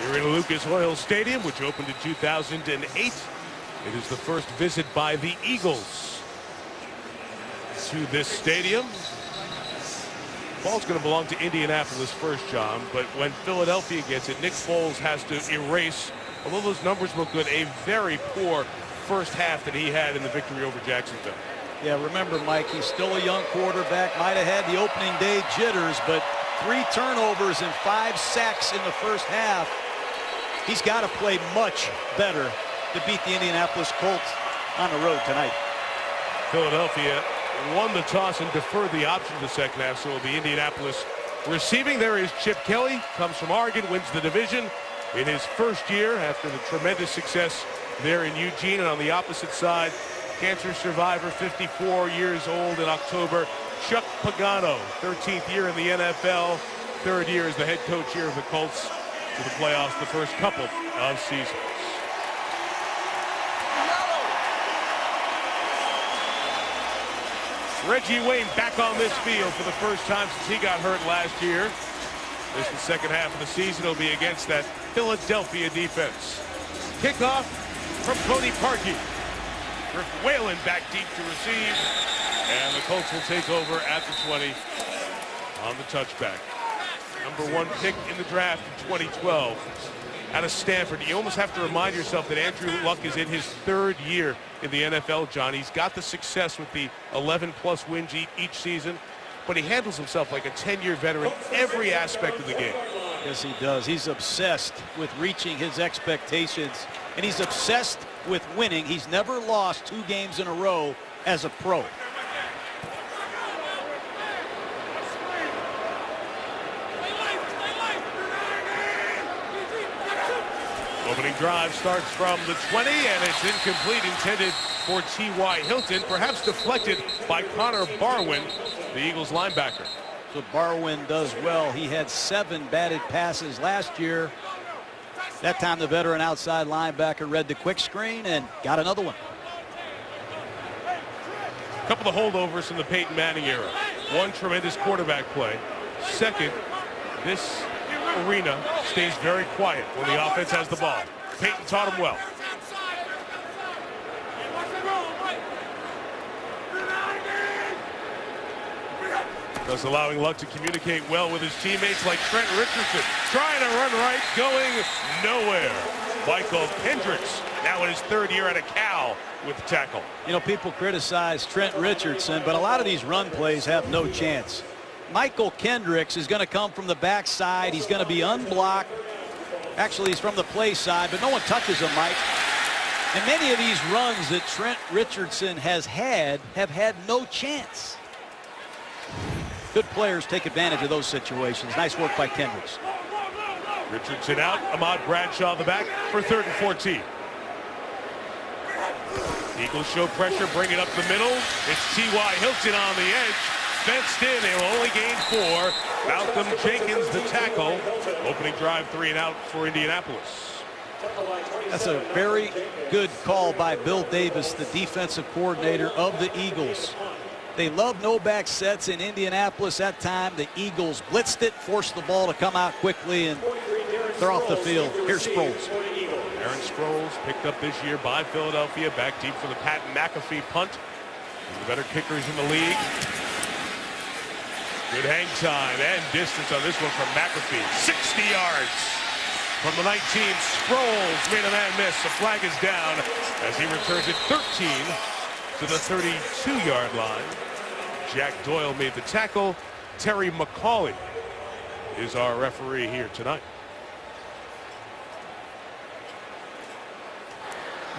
Here in Lucas Oil Stadium, which opened in 2008. It is the first visit by the Eagles to this stadium. Ball's going to belong to Indianapolis first, John, but when Philadelphia gets it, Nick Foles has to erase, although those numbers look good, a very poor first half that he had in the victory over Jacksonville. Yeah, remember, Mike, he's still a young quarterback, might have had the opening day jitters, but 3 turnovers and 5 sacks in the first half. He's got to play much better to beat the Indianapolis Colts on the road tonight. Philadelphia won the toss and deferred the option to the second half, so it'll be Indianapolis receiving. There is Chip Kelly, comes from Oregon, wins the division in his first year after the tremendous success there in Eugene. And on the opposite side, cancer survivor, 54 years old in October, Chuck Pagano, 13th year in the NFL, 3rd year as the head coach here of the Colts to the playoffs the first couple of seasons. Reggie Wayne back on this field for the first time since he got hurt last year. This is the second half of the season. It'll be against that Philadelphia defense. Kickoff from Cody Parkey. Rick Whalen back deep to receive. And the Colts will take over at the 20 on the touchback. Number 1 pick in the draft in 2012 out of Stanford. You almost have to remind yourself that Andrew Luck is in his 3rd year in the NFL, John. He's got the success with the 11+ wins each season, but he handles himself like a 10-year veteran every aspect of the game. Yes, he does. He's obsessed with reaching his expectations, and he's obsessed with winning. He's never lost 2 games in a row as a pro. Opening drive starts from the 20, and it's incomplete, intended for T.Y. Hilton, perhaps deflected by Connor Barwin, the Eagles linebacker. So Barwin does well. He had 7 batted passes last year. That time the veteran outside linebacker read the quick screen and got another one. A couple of holdovers from the Peyton Manning era. One, tremendous quarterback play. Second, this arena stays very quiet when the offense has the ball. Peyton taught him well. Thus allowing Luck to communicate well with his teammates like Trent Richardson. Trying to run right, going nowhere. Michael Kendricks, now in his 3rd year at a Cal with the tackle. You know, people criticize Trent Richardson, but a lot of these run plays have no chance. Michael Kendricks is going to come from the backside. He's going to be unblocked. Actually, he's from the play side, but no one touches him, Mike. And many of these runs that Trent Richardson has had have had no chance. Good players take advantage of those situations. Nice work by Kendricks. Richardson out. Ahmad Bradshaw the back for 3rd and 14. Eagles show pressure, bring it up the middle. It's T.Y. Hilton on the edge. Fenced in, they will only gain 4. Malcolm Jenkins, the tackle. Opening drive, 3 and out for Indianapolis. That's a very good call by Bill Davis, the defensive coordinator of the Eagles. They love no-back sets in Indianapolis. That time, the Eagles blitzed it, forced the ball to come out quickly, and they're off the field. Here's Sproles. Aaron Sproles picked up this year by Philadelphia, back deep for the Pat McAfee punt. One of the better kickers in the league. Good hang time and distance on this one from McAfee. 60 yards from the 19. Sproles made a man miss. The flag is down as he returns it 13 to the 32-yard line. Jack Doyle made the tackle. Terry McCauley is our referee here tonight.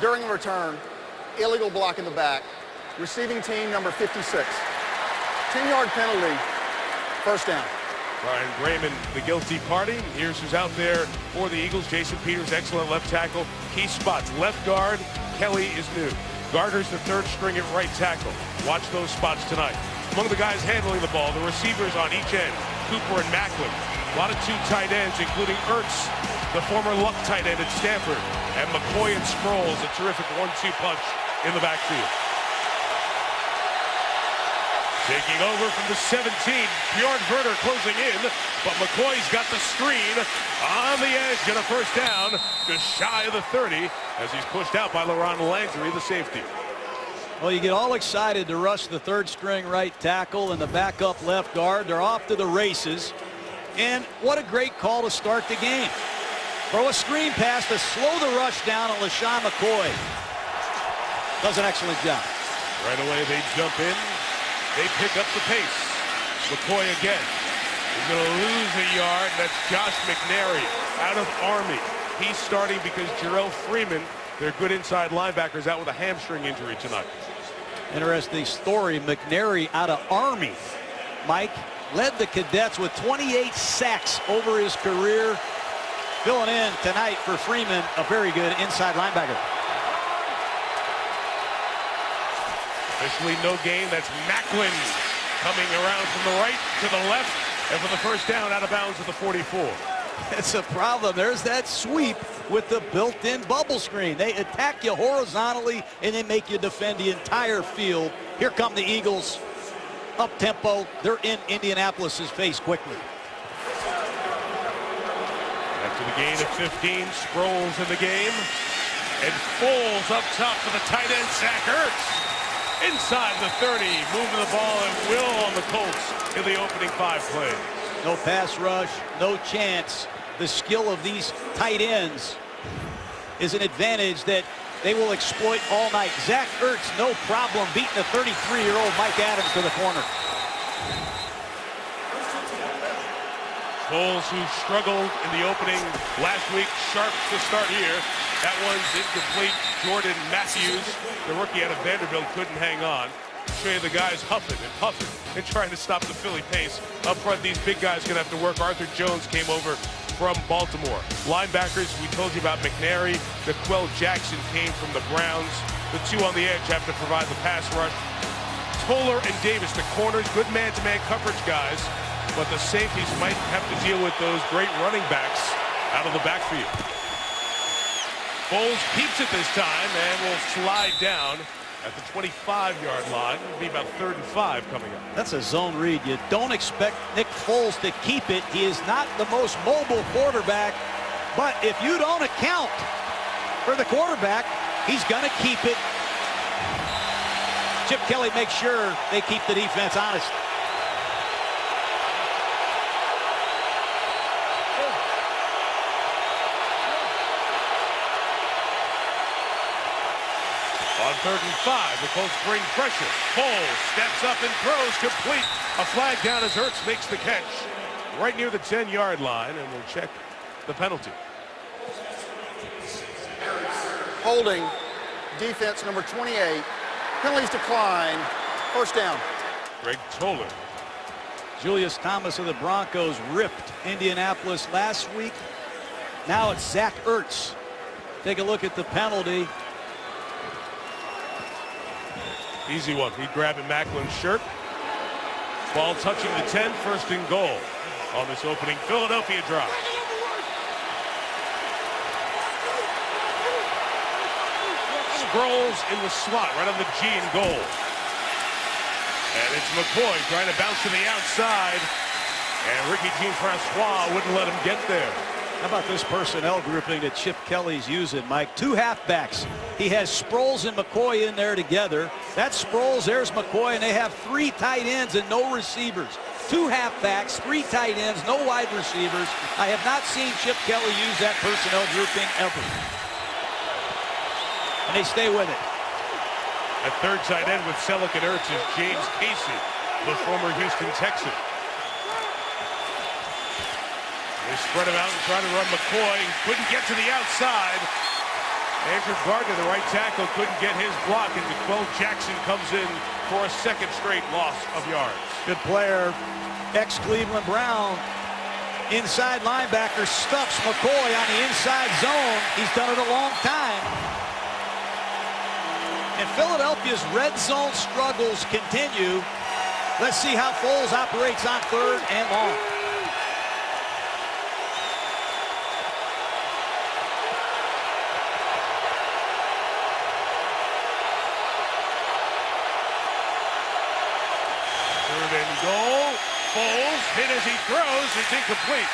During the return, illegal block in the back. Receiving team number 56. 10-yard penalty. First down. Brian Grayman, the guilty party. Here's who's out there for the Eagles. Jason Peters, excellent left tackle. Key spots. Left guard, Kelly is new. Gardner's the 3rd string at right tackle. Watch those spots tonight. Among the guys handling the ball, the receivers on each end, Cooper and Macklin. A lot of 2 tight ends, including Ertz, the former Luck tight end at Stanford, and McCoy and Sproles, a terrific 1-2 punch in the backfield. Taking over from the 17, Bjorn Werner closing in, but McCoy's got the screen on the edge, get a first down, just shy of the 30, as he's pushed out by Laron Landry, the safety. Well, you get all excited to rush the third string right tackle and the backup left guard. They're off to the races. And what a great call to start the game. Throw a screen pass to slow the rush down on LaShawn McCoy. Does an excellent job. Right away they jump in. They pick up the pace. McCoy again. He's going to lose a yard. That's Josh McNary out of Army. He's starting because Jarrell Freeman, their good inside linebacker, is out with a hamstring injury tonight. Interesting story. McNary out of Army. Mike led the Cadets with 28 sacks over his career. Filling in tonight for Freeman, a very good inside linebacker. Officially no gain. That's Macklin coming around from the right to the left, and for the first down out of bounds at the 44. It's a problem. There's that sweep with the built-in bubble screen. They attack you horizontally and they make you defend the entire field. Here come the Eagles. Up tempo. They're in Indianapolis's face quickly. After the gain of 15, Sproles in the game, and Foles up top for the tight end. Zach Ertz inside the 30, moving the ball at will on the Colts in the opening 5 plays. No pass rush, no chance. The skill of these tight ends is an advantage that they will exploit all night. Zach Ertz, no problem beating the 33-year-old Mike Adams to the corner. Foles, who struggled in the opening last week, sharp to start here. That one's incomplete. Jordan Matthews, the rookie out of Vanderbilt, couldn't hang on. Show you the guys huffing and puffing and trying to stop the Philly pace. Up front, these big guys going to have to work. Arthur Jones came over from Baltimore. Linebackers, we told you about McNary. Niquell Jackson came from the Browns. The two on the edge have to provide the pass rush. Toller and Davis, the corners, good man-to-man coverage guys. But the safeties might have to deal with those great running backs out of the backfield. Foles keeps it this time and will slide down at the 25-yard line. It'll be about 3rd and 5 coming up. That's a zone read. You don't expect Nick Foles to keep it. He is not the most mobile quarterback, but if you don't account for the quarterback, he's going to keep it. Chip Kelly makes sure they keep the defense honest. On 3rd and 5, the Colts bring pressure. Foles steps up and throws complete. A flag down as Ertz makes the catch right near the 10-yard line, and we'll check the penalty. Holding, defense number 28. Penalties decline. First down. Greg Toller. Julius Thomas of the Broncos ripped Indianapolis last week. Now it's Zach Ertz. Take a look at the penalty. Easy one. He grabbing Macklin's shirt. Ball touching the 10, 1st and goal on this opening Philadelphia drive. Sproles in the slot, right on the G and goal. And it's McCoy trying to bounce to the outside. And Ricky Jean-Francois wouldn't let him get there. How about this personnel grouping that Chip Kelly's using, Mike? 2 halfbacks. He has Sproles and McCoy in there together. That's Sproles, there's McCoy, and they have 3 tight ends and no receivers. 2 halfbacks, 3 tight ends, no wide receivers. I have not seen Chip Kelly use that personnel grouping ever. And they stay with it. At 3rd tight end with Selleck and Ertz is James Casey, the former Houston Texan. They spread him out and try to run McCoy. Couldn't get to the outside. Andrew Gardner, the right tackle, couldn't get his block, and Niquell Jackson comes in for a 2nd straight loss of yards. Good player, ex-Cleveland Brown. Inside linebacker stuffs McCoy on the inside zone. He's done it a long time. And Philadelphia's red zone struggles continue. Let's see how Foles operates on 3rd and long. hit as he throws. It's incomplete.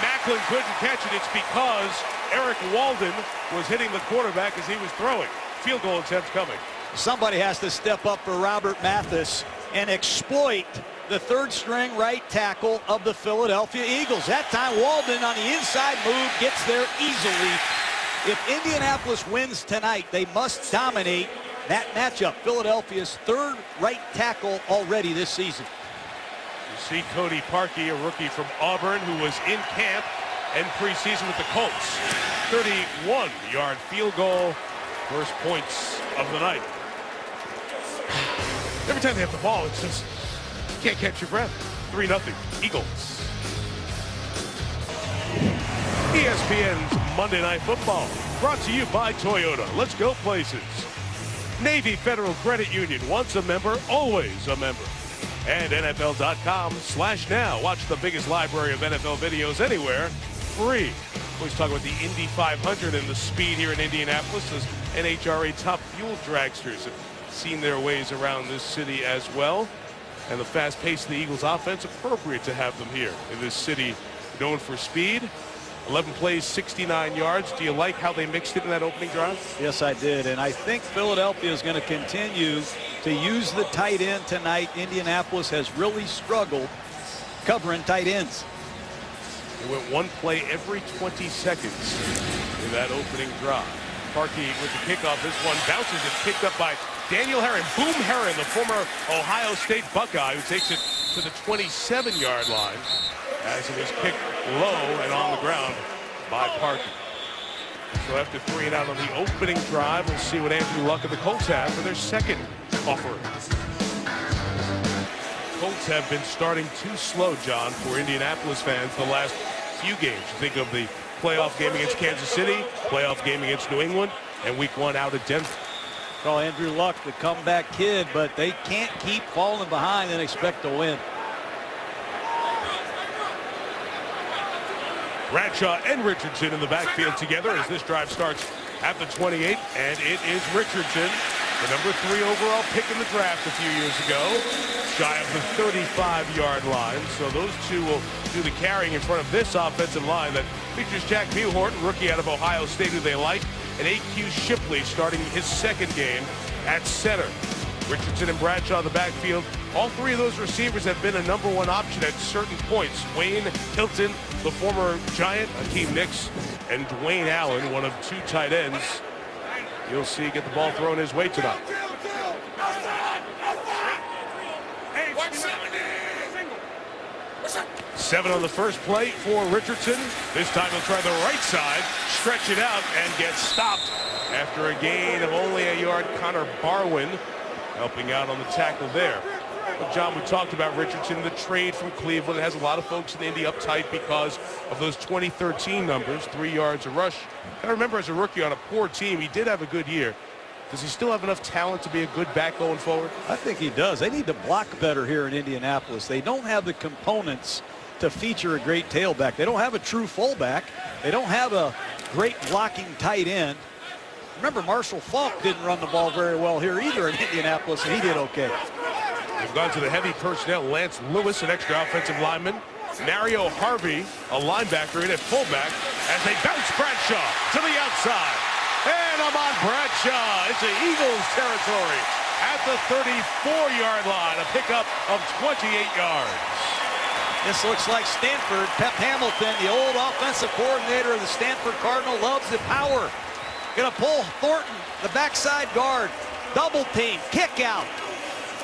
Macklin couldn't catch it. It's because Eric Walden was hitting the quarterback as he was throwing. Field goal attempt coming. Somebody has to step up for Robert Mathis and exploit the third-string right tackle of the Philadelphia Eagles. That time, Walden on the inside move gets there easily. If Indianapolis wins tonight, they must dominate that matchup. Philadelphia's third right tackle already this season. You see Cody Parkey, a rookie from Auburn who was in camp and preseason with the Colts. 31-yard field goal, first points of the night. Every time they have the ball, it's just, you can't catch your breath. 3-0, Eagles. ESPN's Monday Night Football, brought to you by Toyota. Let's go places. Navy Federal Credit Union, once a member, always a member. And NFL.com/now. Watch the biggest library of NFL videos anywhere, free. Always talk about the Indy 500 and the speed here in Indianapolis. As NHRA top fuel dragsters have seen their ways around this city as well. And the fast pace of the Eagles offense, appropriate to have them here in this city known for speed. 11 plays, 69 yards. Do you like how they mixed it in that opening drive? Yes, I did. And I think Philadelphia is going to continue to use the tight end tonight. Indianapolis has really struggled covering tight ends. They went one play every 20 seconds in that opening drive. Parkey with the kickoff. This one bounces and picked up by Daniel Herron. Boom Herron, the former Ohio State Buckeye, who takes it to the 27-yard line as it was kicked low and on the ground by Parkey. So after 3 and out on the opening drive, we'll see what Andrew Luck and the Colts have for their second offering. Colts have been starting too slow, John, for Indianapolis fans the last few games. You think of the playoff game against Kansas City, playoff game against New England, and week 1 out at Denver. Call Andrew Luck the comeback kid, but they can't keep falling behind and expect to win. Bradshaw and Richardson in the backfield together as this drive starts at the 28, and it is Richardson, the number 3 overall pick in the draft a few years ago, shy of the 35-yard line. So those two will do the carrying in front of this offensive line that features Jack Mewhort, rookie out of Ohio State, who they like, and A.Q. Shipley starting his second game at center. Richardson and Bradshaw in the backfield. All 3 of those receivers have been a number 1 option at certain points. Wayne Hilton, the former Giant, Hakeem Nicks, and Dwayne Allen, one of 2 tight ends you'll see get the ball thrown his way tonight. Seven on the first play for Richardson. This time he'll try the right side, stretch it out, and get stopped after a gain of only a yard. Connor Barwin helping out on the tackle there. But John, we talked about Richardson, the trade from Cleveland. It has a lot of folks in Indy uptight because of those 2013 numbers, 3 yards a rush. I remember as a rookie on a poor team, he did have a good year. Does he still have enough talent to be a good back going forward? I think he does. They need to block better here in Indianapolis. They don't have the components to feature a great tailback. They don't have a true fullback. They don't have a great blocking tight end. Remember, Marshall Faulk didn't run the ball very well here either in Indianapolis, and he did okay. They've gone to the heavy personnel. Lance Lewis, an extra offensive lineman. Mario Harvey, a linebacker in at fullback, as they bounce Bradshaw to the outside. And Ahmad Bradshaw into Eagles territory at the 34-yard line. A pickup of 28 yards. This looks like Stanford. Pep Hamilton, the old offensive coordinator of the Stanford Cardinal, loves the power. Going to pull Thornton, the backside guard. Double team, kick out.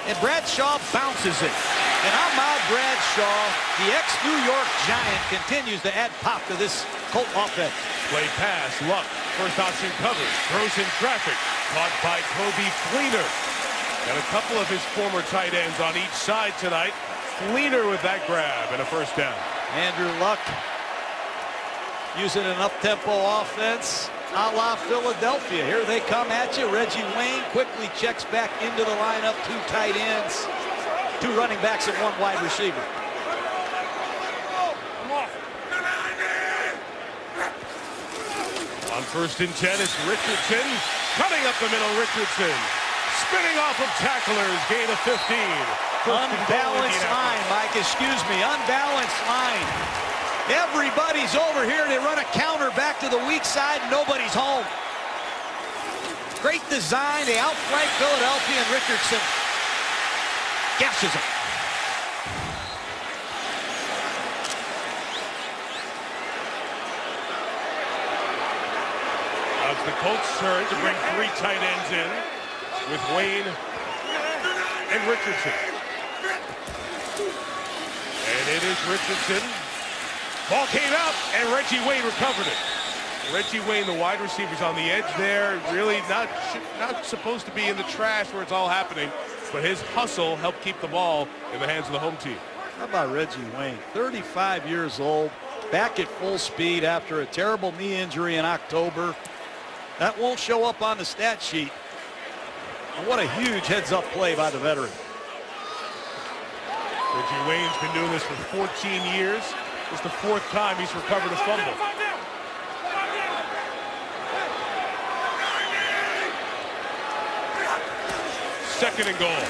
And Bradshaw bounces it. And Ahmad Bradshaw, the ex-New York Giant, continues to add pop to this Colt offense. Play pass, Luck, first option covered, throws in traffic, caught by Kobe Fleener. And a couple of his former tight ends on each side tonight. Fleener with that grab and a first down. Andrew Luck using an up-tempo offense a la Philadelphia. Here they come at you. Reggie Wayne quickly checks back into the lineup. 2 tight ends, 2 running backs, and 1 wide receiver. On 1st and 10, it's Richardson. Cutting up the middle, Richardson. Spinning off of tacklers, gain of 15. Unbalanced line, Mike. Excuse me. Unbalanced line. Everybody's over here. They run a counter back to the weak side. Nobody's home. Great design. They outflank Philadelphia, and Richardson gashes them. Now it's the Colts' turn to bring 3 tight ends in with Wayne and Richardson. And it is Richardson. Ball came out, and Reggie Wayne recovered it. Reggie Wayne, the wide receiver's on the edge there, really not supposed to be in the trash where it's all happening, but his hustle helped keep the ball in the hands of the home team. How about Reggie Wayne? 35 years old, back at full speed after a terrible knee injury in October. That won't show up on the stat sheet. And what a huge heads-up play by the veteran. Reggie Wayne's been doing this for 14 years. It's the 4th time he's recovered a fumble. Second and goal.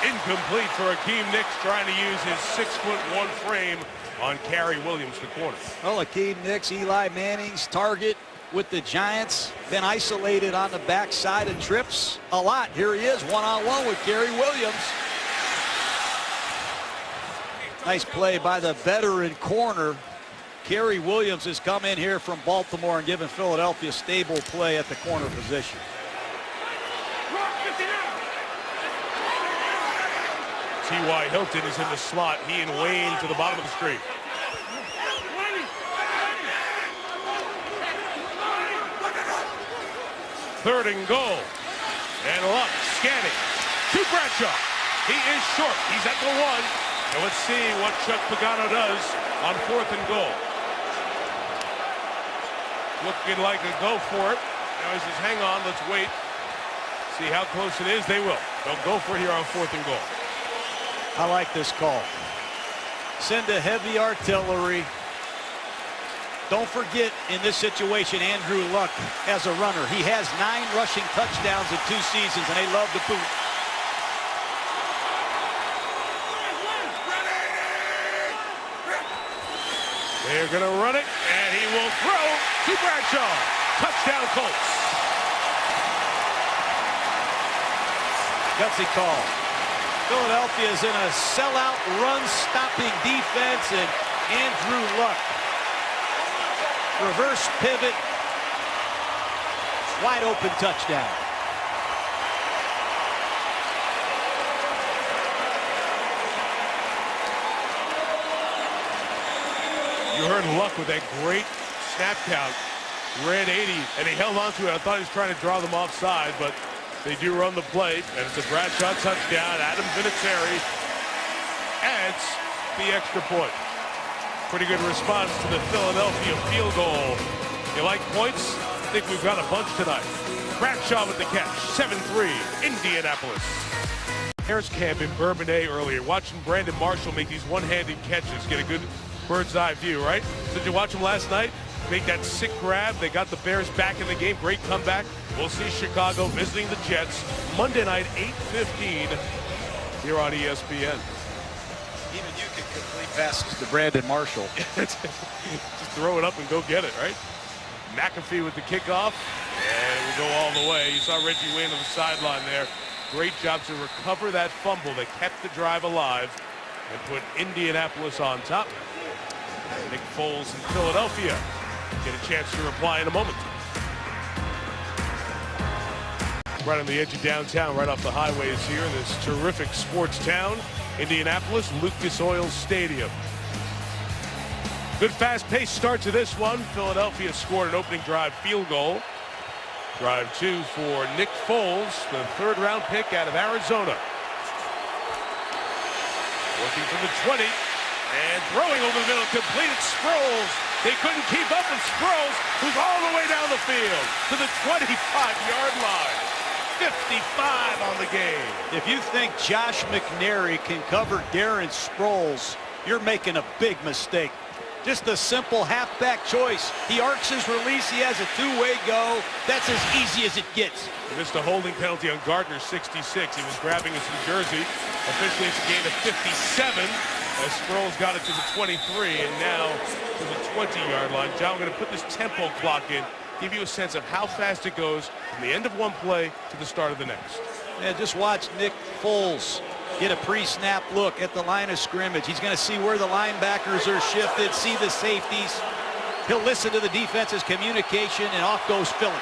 Incomplete for Akeem Nicks, trying to use his 6'1" frame on Cary Williams, the corner. Well, Akeem Nicks, Eli Manning's target with the Giants, been isolated on the backside of trips a lot. Here he is, one-on-one with Cary Williams. Nice play by the veteran corner. Cary Williams has come in here from Baltimore and given Philadelphia stable play at the corner position. T.Y. Hilton is in the slot. He and Wayne to the bottom of the street. Third and goal. And Luck scanning to Bradshaw. He is short. He's at the 1. And let's see what Chuck Pagano does on 4th and goal. Looking like a go for it. Now he says, hang on, let's wait. See how close it is. They will. They'll go for it here on 4th and goal. I like this call. Send a heavy artillery. Don't forget, in this situation, Andrew Luck as a runner. He has 9 rushing touchdowns in 2 seasons, and they love the boot. They're going to run it, and he will throw to Bradshaw. Touchdown, Colts. Gutsy call. Philadelphia is in a sellout run-stopping defense, and Andrew Luck. Reverse pivot. Wide open touchdown. You heard Luck with that great snap count. Ran 80, and he held on to it. I thought he was trying to draw them offside, but they do run the play, and it's a Bradshaw touchdown. Adam Vinatieri adds the extra point. Pretty good response to the Philadelphia field goal. You like points? I think we've got a bunch tonight. Bradshaw with the catch, 7-3, Indianapolis. Bears camp in Bourbonnais earlier, watching Brandon Marshall make these one-handed catches, get a good bird's eye view, right? Did you watch him last night? Make that sick grab. They got the Bears back in the game. Great comeback. We'll see Chicago visiting the Jets Monday night, 8:15 here on ESPN. Even you can complete passes to Brandon Marshall. Just throw it up and go get it, right? McAfee with the kickoff, and we'll go all the way. You saw Reggie Wayne on the sideline there. Great job to recover that fumble that kept the drive alive and put Indianapolis on top. Nick Foles in Philadelphia get a chance to reply in a moment. Right on the edge of downtown, right off the highways here in this terrific sports town, Indianapolis, Lucas Oil Stadium. Good fast-paced start to this one. Philadelphia scored an opening drive field goal. Drive 2 for Nick Foles, the 3rd-round pick out of Arizona. Working from the 20 and throwing over the middle, completed Sproles. They couldn't keep up with Sproles, who's all the way down the field to the 25-yard line. 55 on the game. If you think Josh McNary can cover Darren Sproles, you're making a big mistake. Just a simple halfback choice. He arcs his release. He has a two-way go. That's as easy as it gets. He missed a holding penalty on Gardner, 66. He was grabbing his New Jersey. Officially, it's a gain of 57 as Sproles got it to the 23 and now to the 20-yard line. John, we're going to put this tempo clock in, give you a sense of how fast it goes from the end of one play to the start of the next. Yeah, just watch Nick Foles get a pre-snap look at the line of scrimmage. He's going to see where the linebackers are shifted, see the safeties. He'll listen to the defense's communication, and off goes Philly.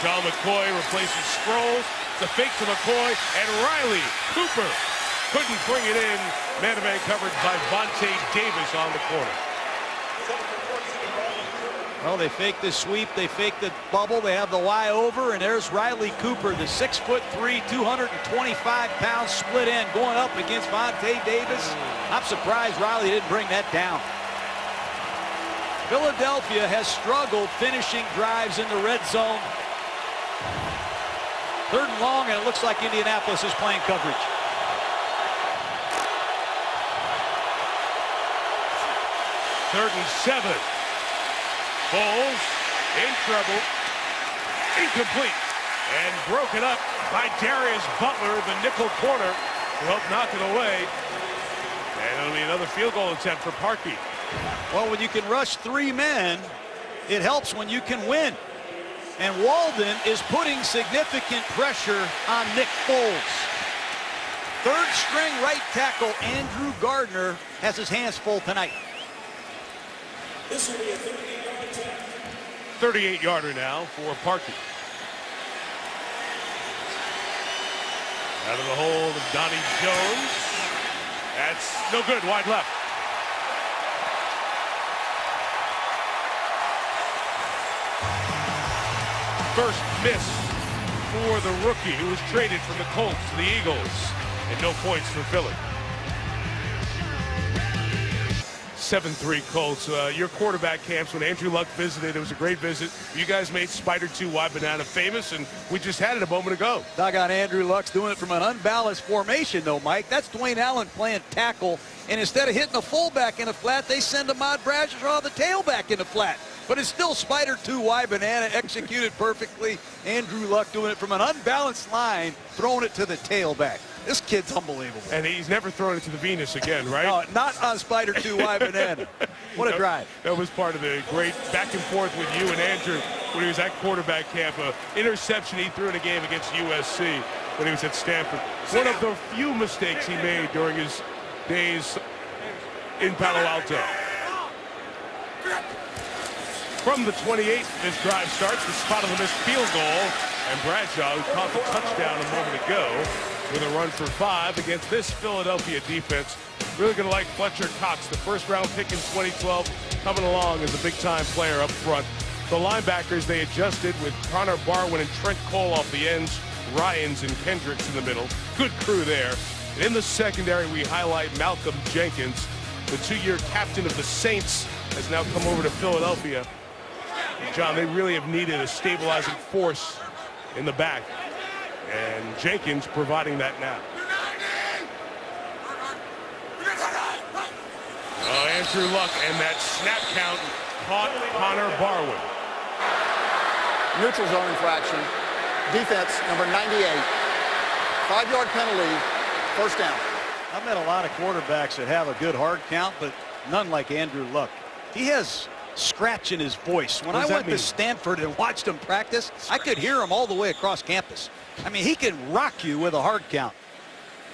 John McCoy replaces Sproles. The fake to McCoy, and Riley Cooper couldn't bring it in. Man-to-man coverage by Vontae Davis on the corner. Well, they fake the sweep, they fake the bubble, they have the Y over, and there's Riley Cooper, the 6'3", 225-pound split end going up against Vontae Davis. I'm surprised Riley didn't bring that down. Philadelphia has struggled finishing drives in the red zone. 3rd and long, and it looks like Indianapolis is playing coverage. Third and 7. Foles in trouble. Incomplete. And broken up by Darius Butler, the nickel corner, who helped knock it away. And it'll be another field goal attempt for Parkey. Well, when you can rush 3 men, it helps when you can win. And Walden is putting significant pressure on Nick Foles. 3rd string right tackle Andrew Gardner has his hands full tonight. This will be a 38-yarder now for Parkey. Out of the hold of Donnie Jones. That's no good, wide left. First miss for the rookie who was traded from the Colts to the Eagles. And no points for Philly. 7-3 Colts. Your quarterback camps when Andrew Luck visited, it was a great visit. You guys made Spider 2 wide banana famous, and we just had it a moment ago. Doggone, Andrew Luck's doing it from an unbalanced formation, though, Mike. That's Dwayne Allen playing tackle, and instead of hitting a fullback in the flat, they send Ahmad Bradshaw the tailback in the flat. But it's still Spider 2 wide banana, executed perfectly. Andrew Luck doing it from an unbalanced line, throwing it to the tailback. This kid's unbelievable. And he's never thrown it to the Venus again, right? No, not on Spider 2 wide banana. What a drive. That was part of the great back and forth with you and Andrew when he was at quarterback camp. An interception he threw in a game against USC when he was at Stanford. One of the few mistakes he made during his days in Palo Alto. From the 28, this drive starts. The spot of the missed field goal. And Bradshaw, who caught the touchdown a moment ago, with a run for 5 against this Philadelphia defense. Really going to like Fletcher Cox, the first-round pick in 2012, coming along as a big-time player up front. The linebackers, they adjusted with Connor Barwin and Trent Cole off the ends, Ryans and Kendricks in the middle. Good crew there. And in the secondary, we highlight Malcolm Jenkins, the 2-year captain of the Saints, has now come over to Philadelphia. John, they really have needed a stabilizing force in the back, and Jenkins providing that now. Oh, Andrew Luck, and that snap count caught Connor Barwin. Neutral zone infraction. Defense, number 98. 5-yard penalty, first down. I've met a lot of quarterbacks that have a good hard count, but none like Andrew Luck. He has scratch in his voice. When I went to Stanford and watched him practice, I could hear him all the way across campus. I mean, he can rock you with a hard count.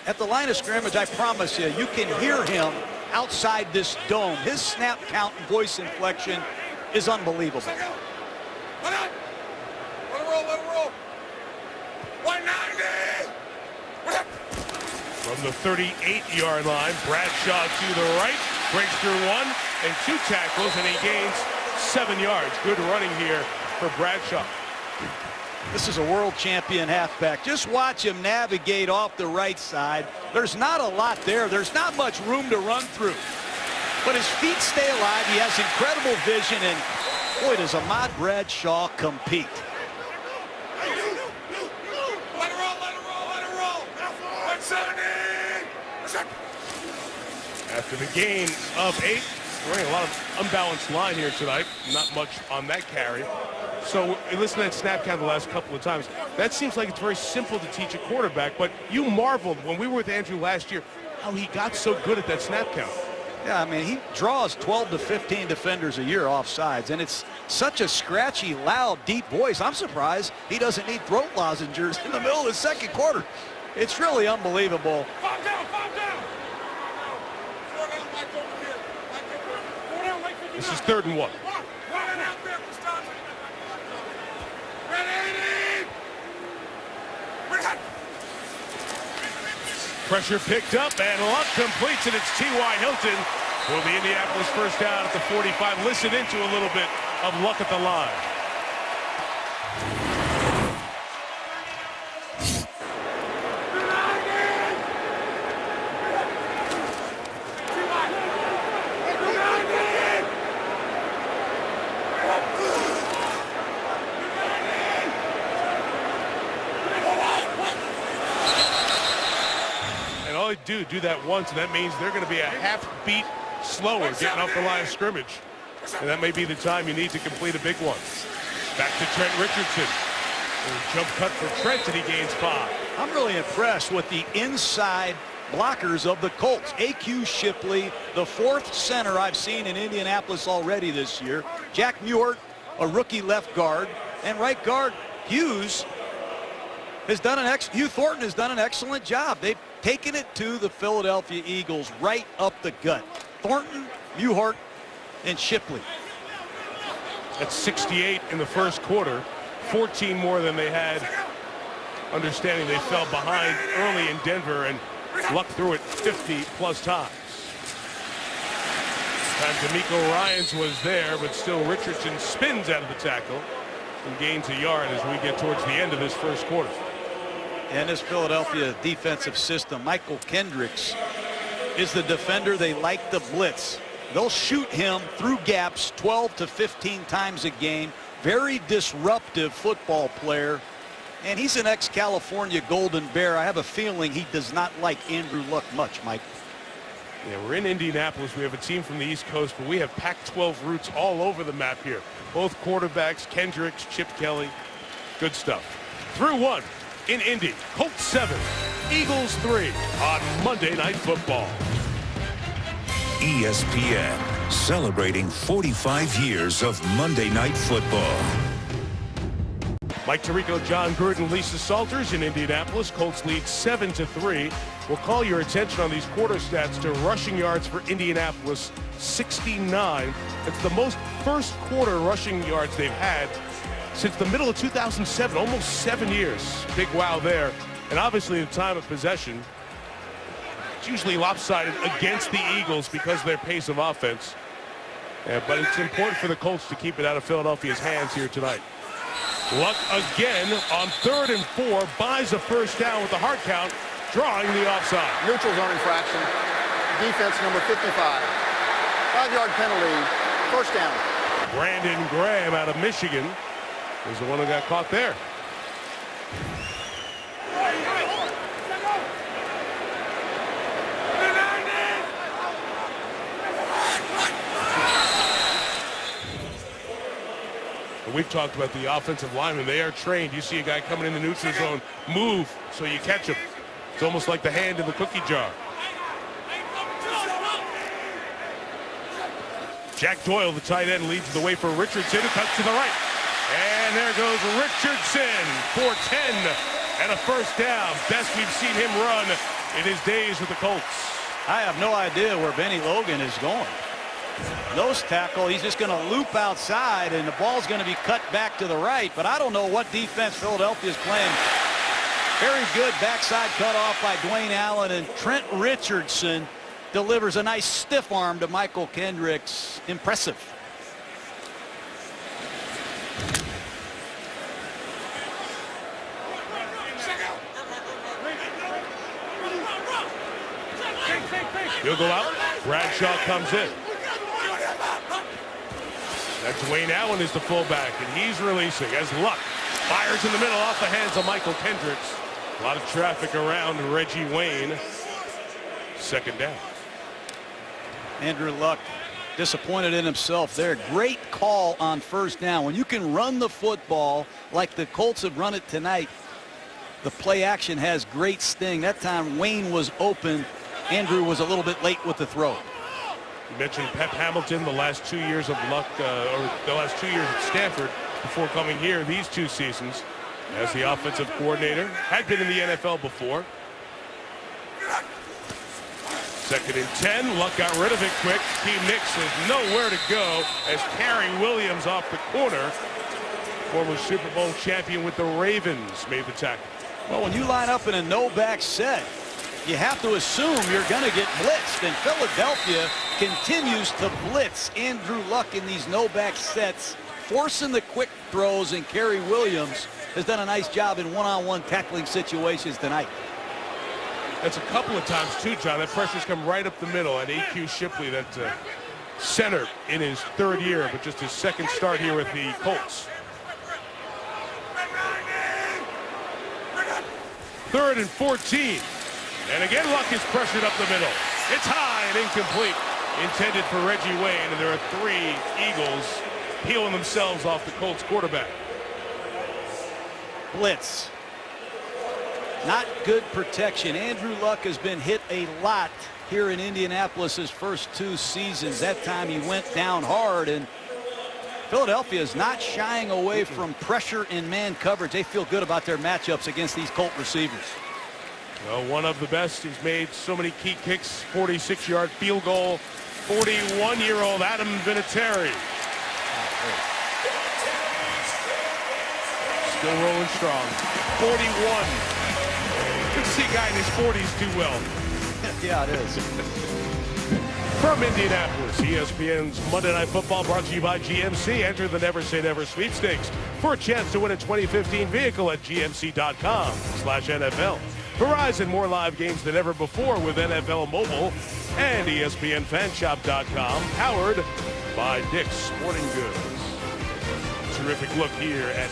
At the line of scrimmage, I promise you, you can hear him outside this dome. His snap count and voice inflection is unbelievable. Let it roll, let it roll. 190. From the 38-yard line, Bradshaw to the right, breaks through 1 and 2 tackles, and he gains 7 yards. Good running here for Bradshaw. This is a world champion halfback. Just watch him navigate off the right side. There's not a lot there. There's not much room to run through. But his feet stay alive. He has incredible vision, and boy, does Ahmad Bradshaw compete. Let it roll, let it roll, let it roll. 170. After the gain of 8, Running a lot of unbalanced line here tonight. Not much on that carry. So listen to that snap count the last couple of times. That seems like it's very simple to teach a quarterback, but you marveled when we were with Andrew last year how he got so good at that snap count. Yeah, I mean, he draws 12 to 15 defenders a year off sides, and it's such a scratchy, loud, deep voice. I'm surprised he doesn't need throat lozenges in the middle of the second quarter. It's really unbelievable. Fall down, fall down. This is 3rd and 1. Pressure picked up, and Luck completes it. It's T.Y. Hilton for the Indianapolis first down at the 45. Listen into a little bit of Luck at the line. Do that once, and that means they're going to be a half beat slower getting off the line of scrimmage, and that may be the time you need to complete a big one. Back to Trent Richardson. Jump cut for Trent, and he gains 5. I'm really impressed with the inside blockers of the Colts. A.Q. Shipley, the 4th center I've seen in Indianapolis already this year. Jack Muir, a rookie left guard, and right guard Hugh Thornton has done an excellent job. They've taken it to the Philadelphia Eagles right up the gut. Thornton, Muhart, and Shipley. That's 68 in the first quarter, 14 more than they had. Understanding they fell behind early in Denver, and Luck threw it 50-plus times. Time D'Amico Ryans was there, but still Richardson spins out of the tackle and gains a yard as we get towards the end of this first quarter. And this Philadelphia defensive system, Michael Kendricks is the defender they like to blitz. They'll shoot him through gaps 12 to 15 times a game. Very disruptive football player. And he's an ex-California Golden Bear. I have a feeling he does not like Andrew Luck much, Mike. Yeah, we're in Indianapolis. We have a team from the East Coast, but we have Pac-12 roots all over the map here. Both quarterbacks, Kendricks, Chip Kelly. Good stuff. Through 1. In Indy, Colts 7, Eagles 3 on Monday Night Football. ESPN celebrating 45 years of Monday Night Football. Mike Tirico, John Gruden, Lisa Salters in Indianapolis. Colts lead 7-3. We'll call your attention on these quarter stats to rushing yards for Indianapolis, 69. It's the most first quarter rushing yards they've had since the middle of 2007, almost 7 years. Big wow there. And obviously the time of possession, it's usually lopsided against the Eagles because of their pace of offense. But it's important for the Colts to keep it out of Philadelphia's hands here tonight. Luck again on 3rd and 4, buys a first down with the hard count, drawing the offside. Neutral zone infraction. Defense number 55. 5-yard penalty. First down. Brandon Graham out of Michigan was the one who got caught there. And we've talked about the offensive linemen. They are trained. You see a guy coming in the neutral zone, move so you catch him. It's almost like the hand in the cookie jar. Jack Doyle, the tight end, leads the way for Richardson, who cuts to the right. And there goes Richardson for 10 and a first down. Best we've seen him run in his days with the Colts. I have no idea where Benny Logan is going. Nose tackle, he's just going to loop outside, and the ball's going to be cut back to the right. But I don't know what defense Philadelphia is playing. Very good backside cutoff by Dwayne Allen, and Trent Richardson delivers a nice stiff arm to Michael Kendricks. Impressive. He'll go out. Bradshaw comes in. That Dwayne Allen is the fullback, and he's releasing as Luck fires in the middle off the hands of Michael Kendricks. A lot of traffic around Reggie Wayne. Second down. Andrew Luck Disappointed in himself there. Great call on first down. When you can run the football like the Colts have run it tonight, the play action has great sting. That time Wayne was open. Andrew was a little bit late with the throw. You mentioned Pep Hamilton, the last 2 years of luck, or the last 2 years at Stanford before coming here these 2 seasons as the offensive coordinator. Had been in the NFL before. 2nd and 10. Luck got rid of it quick. Team Nick has nowhere to go as Carey Williams off the corner. Former Super Bowl champion with the Ravens made the tackle. Well, when you line up in a no-back set, you have to assume you're going to get blitzed, and Philadelphia continues to blitz Andrew Luck in these no-back sets, forcing the quick throws, and Carey Williams has done a nice job in one-on-one tackling situations tonight. That's a couple of times, too, John. That pressure's come right up the middle, and A.Q. Shipley, that center in his 3rd year, but just his 2nd start here with the Colts. 3rd and 14. And again, Luck is pressured up the middle. It's high and incomplete. Intended for Reggie Wayne, and there are 3 Eagles peeling themselves off the Colts quarterback. Blitz. Not good protection. Andrew Luck has been hit a lot here in Indianapolis his first 2 seasons. That time he went down hard, and Philadelphia is not shying away from pressure and man coverage. They feel good about their matchups against these Colt receivers. Well, one of the best. He's made so many key kicks. 46-yard field goal. 41-year-old Adam Vinatieri. Still rolling strong. 41. Good to see a guy in his 40s do well. Yeah, it is. From Indianapolis, ESPN's Monday Night Football brought to you by GMC. Enter the Never Say Never sweepstakes for a chance to win a 2015 vehicle at gmc.com/NFL. Verizon, more live games than ever before with NFL Mobile, and ESPNFanshop.com, powered by Dick's Sporting Goods. Terrific look here at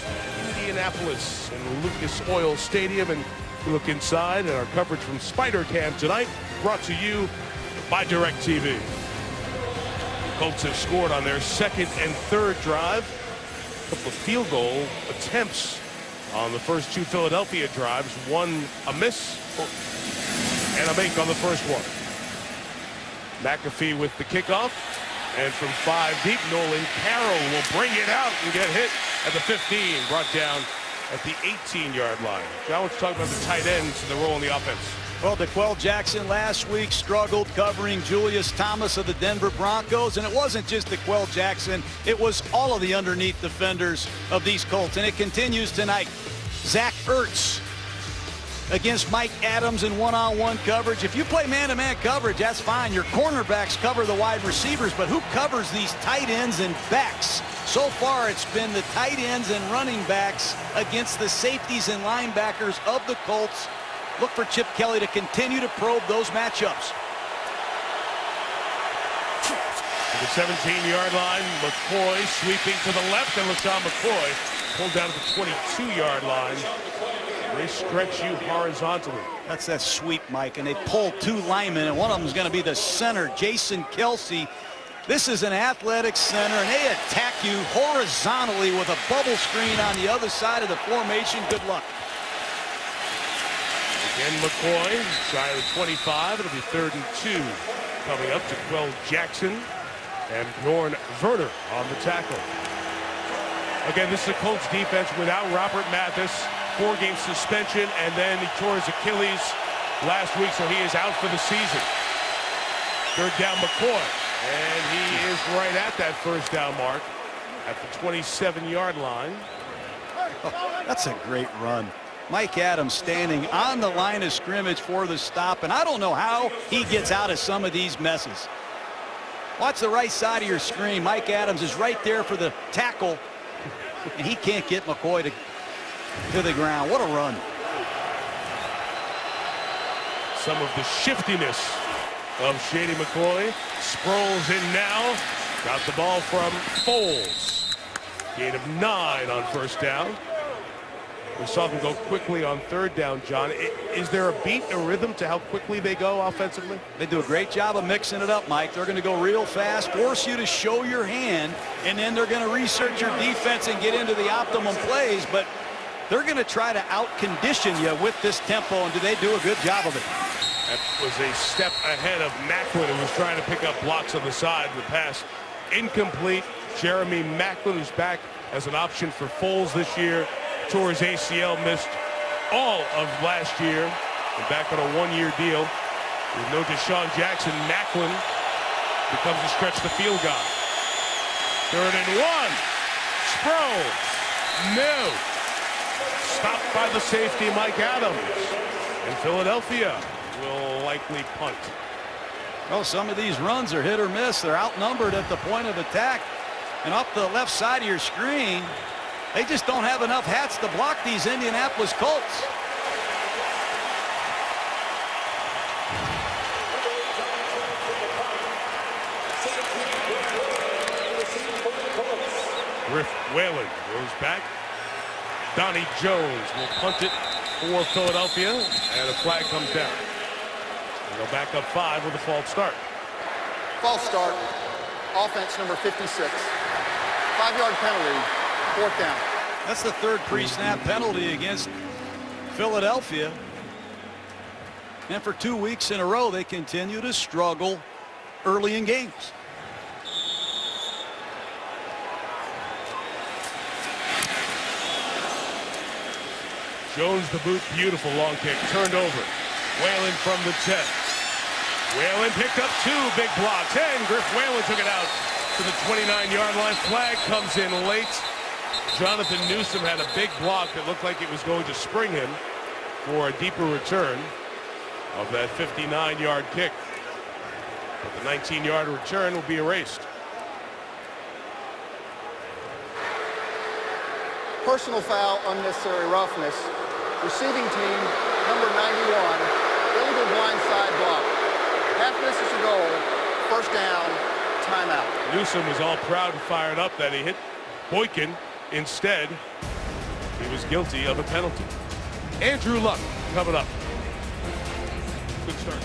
Indianapolis and Lucas Oil Stadium, and we look inside at our coverage from Spider Cam tonight, brought to you by DirecTV. The Colts have scored on their 2nd and 3rd drive. A couple of field goal attempts on the first 2 Philadelphia drives. One a miss and a make on the first one. McAfee with the kickoff. And from 5 deep, Nolan Carroll will bring it out and get hit at the 15. Brought down at the 18-yard line. John, let's talk about the tight ends and the role in the offense. Well, DeQuell Jackson last week struggled covering Julius Thomas of the Denver Broncos, and it wasn't just DeQuell Jackson. It was all of the underneath defenders of these Colts, and it continues tonight. Zach Ertz against Mike Adams in one-on-one coverage. If you play man-to-man coverage, that's fine. Your cornerbacks cover the wide receivers, but who covers these tight ends and backs? So far, it's been the tight ends and running backs against the safeties and linebackers of the Colts. Look for Chip Kelly to continue to probe those matchups. To the 17-yard line, McCoy sweeping to the left, and LaShawn McCoy pulled down to the 22-yard line. They stretch you horizontally. That's that sweep, Mike, and they pull 2 linemen, and one of them is going to be the center, Jason Kelsey. This is an athletic center, and they attack you horizontally with a bubble screen on the other side of the formation. Good luck. Again, McCoy, shy of the 25. It'll be 3rd and 2. Coming up to DeQuell Jackson and Bjorn Werner on the tackle. Again, this is a Colts defense without Robert Mathis. 4-game suspension, and then he tore his Achilles last week, so he is out for the season. 3rd down, McCoy. And he is right at that first down mark at the 27-yard line. Oh, that's a great run. Mike Adams standing on the line of scrimmage for the stop, and I don't know how he gets out of some of these messes. Watch the right side of your screen. Mike Adams is right there for the tackle, and he can't get McCoy to the ground. What a run. Some of the shiftiness of Shady McCoy. Sproles in now. Got the ball from Foles. Gain of 9 on first down. We saw them go quickly on third down, John. Is there a beat, a rhythm to how quickly they go offensively? They do a great job of mixing it up, Mike. They're going to go real fast, force you to show your hand, and then they're going to research your defense and get into the optimum plays. But they're going to try to out-condition you with this tempo, and do they do a good job of it? That was a step ahead of Macklin, who was trying to pick up blocks on the side. The pass incomplete. Jeremy Macklin, who's back as an option for Foles this year. Tore his ACL, missed all of last year, and back on a one-year deal. With no Deshaun Jackson, Macklin becomes a stretch the field guy. 3rd and 1. Sproles. No. Stopped by the safety, Mike Adams. And Philadelphia will likely punt. Well, some of these runs are hit or miss. They're outnumbered at the point of attack. And up the left side of your screen, they just don't have enough hats to block these Indianapolis Colts. Griff Whalen goes back. Donnie Jones will punt it for Philadelphia, and a flag comes down. And they'll back up 5 with a false start. False start. Offense number 56. 5-yard penalty. 4th down. That's the 3rd pre-snap penalty against Philadelphia. And for 2 weeks in a row, they continue to struggle early in games. Jones the boot, beautiful long kick, turned over. Whalen from the 10. Whalen picked up 2 big blocks, and Griff Whalen took it out to the 29-yard line. Flag comes in late. Jonathan Newsom had a big block that looked like it was going to spring him for a deeper return of that 59-yard kick. But the 19-yard return will be erased. Personal foul, unnecessary roughness. Receiving team, number 91, illegal blindside block. Half misses a goal, 1st down, timeout. Newsom was all proud and fired up that he hit Boykin. Instead, he was guilty of a penalty. Andrew Luck coming up. Good start.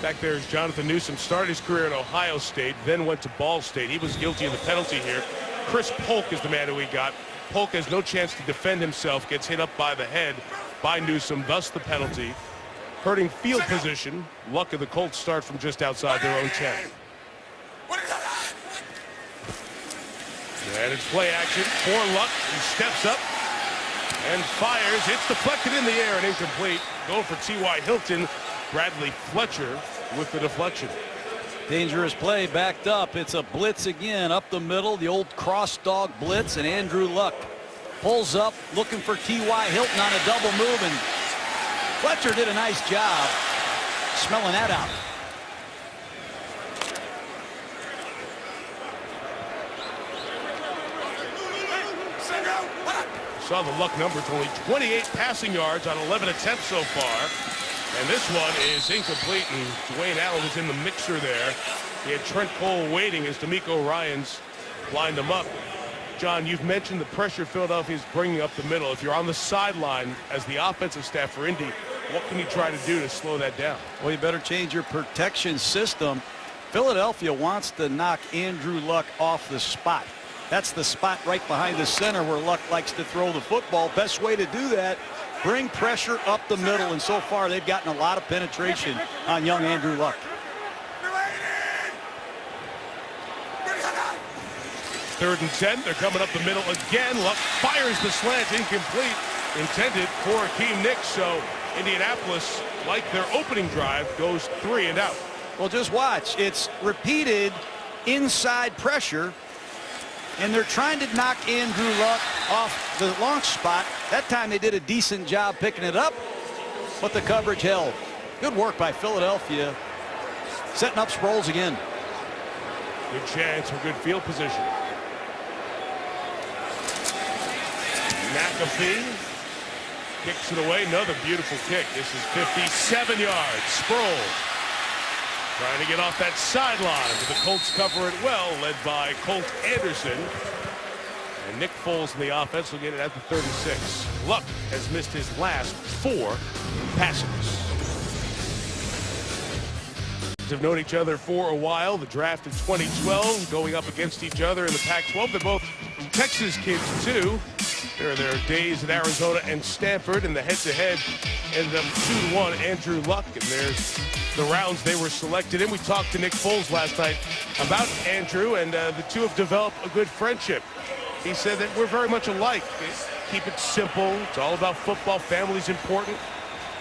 Back there is Jonathan Newsom. Started his career at Ohio State, then went to Ball State. He was guilty of the penalty here. Chris Polk is the man who he got. Polk has no chance to defend himself, gets hit up by the head by Newsom, thus the penalty. Hurting field position. Luck of the Colts start from just outside their own 10. And it's play action for Luck. He steps up and fires. It's deflected in the air and incomplete. Goal for T.Y. Hilton. Bradley Fletcher with the deflection. Dangerous play, backed up. It's a blitz again up the middle, the old cross dog blitz, and Andrew Luck pulls up looking for T.Y. Hilton on a double move, and Fletcher did a nice job smelling that out. Saw the Luck numbers, only 28 passing yards on 11 attempts so far. And this one is incomplete, and Dwayne Allen was in the mixer there. He had Trent Cole waiting as D'Amico Ryans lined him up. John, you've mentioned the pressure Philadelphia is bringing up the middle. If you're on the sideline as the offensive staff for Indy, what can you try to do to slow that down? Well, you better change your protection system. Philadelphia wants to knock Andrew Luck off the spot. That's the spot right behind the center where Luck likes to throw the football. Best way to do that, bring pressure up the middle, and so far they've gotten a lot of penetration on young Andrew Luck. 3rd and 10. They're coming up the middle again. Luck fires the slant, incomplete, intended for Akeem Nicks. So Indianapolis, like their opening drive, goes 3 and out. Well, just watch. It's repeated inside pressure, and they're trying to knock Andrew Luck off the launch spot. That time they did a decent job picking it up, but the coverage held. Good work by Philadelphia, setting up Sproles again. Good chance for good field position. McAfee kicks it away. Another beautiful kick. This is 57 yards. Sproles trying to get off that sideline, but the Colts cover it well, led by Colt Anderson. And Nick Foles in the offense will get it at the 36. Luck has missed his last 4 passes. Have known each other for a while. The draft in 2012, going up against each other in the Pac-12. They're both Texas kids, too. There are their days at Arizona and Stanford, and the head-to-head ended up 2-1, Andrew Luck. And there's the rounds they were selected in. We talked to Nick Foles last night about Andrew, and the two have developed a good friendship. He said that we're very much alike. Keep it simple. It's all about football. Family's important.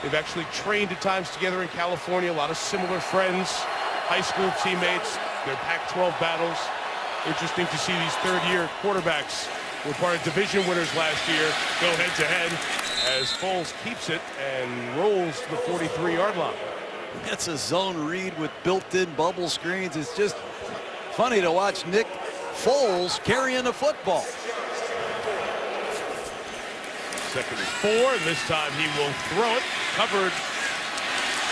They've actually trained at times together in California. A lot of similar friends, high school teammates, their Pac-12 battles. Interesting to see these third-year quarterbacks who were part of division winners last year go head-to-head as Foles keeps it and rolls to the 43-yard line. It's a zone read with built-in bubble screens. It's just funny to watch Nick Foles carrying the football. 2nd and 4, and this time he will throw it. Covered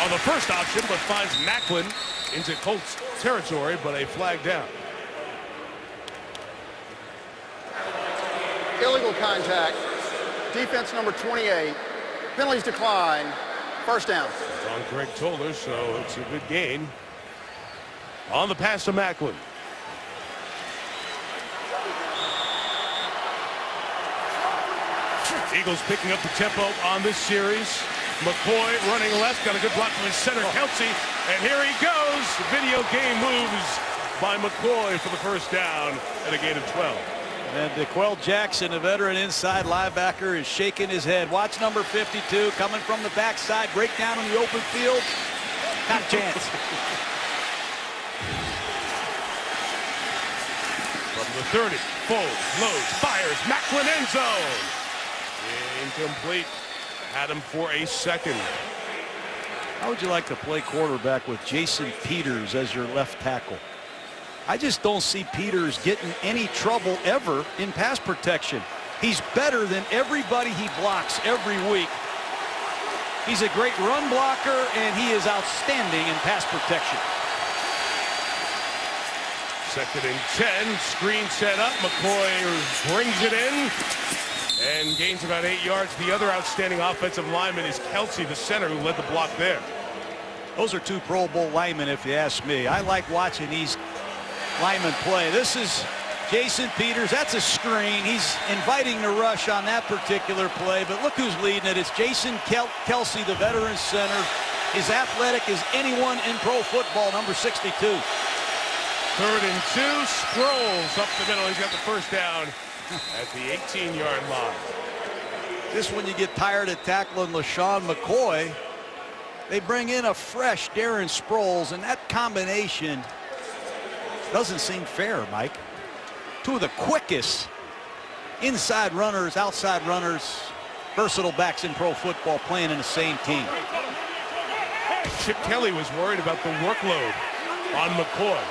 on the first option, but finds Macklin into Colts territory, but a flag down. Illegal contact. Defense number 28. Penalties decline. First down. On Greg Toller, so it's a good gain. On the pass to Macklin. Eagles picking up the tempo on this series. McCoy running left, got a good block from his center, Kelsey, and here he goes. Video game moves by McCoy for the first down at a gain of 12. And DeQuell Jackson, a veteran inside linebacker, is shaking his head. Watch number 52 coming from the backside, breakdown in the open field. Not a chance. From the 30, Foles loads, fires, Macklin end zone. Incomplete. Had him for a second. How would you like to play quarterback with Jason Peters as your left tackle? I just don't see Peters getting any trouble ever in pass protection. He's better than everybody he blocks every week. He's a great run blocker, and he is outstanding in pass protection. 2nd and 10. Screen set up. McCoy brings it in and gains about 8 yards. The other outstanding offensive lineman is Kelsey, the center, who led the block there. Those are 2 Pro Bowl linemen, if you ask me. I like watching these linemen play. This is Jason Peters. That's a screen. He's inviting the rush on that particular play, but look who's leading it. It's Jason Kelsey, the veteran center. As athletic as anyone in pro football, number 62. 3rd and 2. Sproles up the middle. He's got the first down at the 18-yard line. Just when you get tired of tackling LaShawn McCoy, they bring in a fresh Darren Sproles, and that combination doesn't seem fair, Mike. 2 of the quickest inside runners, outside runners, versatile backs in pro football playing in the same team. Chip Kelly was worried about the workload on McCoy.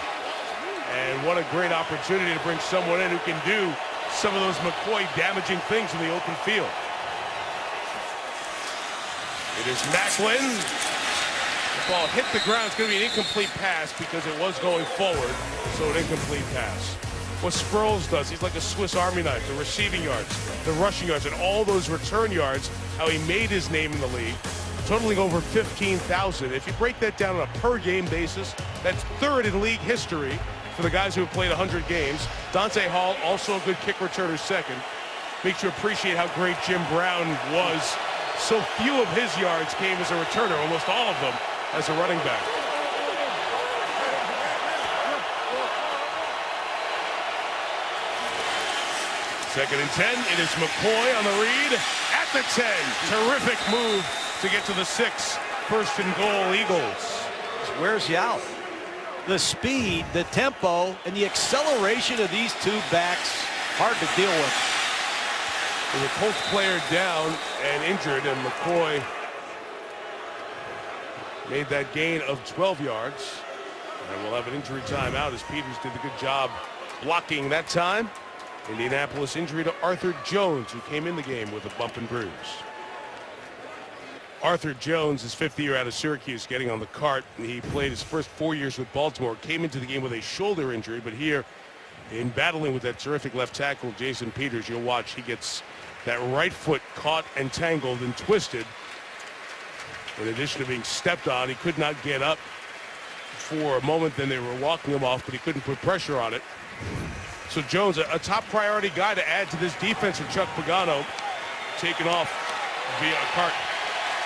And what a great opportunity to bring someone in who can do some of those McCoy damaging things in the open field. It is Macklin. The ball hit the ground. It's going to be an incomplete pass because it was going forward, so an incomplete pass. What Sproles does, he's like a Swiss Army knife. The receiving yards, the rushing yards, and all those return yards, how he made his name in the league, totaling over 15,000. If you break that down on a per-game basis, that's 3rd in league history for the guys who have played 100 games. Dante Hall, also a good kick returner, 2nd. Makes you appreciate how great Jim Brown was. So few of his yards came as a returner, almost all of them as a running back. Second and 10. It is McCoy on the read at the 10. Terrific move to get to the 6. 1st and goal, Eagles. Wears you out. The speed, the tempo, and the acceleration of these 2 backs, hard to deal with. There's a Colts player down and injured, and McCoy made that gain of 12 yards. And we'll have an injury timeout as Peters did a good job blocking that time. Indianapolis injury to Arthur Jones, who came in the game with a bump and bruise. Arthur Jones, his 5th year out of Syracuse, getting on the cart. He played his first 4 years with Baltimore, came into the game with a shoulder injury, but here in battling with that terrific left tackle, Jason Peters. You'll watch, he gets that right foot caught and tangled and twisted. In addition to being stepped on, he could not get up for a moment. Then they were walking him off, but he couldn't put pressure on it. So Jones, a top priority guy to add to this defense with Chuck Pagano, taken off via a cart.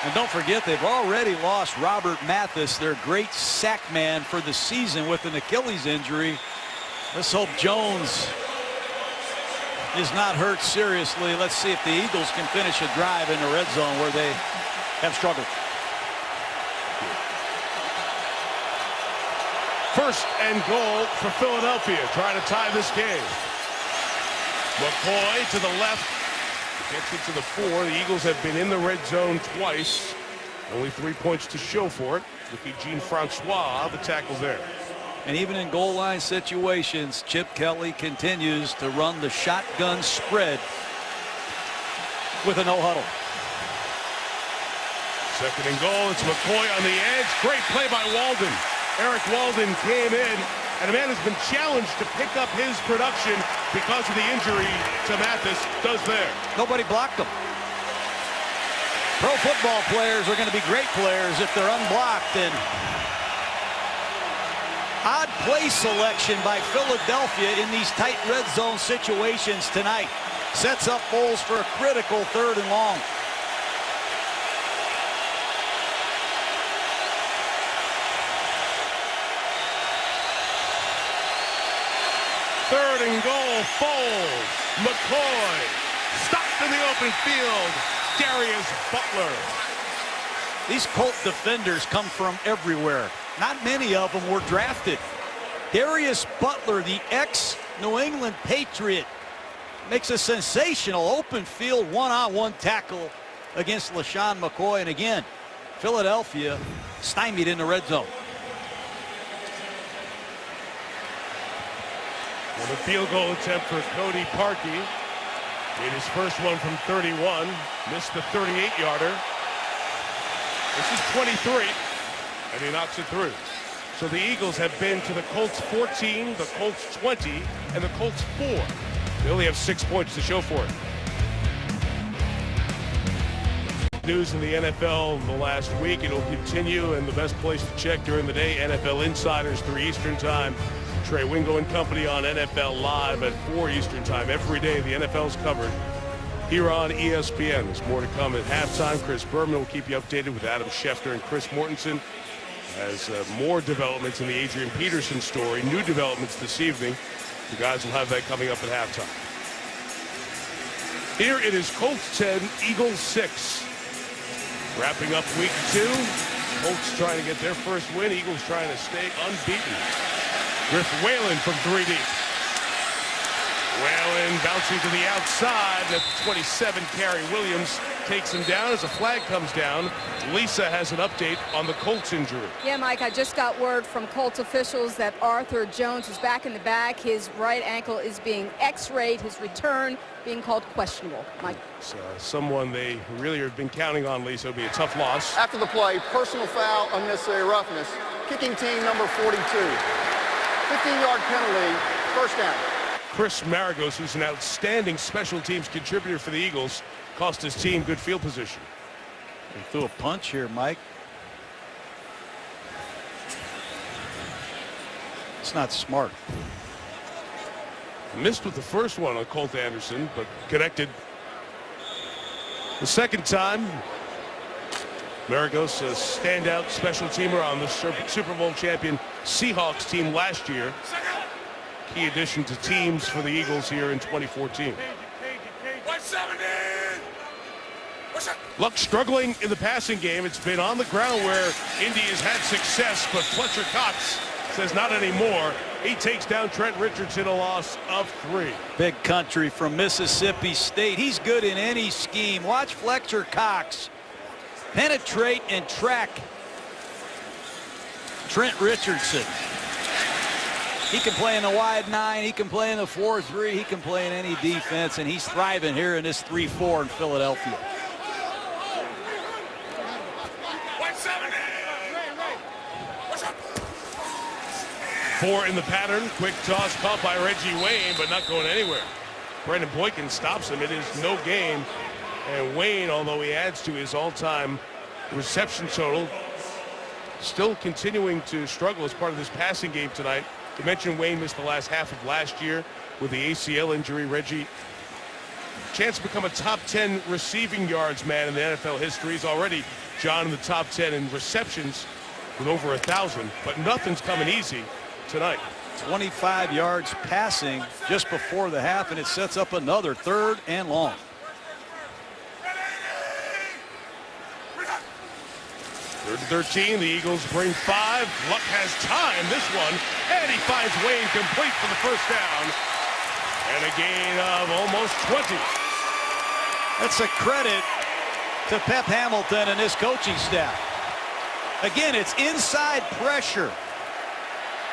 And don't forget, they've already lost Robert Mathis, their great sack man for the season, with an Achilles injury. Let's hope Jones is not hurt seriously. Let's see if the Eagles can finish a drive in the red zone where they have struggled. First and goal for Philadelphia, trying to tie this game. McCoy to the left, gets it to the 4. The Eagles have been in the red zone twice. Only 3 points to show for it. Rookie Jean-Francois, the tackle there. And even in goal line situations, Chip Kelly continues to run the shotgun spread with a no huddle. Second and goal, it's McCoy on the edge. Great play by Walden. Eric Walden came in, and a man who's been challenged to pick up his production because of the injury to Mathis does there. Nobody blocked him. Pro football players are going to be great players if they're unblocked. And odd play selection by Philadelphia in these tight red zone situations tonight. Sets up Foles for a critical 3rd and long. Third and goal, Foles. McCoy stopped in the open field. Darius Butler. These Colt defenders come from everywhere. Not many of them were drafted. Darius Butler, the ex-New England Patriot, makes a sensational open field one-on-one tackle against LaShawn McCoy. And again, Philadelphia stymied in the red zone. And a field goal attempt for Cody Parkey. Made his first one from 31. Missed the 38-yarder. This is 23. And he knocks it through. So the Eagles have been to the Colts 14, the Colts 20, and the Colts 4. They only have 6 points to show for it. News in the NFL the last week. It'll continue, and the best place to check during the day, NFL Insiders, 3 Eastern Time. Trey Wingo and company on NFL Live at 4 Eastern Time. Every day the NFL's covered here on ESPN. There's more to come at halftime. Chris Berman will keep you updated with Adam Schefter and Chris Mortensen as more developments in the Adrian Peterson story. New developments this evening. The guys will have that coming up at halftime. Here it is Colts 10, Eagles 6. Wrapping up week 2. Colts trying to get their first win. Eagles trying to stay unbeaten. Griff Whalen from 3 deep. Whalen bouncing to the outside. At the 27, Carey Williams takes him down as a flag comes down. Lisa has an update on the Colts injury. Yeah, Mike, I just got word from Colts officials that Arthur Jones is back in the back. His right ankle is being x-rayed. His return being called questionable. Mike. Someone they really have been counting on, Lisa. It'll be a tough loss. After the play, personal foul, unnecessary roughness. Kicking team number 42. 15-yard penalty, first down. Chris Maragos, who's an outstanding special teams contributor for the Eagles, cost his team good field position. He threw a punch here, Mike. It's not smart. Missed with the first one on Colt Anderson, but connected the second time. Maragos, a standout special teamer on the Super Bowl champion Seahawks team last year. Key addition to teams for the Eagles here in 2014. 170. Luck struggling in the passing game. It's been on the ground where Indy has had success, but Fletcher Cox says not anymore. He takes down Trent Richardson, a loss of 3. Big country from Mississippi State. He's good in any scheme. Watch Fletcher Cox penetrate and track Trent Richardson. He can play in the wide 9. He can play in the 4-3. He can play in any defense, and he's thriving here in this 3-4 in Philadelphia. 170. What's up? 4 in the pattern. Quick toss caught by Reggie Wayne, but not going anywhere. Brandon Boykin stops him. It is no gain. And Wayne, although he adds to his all-time reception total, still continuing to struggle as part of this passing game tonight. You mentioned Wayne missed the last half of last year with the ACL injury. Reggie, chance to become a top 10 receiving yards man in the NFL history. He's already, John, in the top 10 in receptions with over 1,000, but nothing's coming easy tonight. 25 yards passing just before the half, and it sets up another 3rd and long. Third and 13, the Eagles bring 5. Luck has time this one, and he finds Wayne complete for the first down. And a gain of almost 20. That's a credit to Pep Hamilton and his coaching staff. Again, it's inside pressure.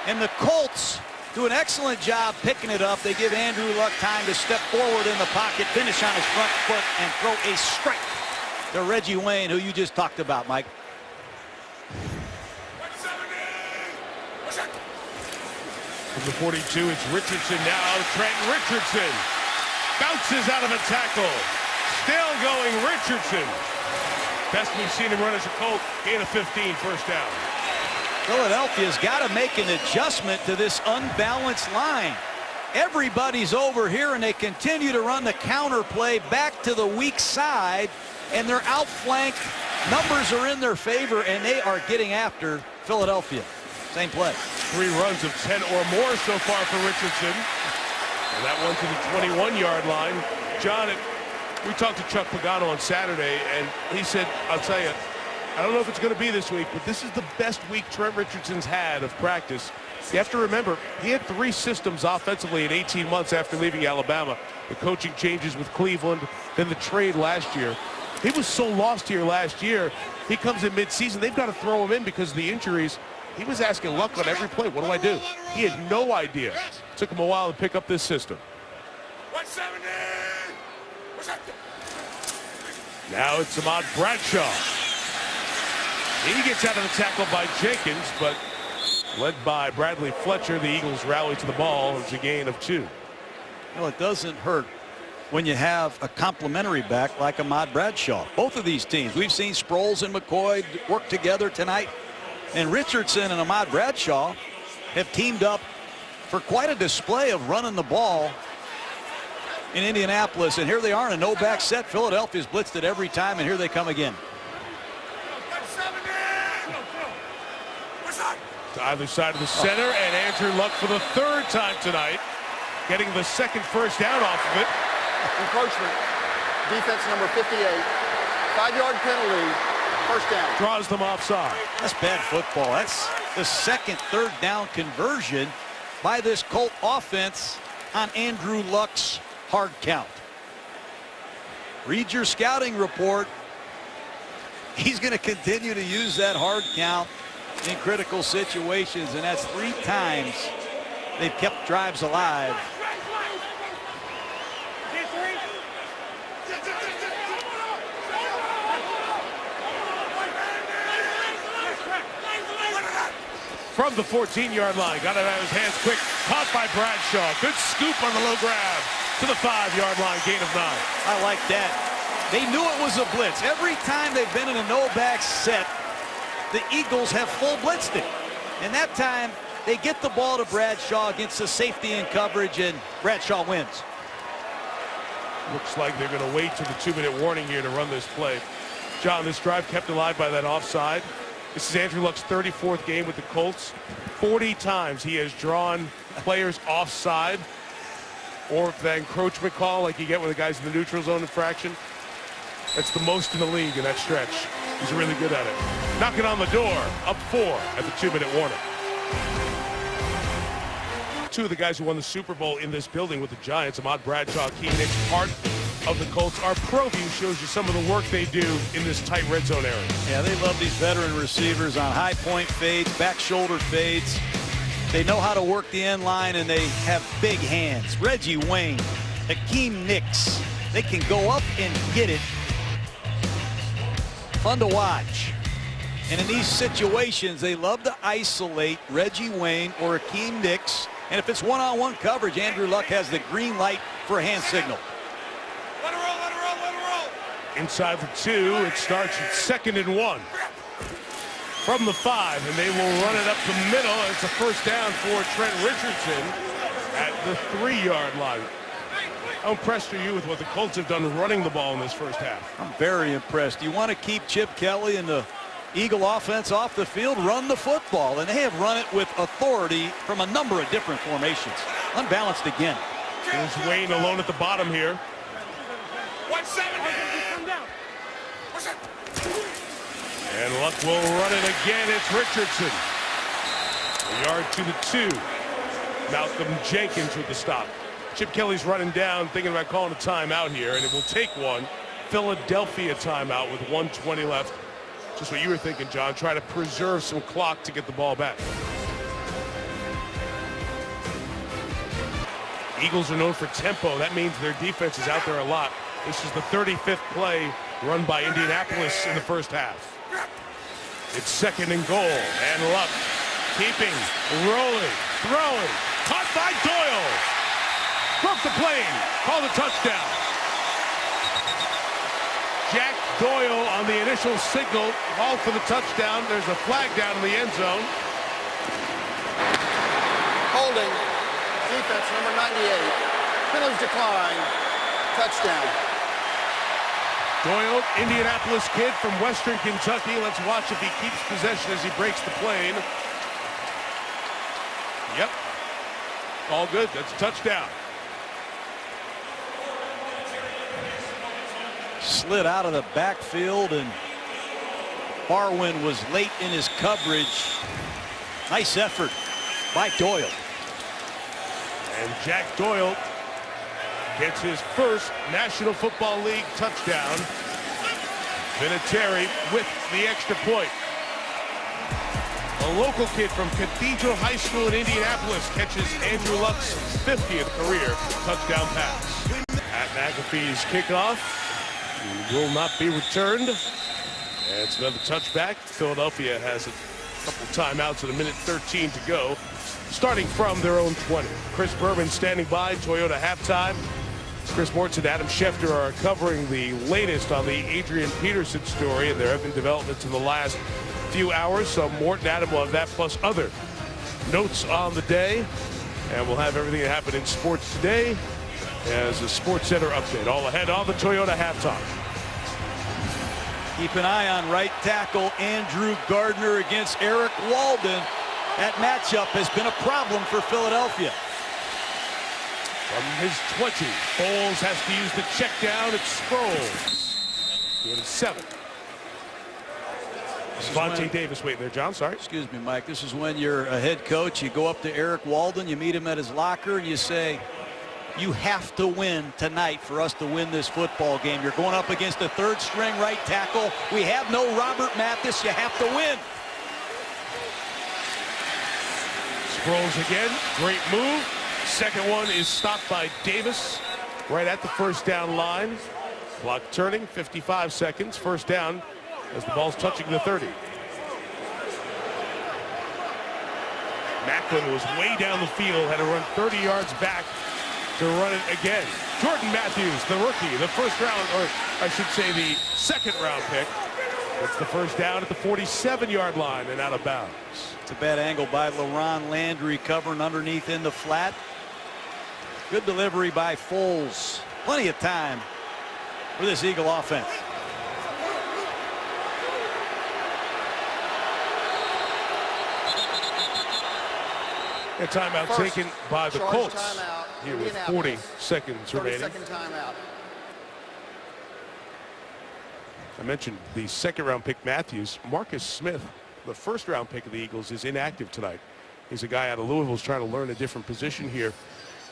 And the Colts do an excellent job picking it up. They give Andrew Luck time to step forward in the pocket, finish on his front foot, and throw a strike to Reggie Wayne, who you just talked about, Mike. From the 42, it's Richardson now. Trent Richardson bounces out of a tackle. Still going Richardson. Best we've seen him run as a Colt. Gain of 15, first down. Philadelphia's got to make an adjustment to this unbalanced line. Everybody's over here, and they continue to run the counter play back to the weak side, and they're outflanked. Numbers are in their favor, and they are getting after Philadelphia. Same play. 3 runs of 10 or more so far for Richardson. And that one to the 21-yard line. John, we talked to Chuck Pagano on Saturday, and he said, I'll tell you, I don't know if it's going to be this week, but this is the best week Trent Richardson's had of practice. You have to remember, he had 3 systems offensively in 18 months after leaving Alabama. The coaching changes with Cleveland, then the trade last year. He was so lost here last year. He comes in midseason. They've got to throw him in because of the injuries. He was asking Luck on every play. What do I do? He had no idea. Took him a while to pick up this system. 170. Now it's Ahmad Bradshaw. He gets out of the tackle by Jenkins, but led by Bradley Fletcher, the Eagles rally to the ball. It's a gain of 2. Well, it doesn't hurt when you have a complimentary back like Ahmad Bradshaw. Both of these teams, we've seen Sproles and McCoy work together tonight. And Richardson and Ahmad Bradshaw have teamed up for quite a display of running the ball in Indianapolis. And here they are in a no-back set. Philadelphia's blitzed it every time, and here they come again. To either side of the center, and Andrew Luck for the 3rd time tonight, getting the 2nd first down off of it. Encroachment. Defense number 58. 5-yard penalty. First down. Draws them offside. That's bad football. That's the 2nd 3rd down conversion by this Colt offense on Andrew Luck's hard count. Read your scouting report. He's going to continue to use that hard count in critical situations, and that's 3 times they've kept drives alive. From the 14-yard line, got it out of his hands quick, caught by Bradshaw. Good scoop on the low grab to the 5-yard line, gain of 9. I like that. They knew it was a blitz. Every time they've been in a no-back set, the Eagles have full blitzed it. And that time, they get the ball to Bradshaw against the safety in coverage, and Bradshaw wins. Looks like they're going to wait till the 2-minute warning here to run this play. John, this drive kept alive by that offside. This is Andrew Luck's 34th game with the Colts. 40 times he has drawn players offside, or that encroachment call like you get when the guy's in the neutral zone infraction. That's the most in the league in that stretch. He's really good at it. Knocking on the door, up 4 at the 2-minute warning. 2 of the guys who won the Super Bowl in this building with the Giants, Ahmad Bradshaw, Keenan Hicks, part of the Colts. Our Pro View shows you some of the work they do in this tight red zone area. Yeah, they love these veteran receivers on high point fades, back shoulder fades. They know how to work the end line, and they have big hands. Reggie Wayne, Hakeem Nicks, they can go up and get it. Fun to watch. And in these situations, they love to isolate Reggie Wayne or Akeem Nicks. And if it's one-on-one coverage, Andrew Luck has the green light for a hand signal. Let it roll, let it roll, let it roll. Inside the 2, it starts at 2nd and 1. From the 5, and they will run it up the middle. It's a first down for Trent Richardson at the 3-yard line. How impressed are you with what the Colts have done running the ball in this first half? I'm very impressed. You want to keep Chip Kelly and the Eagle offense off the field, run the football. And they have run it with authority from a number of different formations. Unbalanced again. Here's Wayne alone at the bottom here. 170. And Luck will run it again. It's Richardson. A yard to the 2. Malcolm Jenkins with the stop. Chip Kelly's running down, thinking about calling a timeout here, and it will take one. Philadelphia timeout with 1:20 left. Just what you were thinking, John. Try to preserve some clock to get the ball back. Eagles are known for tempo. That means their defense is out there a lot. This is the 35th play run by Indianapolis in the first half. It's 2nd and goal, and Luck keeping, rolling, throwing, caught by Doyle. Broke the plane, called a touchdown. Jack Doyle on the initial signal, called for the touchdown. There's a flag down in the end zone. Holding. Defense number 98. Penalties decline. Touchdown. Doyle, Indianapolis kid from Western Kentucky. Let's watch if he keeps possession as he breaks the plane. Yep. All good. That's a touchdown. Slid out of the backfield, and Barwin was late in his coverage. Nice effort by Doyle. And Jack Doyle gets his first National Football League touchdown. Vinatieri with the extra point. A local kid from Cathedral High School in Indianapolis catches Andrew Luck's 50th career touchdown pass. At McAfee's kickoff will not be returned. And it's another touchback. Philadelphia has a couple timeouts at 1:13 to go. Starting from their own 20. Chris Berman standing by, Toyota halftime. Chris Mortz and Adam Schefter are covering the latest on the Adrian Peterson story, and there have been developments in the last few hours. So Mort and Adam will have that plus other notes on the day. And we'll have everything that happened in sports today as a Sports Center update. All ahead on the Toyota halftime. Keep an eye on right tackle Andrew Gardner against Eric Walden. That matchup has been a problem for Philadelphia. From his 20, Foles has to use the check down. It's Sproles. Doing 7. Vontae Davis waiting there, John. Sorry. Excuse me, Mike. This is when you're a head coach. You go up to Eric Walden. You meet him at his locker, and you say, you have to win tonight for us to win this football game. You're going up against the 3rd-string right tackle. We have no Robert Mathis. You have to win. Sproles again. Great move. Second one is stopped by Davis right at the first down line. Clock turning, 55 seconds. First down as the ball's touching the 30. Macklin was way down the field, had to run 30 yards back to run it again. Jordan Matthews, the rookie, the first round, or I should say the 2nd round pick. It's the first down at the 47-yard line and out of bounds. It's a bad angle by LaRon Landry covering underneath in the flat. Good delivery by Foles. Plenty of time for this Eagle offense. A timeout taken by the Colts Timeout, here with 40 seconds remaining. 32nd timeout. I mentioned the 2nd-round pick Matthews. Marcus Smith, the 1st-round pick of the Eagles, is inactive tonight. He's a guy out of Louisville who's trying to learn a different position here.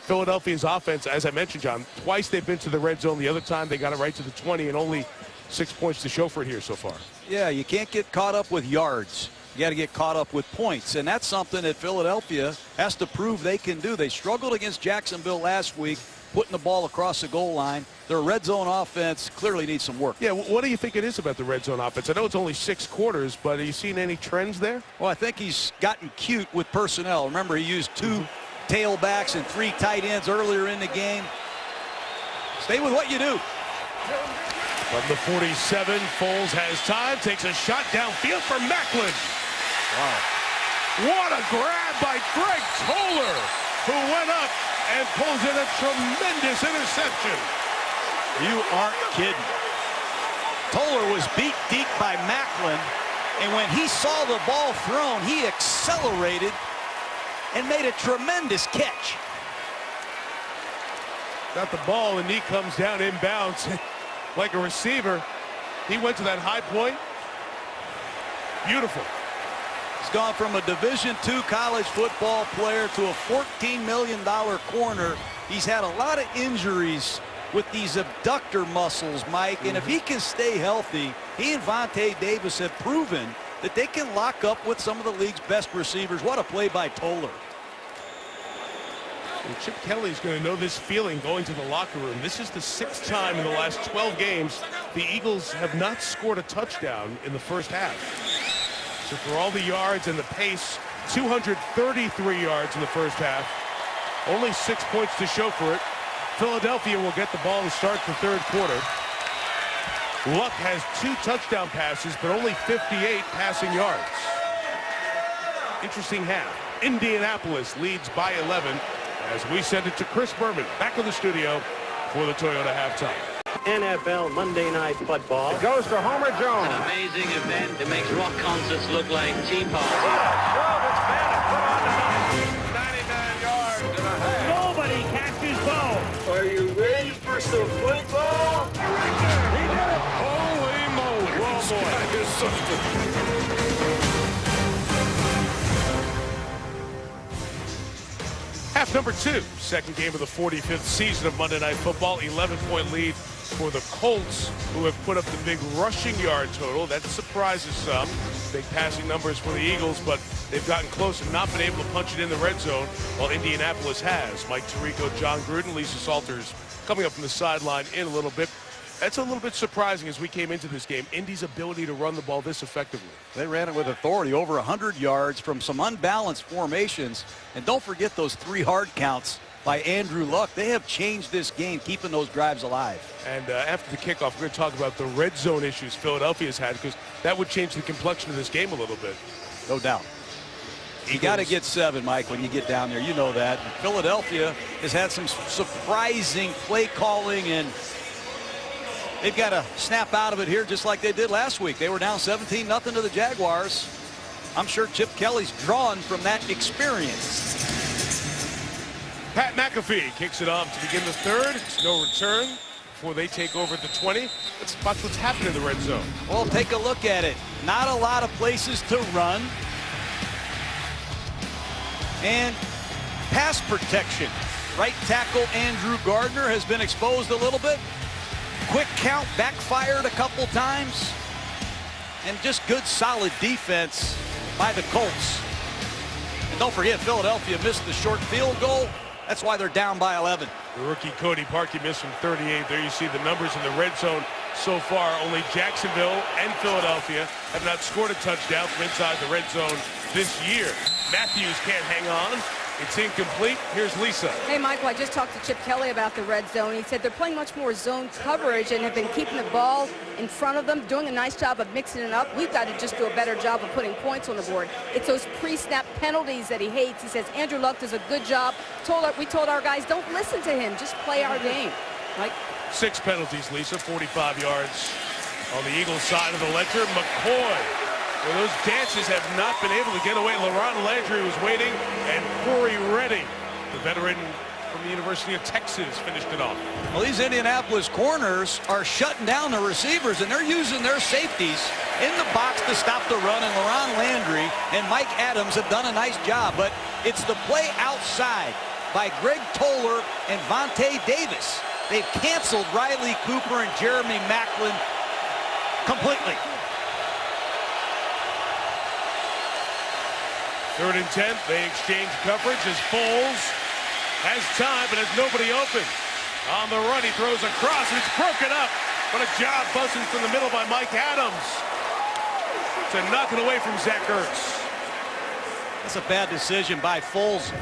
Philadelphia's offense, as I mentioned, John, twice they've been to the red zone. The other time they got it right to the 20 and only 6 points to show for it here so far. Yeah, you can't get caught up with yards. You got to get caught up with points, and that's something that Philadelphia has to prove they can do. They struggled against Jacksonville last week, putting the ball across the goal line. their red zone offense clearly needs some work. Yeah, what do you think it is about the red zone offense? I know it's only 6 quarters, but are you seeing any trends there? Well, I think he's gotten cute with personnel. Remember, he used 2 tailbacks and 3 tight ends earlier in the game. Stay with what you do. From the 47, Foles has time, takes a shot downfield for Macklin. Wow. What a grab by Greg Toller, who went up and pulls in a tremendous interception. You aren't kidding. Toller was beat deep by Macklin, and when he saw the ball thrown, he accelerated and made a tremendous catch. Got the ball, and he comes down inbounds like a receiver. He went to that high point. Beautiful. He's gone from a Division II college football player to a $14 million corner. He's had a lot of injuries with these abductor muscles, Mike, and if he can stay healthy, he and Vontae Davis have proven that they can lock up with some of the league's best receivers. What a play by Toller. And Chip Kelly's going to know this feeling going to the locker room. This is the 6th time in the last 12 games the Eagles have not scored a touchdown in the first half. So for all the yards and the pace, 233 yards in the first half. Only 6 points to show for it. Philadelphia will get the ball to start the 3rd quarter. Luck has 2 touchdown passes, but only 58 passing yards. Interesting half. Indianapolis leads by 11 as we send it to Chris Berman back in the studio for the Toyota halftime. NFL Monday Night Football. It goes to Homer Jones. An amazing event that makes rock concerts look like tea parties. 99 yards and a half. Nobody catches ball. Are you ready for some football? Holy moly. Oh, boy. That is something. Half number 2, second game of the 45th season of Monday Night Football. 11-point lead for the Colts, who have put up the big rushing yard total. That surprises some. Big passing numbers for the Eagles, but they've gotten close and not been able to punch it in the red zone, while Indianapolis has. Mike Tirico, John Gruden, Lisa Salters coming up from the sideline in a little bit. That's a little bit surprising as we came into this game. Indy's ability to run the ball this effectively. They ran it with authority, over 100 yards from some unbalanced formations. And don't forget those 3 hard counts by Andrew Luck. They have changed this game, keeping those drives alive. And after the kickoff, we're going to talk about the red zone issues Philadelphia's had, because that would change the complexion of this game a little bit. No doubt. You got to get 7, Mike, when you get down there. You know that. And Philadelphia has had some surprising play calling, and they've got to snap out of it here just like they did last week. They were down 17-0 to the Jaguars. I'm sure Chip Kelly's drawn from that experience. Pat McAfee kicks it off to begin the 3rd. It's no return before they take over at the 20. Let's watch what's happening in the red zone. Well, take a look at it. Not a lot of places to run. And pass protection. Right tackle Andrew Gardner has been exposed a little bit. Quick count backfired a couple times. And just good solid defense by the Colts. And don't forget, Philadelphia missed the short field goal. That's why they're down by 11. The rookie Cody Parkey missed from 38. There you see the numbers in the red zone so far. Only Jacksonville and Philadelphia have not scored a touchdown from inside the red zone this year. Matthews can't hang on. It's incomplete. Here's Lisa. Hey, Michael, I just talked to Chip Kelly about the red zone. He said they're playing much more zone coverage and have been keeping the ball in front of them, doing a nice job of mixing it up. We've got to just do a better job of putting points on the board. It's those pre-snap penalties that he hates. He says Andrew Luck does a good job. We told our guys, don't listen to him. Just play our game. Like 6 penalties, Lisa. 45 yards on the Eagles side of the ledger. McCoy. Well, those dances have not been able to get away. LaRon Landry was waiting, and Corey Redding, the veteran from the University of Texas, finished it off. Well, these Indianapolis corners are shutting down the receivers, and they're using their safeties in the box to stop the run, and LaRon Landry and Mike Adams have done a nice job, but it's the play outside by Greg Toller and Vontae Davis. They've canceled Riley Cooper and Jeremy Macklin completely. 3rd and 10. They exchange coverage as Foles has time but has nobody open. On the run, he throws across, and it's broken up. What a job buzzing from the middle by Mike Adams to knock it away from Zach Ertz. That's a bad decision by Foles.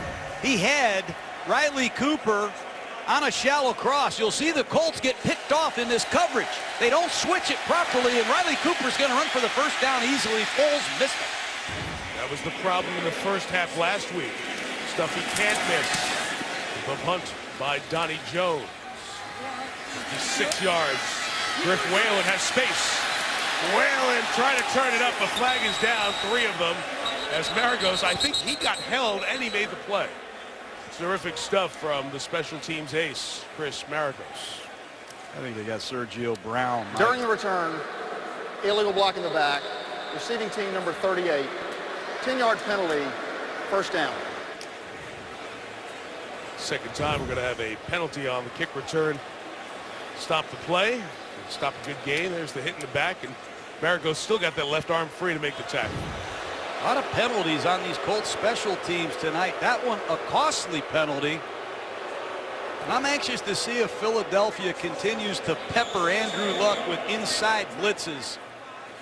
He had Riley Cooper on a shallow cross. You'll see the Colts get picked off in this coverage. They don't switch it properly, and Riley Cooper's going to run for the first down easily. Foles missed it. That was the problem in the first half last week. Stuff he can't miss. The punt by Donnie Jones. 56 yards. Griff Whalen has space. Whalen trying to turn it up. A flag is down. 3 of them. As Maragos, I think he got held and he made the play. Terrific stuff from the special teams ace, Chris Maragos. I think they got Sergio Brown. During the return, illegal block in the back. Receiving team number 38. 10-yard penalty, first down. Second time we're going to have a penalty on the kick return. Stop the play. Stop a good gain. There's the hit in the back, and Maragos still got that left arm free to make the tackle. A lot of penalties on these Colts special teams tonight. That one a costly penalty. And I'm anxious to see if Philadelphia continues to pepper Andrew Luck with inside blitzes.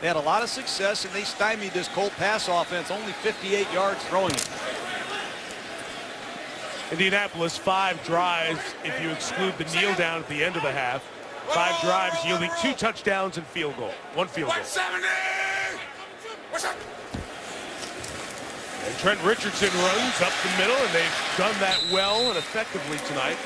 They had a lot of success, and they stymied this Colt pass offense, only 58 yards throwing it. Indianapolis, 5 drives if you exclude the kneel down at the end of the half. 5 drives yielding 2 touchdowns and field goal. 1 field goal. 170! What's up? And Trent Richardson runs up the middle, and they've done that well and effectively tonight.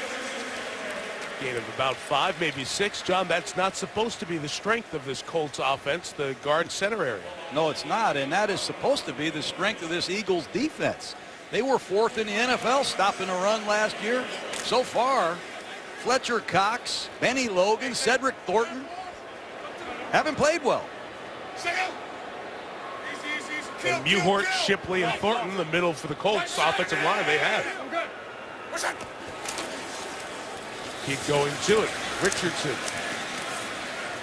Gain of about 5, maybe 6. John, that's not supposed to be the strength of this Colts offense, the guard center area. No, it's not, and that is supposed to be the strength of this Eagles defense. They were 4th in the NFL stopping a run last year. So far, Fletcher Cox, Benny Logan, Cedric Thornton haven't played well. And Muhort, Shipley, and Thornton, the middle for the Colts offensive line, they have. Keep going to it. Richardson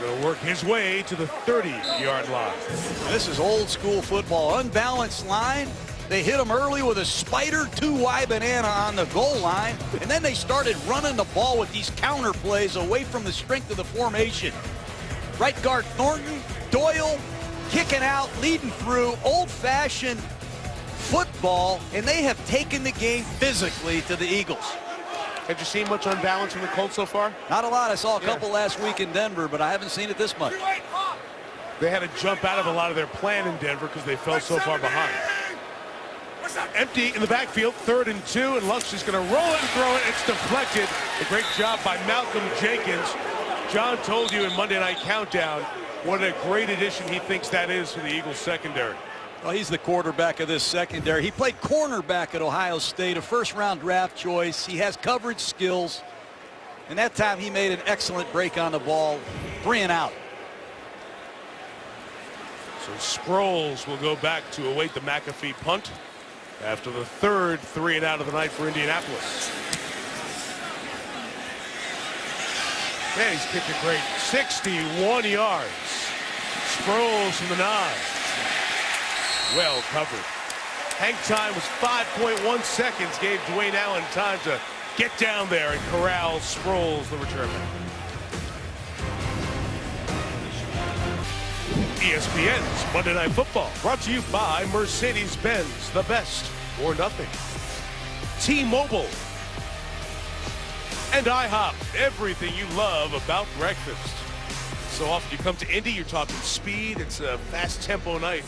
will work his way to the 30-yard line. This is old school football. Unbalanced line. They hit him early with a spider 2-Y banana on the goal line, and then they started running the ball with these counter plays away from the strength of the formation. Right guard Thornton, Doyle, kicking out, leading through, old-fashioned football, and they have taken the game physically to the Eagles. Have you seen much unbalance from the Colts so far? Not a lot. I saw a couple last week in Denver, but I haven't seen it this much. They had to jump out of a lot of their plan in Denver because they fell so far behind. Empty in the backfield, 3rd and 2, and Luck's just going to roll it and throw it. It's deflected. A great job by Malcolm Jenkins. John told you in Monday Night Countdown what a great addition he thinks that is to the Eagles secondary. Well, he's the quarterback of this secondary. He played cornerback at Ohio State, a first-round draft choice. He has coverage skills, and that time he made an excellent break on the ball. 3 and out. So Sproles will go back to await the McAfee punt after the 3rd 3 and out of the night for Indianapolis. Man, he's kicked a great 61 yards. Sproles from the 9. Well covered. Hang time was 5.1 seconds. Gave Dwayne Allen time to get down there and corral Sproles, the returner. ESPN's Monday Night Football, brought to you by Mercedes-Benz, the best or nothing. T-Mobile and IHOP, everything you love about breakfast. So often you come to Indy, you're talking speed. It's a fast tempo night.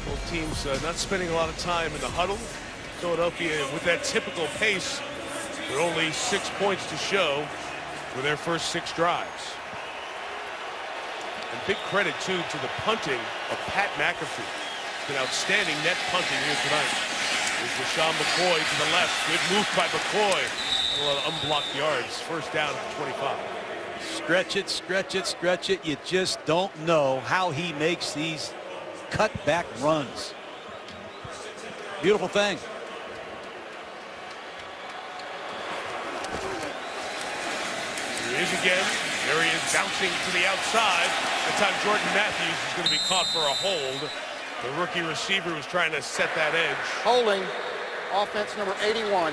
Both teams not spending a lot of time in the huddle. Philadelphia with that typical pace, with only 6 points to show for their first 6 drives. And big credit, too, to the punting of Pat McAfee. It's been outstanding net punting here tonight. There's Rashawn McCoy to the left. Good move by McCoy. A lot of unblocked yards. First down at 25. Stretch it, stretch it, stretch it. You just don't know how he makes these cutback runs. Beautiful thing. Here he is again. There he is, bouncing to the outside. That time Jordan Matthews is going to be caught for a hold. The rookie receiver was trying to set that edge. Holding, offense number 81.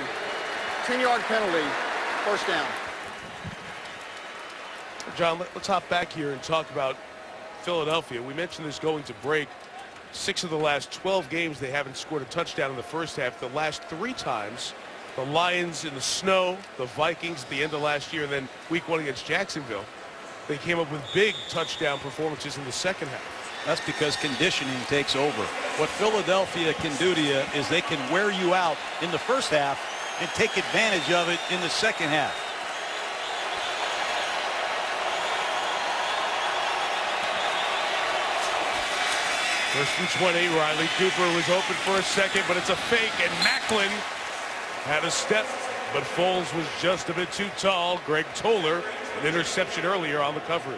10-yard penalty, first down. John, let's hop back here and talk about Philadelphia. We mentioned this going to break. 6 of the last 12 games, they haven't scored a touchdown in the first half. The last 3 times, the Lions in the snow, the Vikings at the end of last year, and then week 1 against Jacksonville, they came up with big touchdown performances in the second half. That's because conditioning takes over. What Philadelphia can do to you is they can wear you out in the first half and take advantage of it in the second half. First and 20, Riley Cooper was open for a second, but it's a fake, and Macklin had a step, but Foles was just a bit too tall. Greg Toller, an interception earlier on the coverage.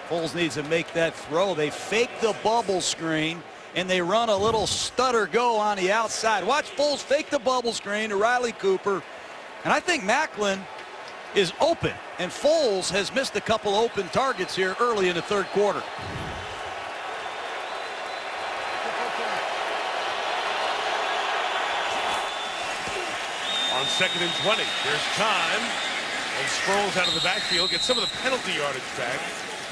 Foles needs to make that throw. They fake the bubble screen, and they run a little stutter go on the outside. Watch Foles fake the bubble screen to Riley Cooper, and I think Macklin is open, and Foles has missed a couple open targets here early in the third quarter. On 2nd and 20, there's time, and Sproles out of the backfield, gets some of the penalty yardage back.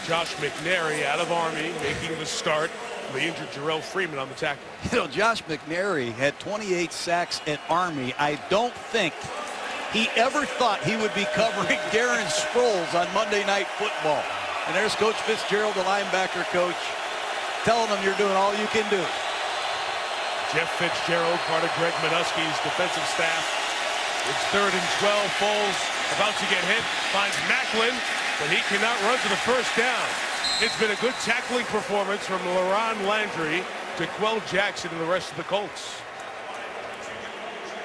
Josh McNary out of Army, making the start. The injured Jarrell Freeman on the tackle. You know, Josh McNary had 28 sacks at Army. I don't think he ever thought he would be covering Darren Sproles on Monday Night Football. And there's Coach Fitzgerald, the linebacker coach, telling him you're doing all you can do. Jeff Fitzgerald, part of Greg Minuski's defensive staff. It's 3rd and 12. Foles about to get hit, finds Macklin, but he cannot run to the first down. It's been a good tackling performance from LaRon Landry to quell Jackson and the rest of the Colts.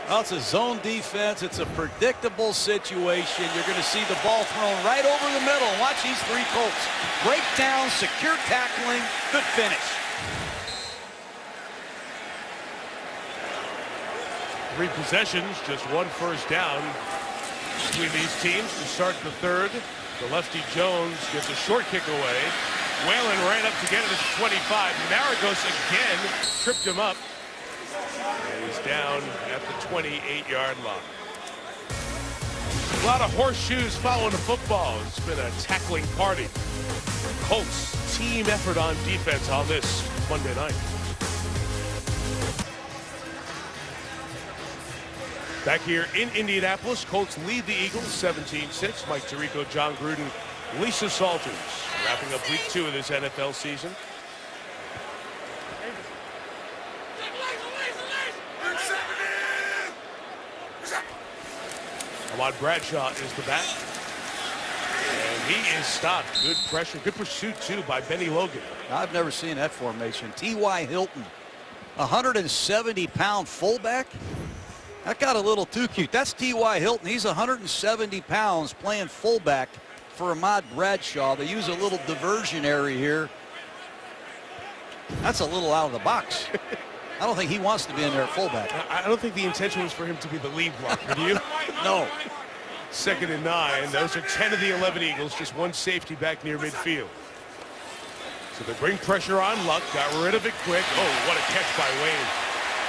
Well, it's a zone defense. It's a predictable situation. You're going to see the ball thrown right over the middle. Watch these 3 Colts. Breakdown, secure tackling, good finish. 3 possessions, just 1 first down between these teams to start the third. The lefty Jones gets a short kick away. Whalen ran up to get it at the 25. Maragos again tripped him up. And he's down at the 28-yard line. A lot of horseshoes following the football. It's been a tackling party. Colts team effort on defense on this Monday night. Back here in Indianapolis, Colts lead the Eagles 17-6. Mike Tirico, John Gruden, Lisa Salters, wrapping up week 2 of this NFL season. Ahmad Bradshaw is the back. And he is stopped. Good pressure, good pursuit too by Benny Logan. I've never seen that formation. T.Y. Hilton, 170-pound fullback. That got a little too cute. That's T.Y. Hilton. He's 170 pounds playing fullback for Ahmad Bradshaw. They use a little diversionary here. That's a little out of the box. I don't think he wants to be in there at fullback. I don't think the intention was for him to be the lead blocker, do you? No. 2nd and 9. Those are 10 of the 11 Eagles. Just 1 safety back near midfield. So they bring pressure on Luck. Got rid of it quick. Oh, what a catch by Wayne.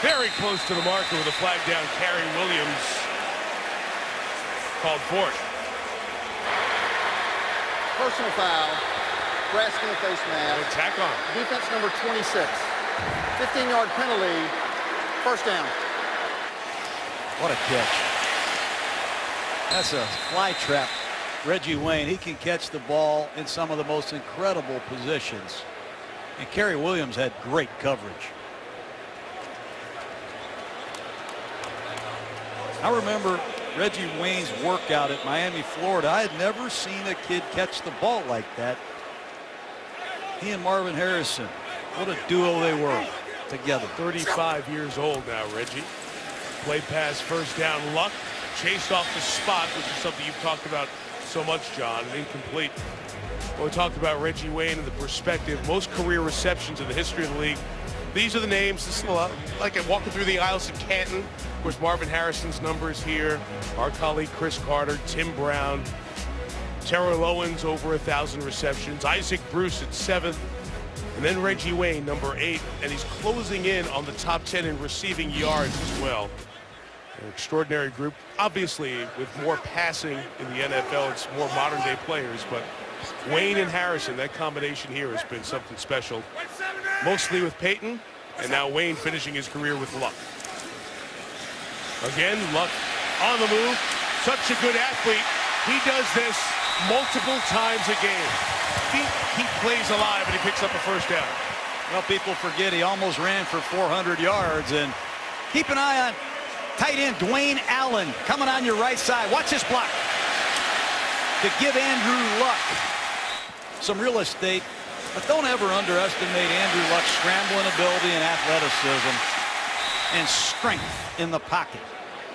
Very close to the marker with a flag down. Carey Williams called for it. Personal foul. Grasping in the face mask. Attack on. Defense number 26. 15-yard penalty. First down. What a catch. That's a fly trap. Reggie Wayne, he can catch the ball in some of the most incredible positions. And Carey Williams had great coverage. I remember Reggie Wayne's workout at Miami, Florida. I had never seen a kid catch the ball like that. He and Marvin Harrison, what a duo they were together. 35 years old now, Reggie. Play pass, first down. Luck chased off the spot, which is something you've talked about so much, John. Incomplete. Well, we talked about Reggie Wayne and the perspective. Most career receptions in the history of the league. These are the names. This is a lot like walking through the aisles of Canton. Of course, Marvin Harrison's numbers here. Our colleague Chris Carter, Tim Brown, Terrell Owens over 1,000 receptions. Isaac Bruce at 7th. And then Reggie Wayne, number 8. And he's closing in on the top 10 in receiving yards as well. An extraordinary group. Obviously, with more passing in the NFL, it's more modern-day players. But Wayne and Harrison, that combination here has been something special. Mostly with Peyton, and now Wayne finishing his career with Luck. Again, Luck on the move. Such a good athlete. He does this multiple times a game. He plays alive, and he picks up a first down. Well, people forget he almost ran for 400 yards. And keep an eye on tight end Dwayne Allen coming on your right side. Watch this block to give Andrew Luck some real estate. But don't ever underestimate Andrew Luck's scrambling ability and athleticism and strength in the pocket.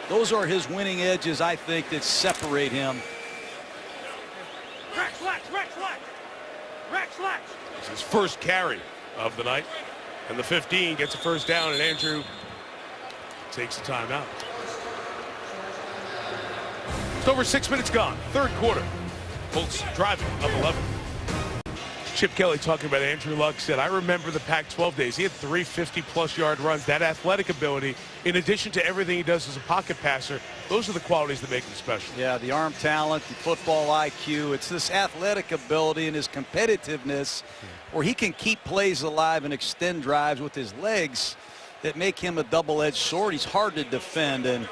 Those are his winning edges, I think, that separate him. It's his first carry of the night, and the 15 gets a first down, and Andrew takes the timeout. It's over 6 minutes gone. Third quarter. Colts driving up 11. Chip Kelly talking about Andrew Luck said, I remember the Pac-12 days. He had 350-plus yard runs. That athletic ability, in addition to everything he does as a pocket passer, those are the qualities that make him special. Yeah, the arm talent, the football IQ. It's this athletic ability and his competitiveness where he can keep plays alive and extend drives with his legs that make him a double-edged sword. He's hard to defend, and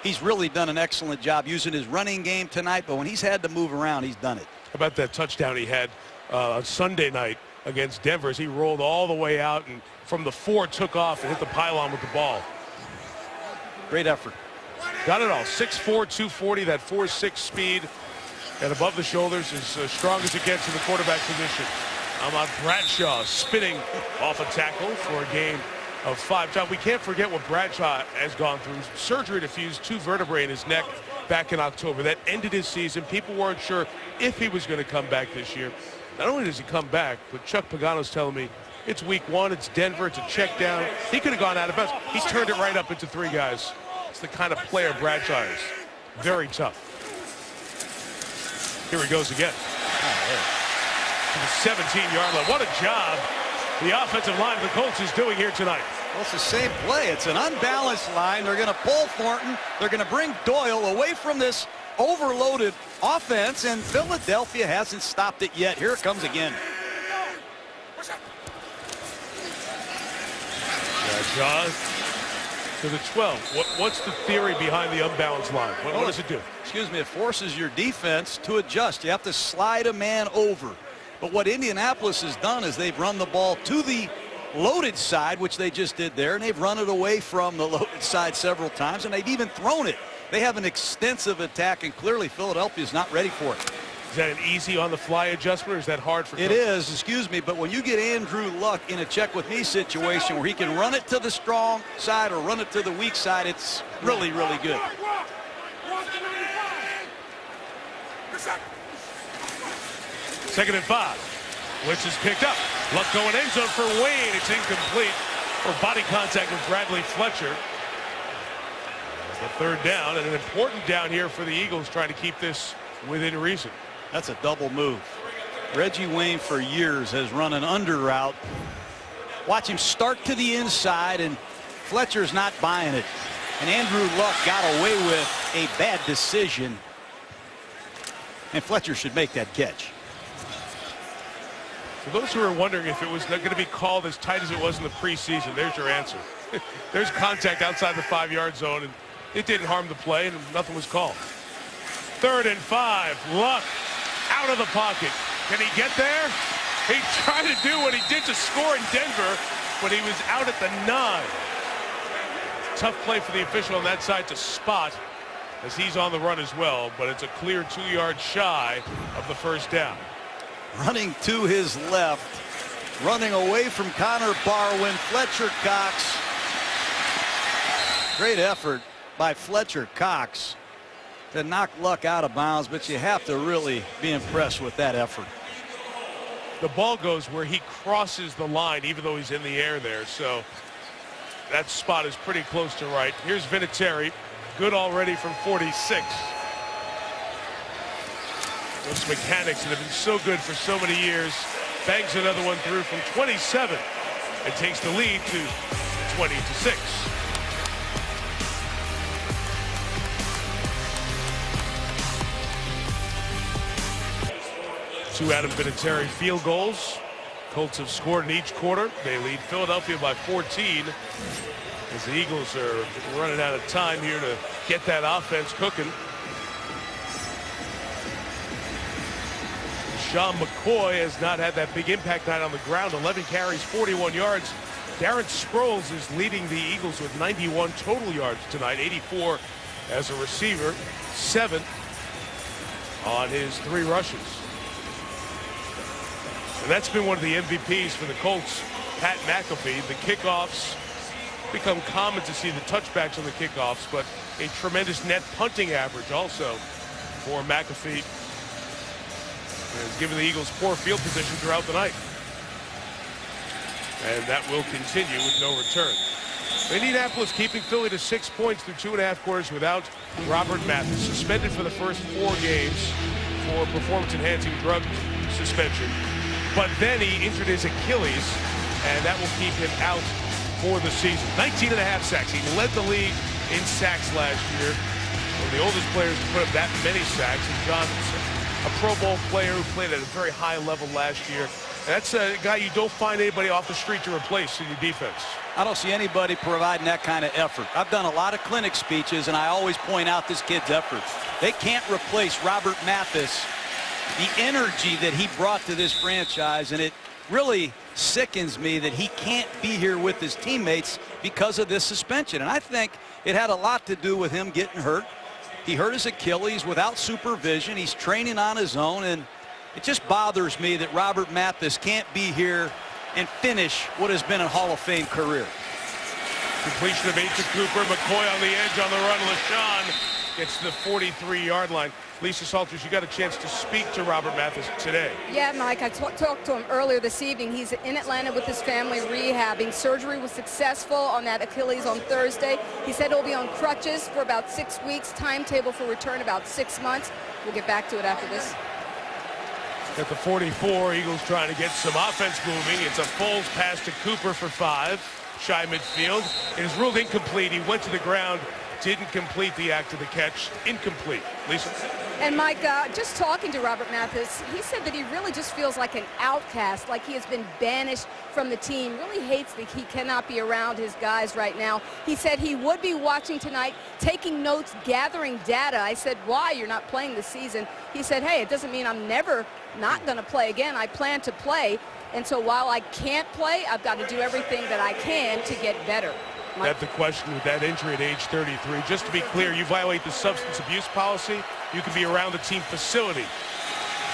he's really done an excellent job using his running game tonight, but when he's had to move around, he's done it. How about that touchdown he had on Sunday night against Denver as he rolled all the way out and from the 4 took off and hit the pylon with the ball. Great effort. Got it all. 6'4", 240, that 4.6 speed, and above the shoulders as strong as it gets in the quarterback position. Ahmad Bradshaw spinning off a tackle for a gain of 5. John, we can't forget what Bradshaw has gone through. Surgery to fuse 2 vertebrae in his neck back in October. That ended his season. People weren't sure if he was going to come back this year. Not only does he come back, but Chuck Pagano's telling me it's week 1, it's Denver, it's a check down. He could have gone out of bounds. He turned it right up into 3 guys. It's the kind of player Bradshaw is. Very tough. Here he goes again. To the 17-yard line. What a job the offensive line of the Colts is doing here tonight. Well, it's the same play. It's an unbalanced line. They're going to pull Thornton. They're going to bring Doyle away from this overloaded offense, and Philadelphia hasn't stopped it yet. Here it comes again. Bradshaw to the 12. What's the theory behind the unbalanced line? What does it do? Excuse me, it forces your defense to adjust. You have to slide a man over. But what Indianapolis has done is they've run the ball to the loaded side, which they just did there, and they've run it away from the loaded side several times, and they've even thrown it. They have an extensive attack, and clearly Philadelphia is not ready for it. Is that an easy on-the-fly adjustment, or is that hard for It is, excuse me, but when you get Andrew Luck in a check-with-me situation where he can run it to the strong side or run it to the weak side, it's really, really good. Second and 5. Blitz is picked up. Luck going end zone for Wayne. It's incomplete for body contact with Bradley Fletcher. The third down, and an important down here for the Eagles trying to keep this within reason. That's a double move. Reggie Wayne for years has run an under route. Watch him start to the inside, and Fletcher's not buying it. And Andrew Luck got away with a bad decision. And Fletcher should make that catch. For those who are wondering if it was going to be called as tight as it was in the preseason, there's your answer. There's contact outside the 5-yard zone, and it didn't harm the play, and nothing was called. 3rd and 5. Luck out of the pocket. Can he get there? He tried to do what he did to score in Denver, but he was out at the 9. Tough play for the official on that side to spot as he's on the run as well, but it's a clear 2 yards shy of the first down. Running to his left, running away from Connor Barwin, Fletcher Cox. Great effort by Fletcher Cox to knock Luck out of bounds, but you have to really be impressed with that effort. The ball goes where he crosses the line, even though he's in the air there, so that spot is pretty close to right. Here's Vinatieri, good already from 46. Those mechanics that have been so good for so many years. Bangs another one through from 27 and takes the lead to 20-6. 2 Adam Vinatieri field goals. Colts have scored in each quarter. They lead Philadelphia by 14 as the Eagles are running out of time here to get that offense cooking. Sean McCoy has not had that big impact night on the ground. 11 carries, 41 yards. Darren Sproles is leading the Eagles with 91 total yards tonight, 84 as a receiver, 7 on his 3 rushes. And that's been one of the MVPs for the Colts, Pat McAfee. The kickoffs become common to see the touchbacks on the kickoffs, but a tremendous net punting average also for McAfee. Has given the Eagles poor field position throughout the night. And that will continue with no return. Indianapolis keeping Philly to 6 points through 2.5 quarters without Robert Mathis, suspended for the first 4 games for performance-enhancing drug suspension. But then he injured his Achilles, and that will keep him out for the season. 19.5 sacks. He led the league in sacks last year. One of the oldest players to put up that many sacks is John, a Pro Bowl player who played at a very high level last year. And that's a guy you don't find anybody off the street to replace in your defense. I don't see anybody providing that kind of effort. I've done a lot of clinic speeches, and I always point out this kid's effort. They can't replace Robert Mathis, the energy that he brought to this franchise, and it really sickens me that he can't be here with his teammates because of this suspension. And I think it had a lot to do with him getting hurt. He hurt his Achilles without supervision. He's training on his own, and it just bothers me that Robert Mathis can't be here and finish what has been a Hall of Fame career. Completion of 8 to Cooper. McCoy on the edge on the run. LaShawn gets to the 43-yard line. Lisa Salters, you got a chance to speak to Robert Mathis today. Yeah, Mike, I talked to him earlier this evening. He's in Atlanta with his family rehabbing. Surgery was successful on that Achilles on Thursday. He said he'll be on crutches for about 6 weeks. Timetable for return about 6 months. We'll get back to it after this. At the 44, Eagles trying to get some offense moving. It's a Foles pass to Cooper for 5. Shy midfield. It is ruled incomplete. He went to the ground, didn't complete the act of the catch. Incomplete. Lisa? And Mike, just talking to Robert Mathis, he said that he really just feels like an outcast, like he has been banished from the team, really hates that he cannot be around his guys right now. He said he would be watching tonight, taking notes, gathering data. I said, why? You're not playing this season. He said, hey, it doesn't mean I'm never not going to play again. I plan to play. And so while I can't play, I've got to do everything that I can to get better. That's the question with that injury at age 33. Just to be clear, you violate the substance abuse policy, you can be around the team facility.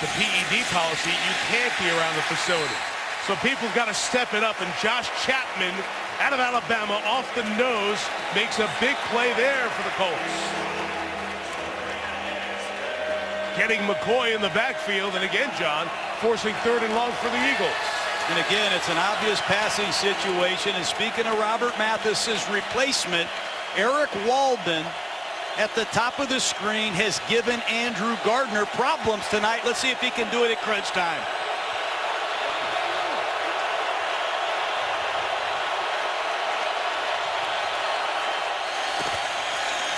The PED policy, you can't be around the facility. So people have got to step it up, and Josh Chapman out of Alabama off the nose makes a big play there for the Colts. Getting McCoy in the backfield, and again, John, forcing 3rd and long for the Eagles. And again, it's an obvious passing situation. And speaking of Robert Mathis's replacement, Eric Walden at the top of the screen has given Andrew Gardner problems tonight. Let's see if he can do it at crunch time.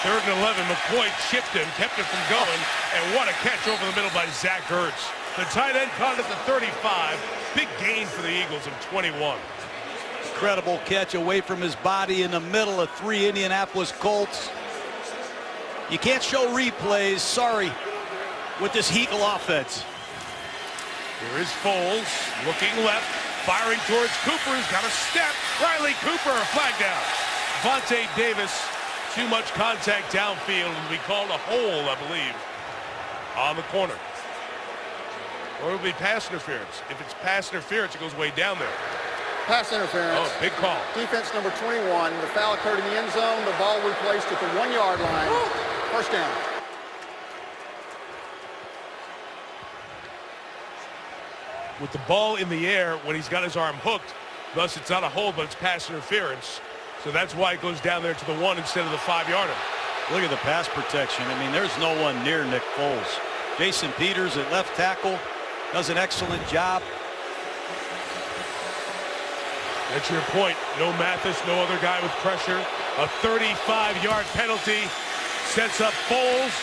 Third and 11, McCoy chipped him, kept it from going, and what a catch over the middle by Zach Ertz. The tight end caught it at the 35. Big gain for the Eagles of 21. Incredible catch away from his body in the middle of 3 Indianapolis Colts. You can't show replays, sorry, with this Eagle offense. Here is Foles, looking left, firing towards Cooper. He's got a step. Riley Cooper, a flag down. Vontae Davis, too much contact downfield. It'll be called a hold, I believe, on the corner. Or it'll be pass interference. If it's pass interference, it goes way down there. Pass interference. Oh, big call. Defense number 21. The foul occurred in the end zone. The ball replaced at the 1-yard line. First down. With the ball in the air when he's got his arm hooked, thus it's not a hold, but it's pass interference. So that's why it goes down there to the 1 instead of the 5-yarder. Look at the pass protection. I mean, there's no one near Nick Foles. Jason Peters at left tackle does an excellent job. That's your point. No Mathis, no other guy with pressure. A 35-yard penalty sets up Foles.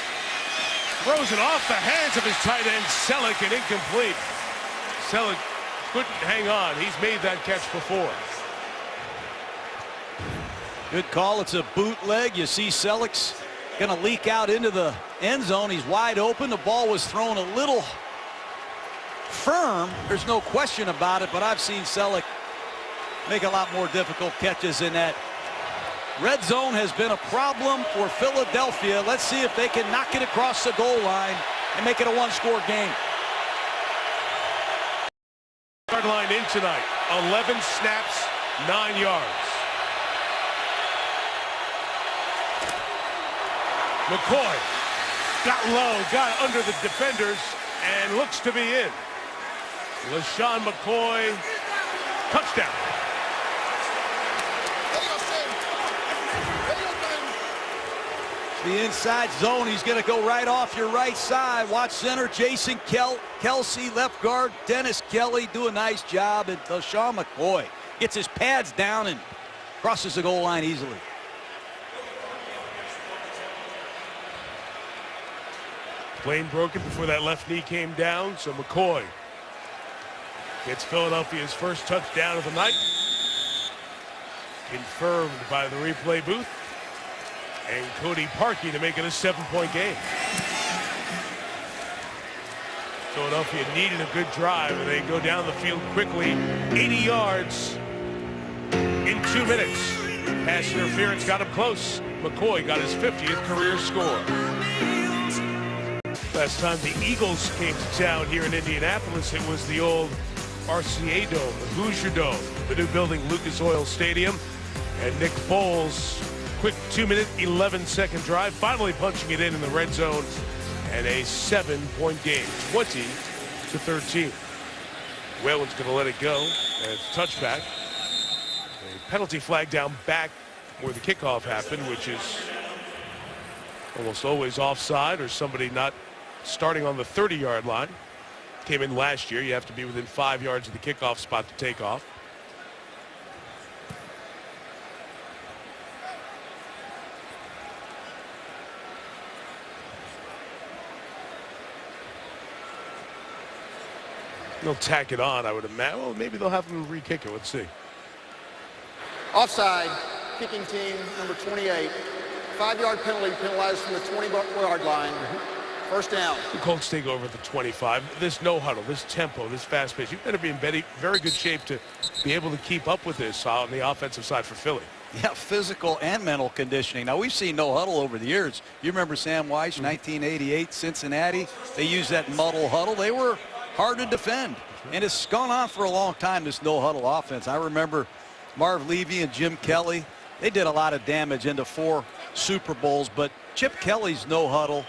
Throws it off the hands of his tight end, Selleck, and incomplete. Selleck couldn't hang on. He's made that catch before. Good call. It's a bootleg. You see Selleck's going to leak out into the end zone. He's wide open. The ball was thrown a little firm. There's no question about it, but I've seen Selleck make a lot more difficult catches in that. Red zone has been a problem for Philadelphia. Let's see if they can knock it across the goal line and make it a one-score game. Yard line in tonight. 11 snaps, 9 yards. McCoy got low, got under the defenders, and looks to be in. LaShawn McCoy, touchdown. The inside zone, he's going to go right off your right side. Watch center, Jason Kelsey, left guard, Dennis Kelly do a nice job, and LaShawn McCoy gets his pads down and crosses the goal line easily. Plane broken before that left knee came down, so McCoy gets Philadelphia's first touchdown of the night. Confirmed by the replay booth. And Cody Parkey to make it a 7-point game. Philadelphia needed a good drive, and they go down the field quickly. 80 yards in 2 minutes. Pass interference got him close. McCoy got his 50th career score. Last time the Eagles came to town here in Indianapolis, it was the old RCA Dome, the Hoosier Dome, the new building, Lucas Oil Stadium. And Nick Foles, quick 2-minute, 11-second drive, finally punching it in the red zone, and a 7-point game, 20-13. Whalen's going to let it go, and it's a touchback. A penalty flag down back where the kickoff happened, which is almost always offside or somebody not starting on the 30-yard line. Came in last year. You have to be within 5 yards of the kickoff spot to take off. They'll tack it on, I would imagine. Well, maybe they'll have them re-kick it. Let's see. Offside, kicking team number 28. 5-yard penalty, penalized from the 20-yard line. First down. The Colts take over the 25. This no huddle, this tempo, this fast pace. You better be in very good shape to be able to keep up with this on the offensive side for Philly. Yeah, physical and mental conditioning. Now, we've seen no huddle over the years. You remember Sam Weiss, 1988, Cincinnati. They used that muddle huddle. They were hard to defend. And it's gone on for a long time, this no huddle offense. I remember Marv Levy and Jim Kelly. They did a lot of damage into 4 Super Bowls, but Chip Kelly's no huddle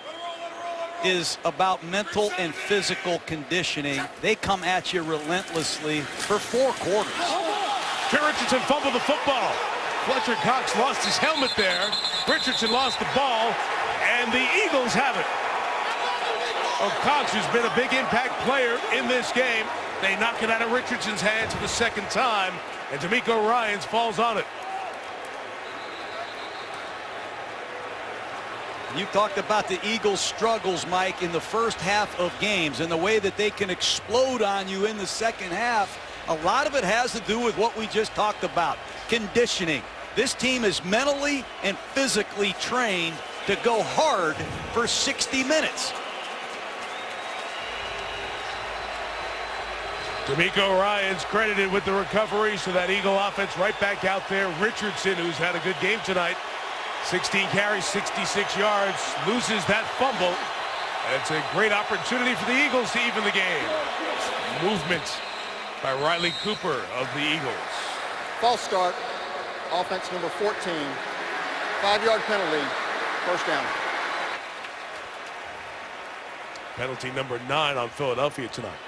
is about mental and physical conditioning. They come at you relentlessly for 4 quarters. Trey Richardson fumbled the football. Fletcher Cox lost his helmet there. Richardson lost the ball, and the Eagles have it. Cox, who's been a big impact player in this game, they knock it out of Richardson's hands for the second time, and D'Amico Ryans falls on it. You talked about the Eagles' struggles, Mike, in the first half of games and the way that they can explode on you in the second half. A lot of it has to do with what we just talked about, conditioning. This team is mentally and physically trained to go hard for 60 minutes. D'Amico Ryans credited with the recovery, so that Eagle offense right back out there. Richardson, who's had a good game tonight, 16 carries, 66 yards, loses that fumble. And it's a great opportunity for the Eagles to even the game. Movement by Riley Cooper of the Eagles. False start, offense number 14. 5-yard penalty, first down. Penalty number 9 on Philadelphia tonight.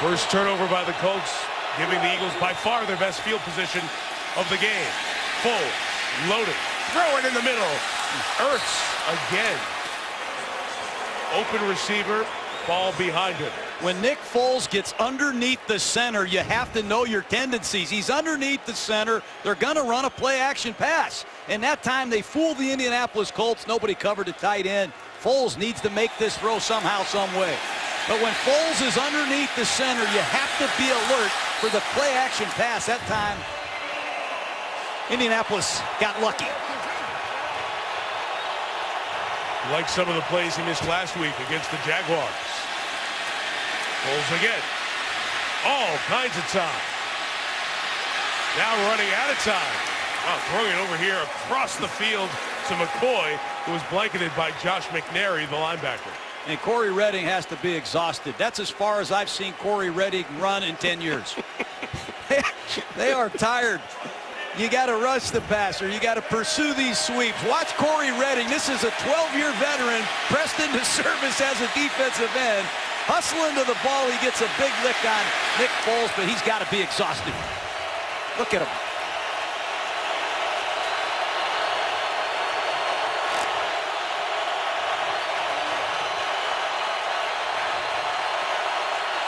First turnover by the Colts, giving the Eagles by far their best field position of the game. Full, loaded, throw it in the middle. Ertz again. Open receiver, ball behind him. When Nick Foles gets underneath the center, you have to know your tendencies. He's underneath the center. They're going to run a play-action pass. And that time they fooled the Indianapolis Colts. Nobody covered the tight end. Foles needs to make this throw somehow, some way. But when Foles is underneath the center, you have to be alert for the play-action pass. That time, Indianapolis got lucky. Like some of the plays he missed last week against the Jaguars. Foles again. All kinds of time. Now running out of time. Oh, throwing it over here across the field to McCoy, who was blanketed by Josh McNary, the linebacker. And Corey Redding has to be exhausted. That's as far as I've seen Corey Redding run in 10 years. They are tired. You got to rush the passer. You got to pursue these sweeps. Watch Corey Redding. This is a 12-year veteran pressed into service as a defensive end. Hustling to the ball. He gets a big lick on Nick Foles, but he's got to be exhausted. Look at him.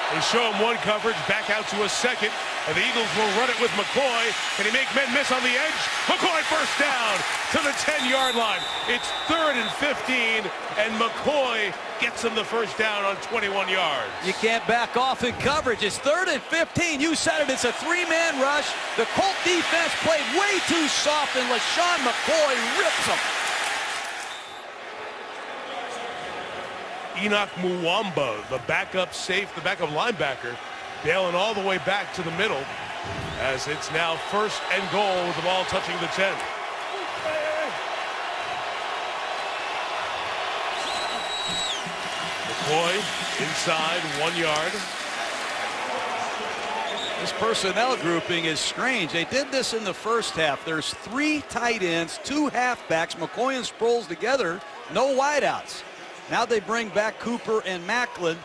They show him one coverage, back out to a second, and the Eagles will run it with McCoy. Can he make men miss on the edge? McCoy first down to the 10-yard line. It's 3rd and 15, and McCoy gets him the first down on 21 yards. You can't back off in coverage. It's 3rd and 15. You said it. It's a 3-man rush. The Colt defense played way too soft, and LaShawn McCoy rips him. Enoch Muwamba, the backup linebacker, bailing all the way back to the middle as it's now 1st and goal with the ball touching the 10. McCoy inside 1 yard. This personnel grouping is strange. They did this in the first half. There's 3 tight ends, 2 halfbacks, McCoy and Sproles together, no wideouts. Now they bring back Cooper and Macklin.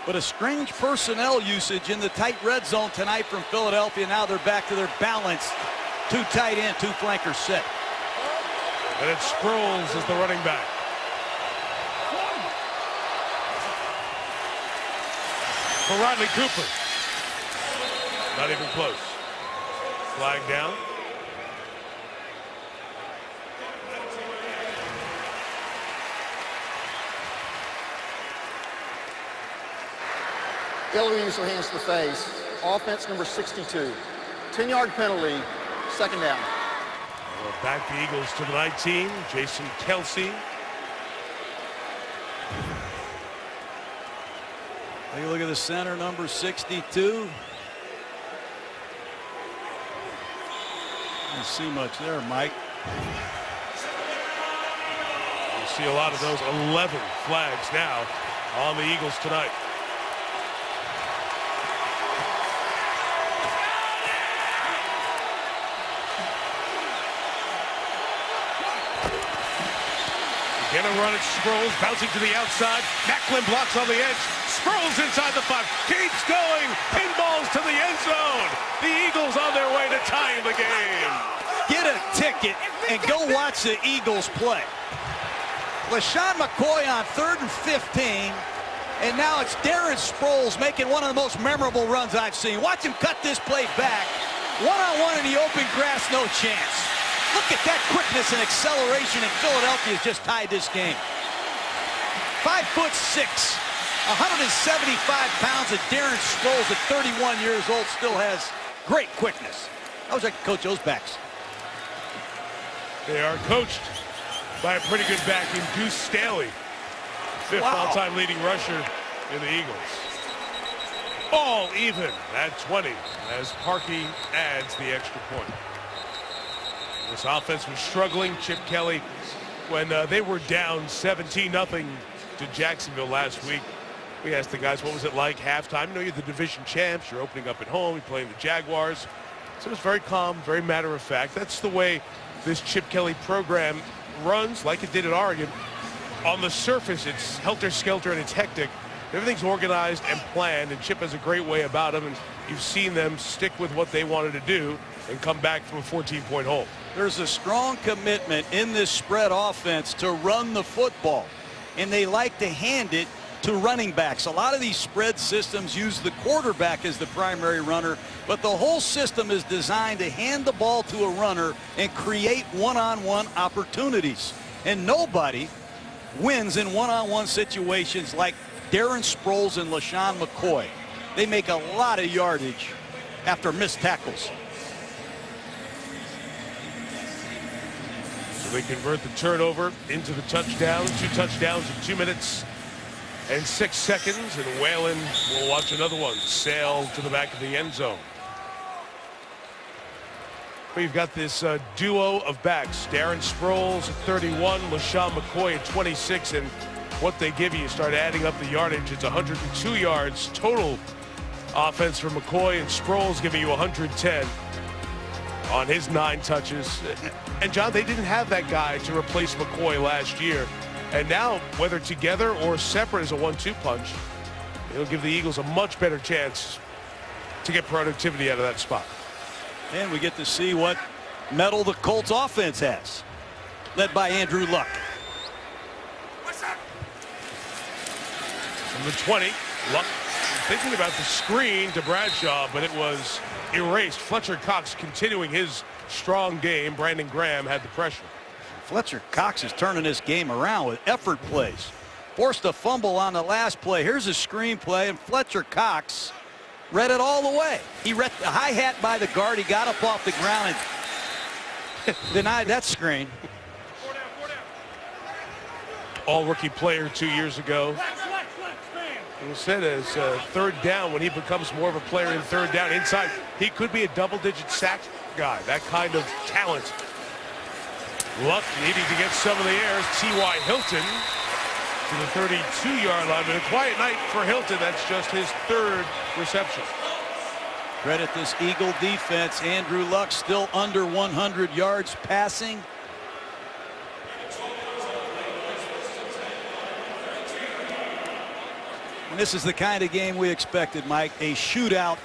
But a strange personnel usage in the tight red zone tonight from Philadelphia. Now they're back to their balanced 2 tight end, 2 flanker set. And it's Sproles as the running back. For Rodney Cooper. Not even close. Flag down. Illegal hands to the face. Offense number 62. 10-yard penalty, 2nd down. Back the Eagles to the 19. Jason Kelsey. Take a look at the center, number 62. Don't see much there, Mike. You see a lot of those 11 flags now on the Eagles tonight. Gonna run it, Sproles bouncing to the outside. Macklin blocks on the edge. Sproles inside the 5. Keeps going. Pinballs to the end zone. The Eagles on their way to tying the game. Get a ticket and go watch the Eagles play. LaShawn McCoy on 3rd and 15. And now it's Darren Sproles making one of the most memorable runs I've seen. Watch him cut this play back. One-on-one in the open grass, no chance. Look at that quickness and acceleration, and Philadelphia has just tied this game. 5'6", 175 pounds of Darren Sproles at 31 years old still has great quickness. I was like Coach O's backs. They are coached by a pretty good back in Deuce Staley, 5th all-time leading rusher in the Eagles. All even at 20 as Parkey adds the extra point. This offense was struggling. Chip Kelly, when they were down 17-0 to Jacksonville last week, we asked the guys, what was it like halftime? You know, you're the division champs. You're opening up at home. You're playing the Jaguars. So it was very calm, very matter of fact. That's the way this Chip Kelly program runs, like it did at Oregon. On the surface, it's helter-skelter and it's hectic. Everything's organized and planned, and Chip has a great way about him, and you've seen them stick with what they wanted to do and come back from a 14-point hole. There's a strong commitment in this spread offense to run the football, and they like to hand it to running backs. A lot of these spread systems use the quarterback as the primary runner, but the whole system is designed to hand the ball to a runner and create one-on-one opportunities. And nobody wins in one-on-one situations like Darren Sproles and LaShawn McCoy. They make a lot of yardage after missed tackles. So they convert the turnover into the touchdown. 2 touchdowns in 2 minutes and 6 seconds. And Whalen will watch another one sail to the back of the end zone. We've got this duo of backs. Darren Sproles at 31, LaShawn McCoy at 26. And what they give you start adding up the yardage. It's 102 yards total offense for McCoy, and Sproles giving you 110 on his 9 touches. And John, they didn't have that guy to replace McCoy last year. And now, whether together or separate as a 1-2 punch, it'll give the Eagles a much better chance to get productivity out of that spot. And we get to see what mettle the Colts offense has, led by Andrew Luck. From the 20, Luck thinking about the screen to Bradshaw, but it was erased. Fletcher Cox continuing his strong game. Brandon Graham had the pressure. Fletcher Cox is turning this game around with effort plays. Forced a fumble on the last play. Here's a screen play, and Fletcher Cox read it all the way. He read the hi-hat by the guard. He got up off the ground and denied that screen. All-rookie player 2 years ago. It was said as third down, when he becomes more of a player in third down inside, he could be a double-digit sack guy. That kind of talent. Luck needing to get some of the airs. T.Y. Hilton to the 32-yard line. But a quiet night for Hilton. That's just his 3rd reception. Credit this Eagle defense. Andrew Luck still under 100 yards passing. And this is the kind of game we expected, Mike. A shootout.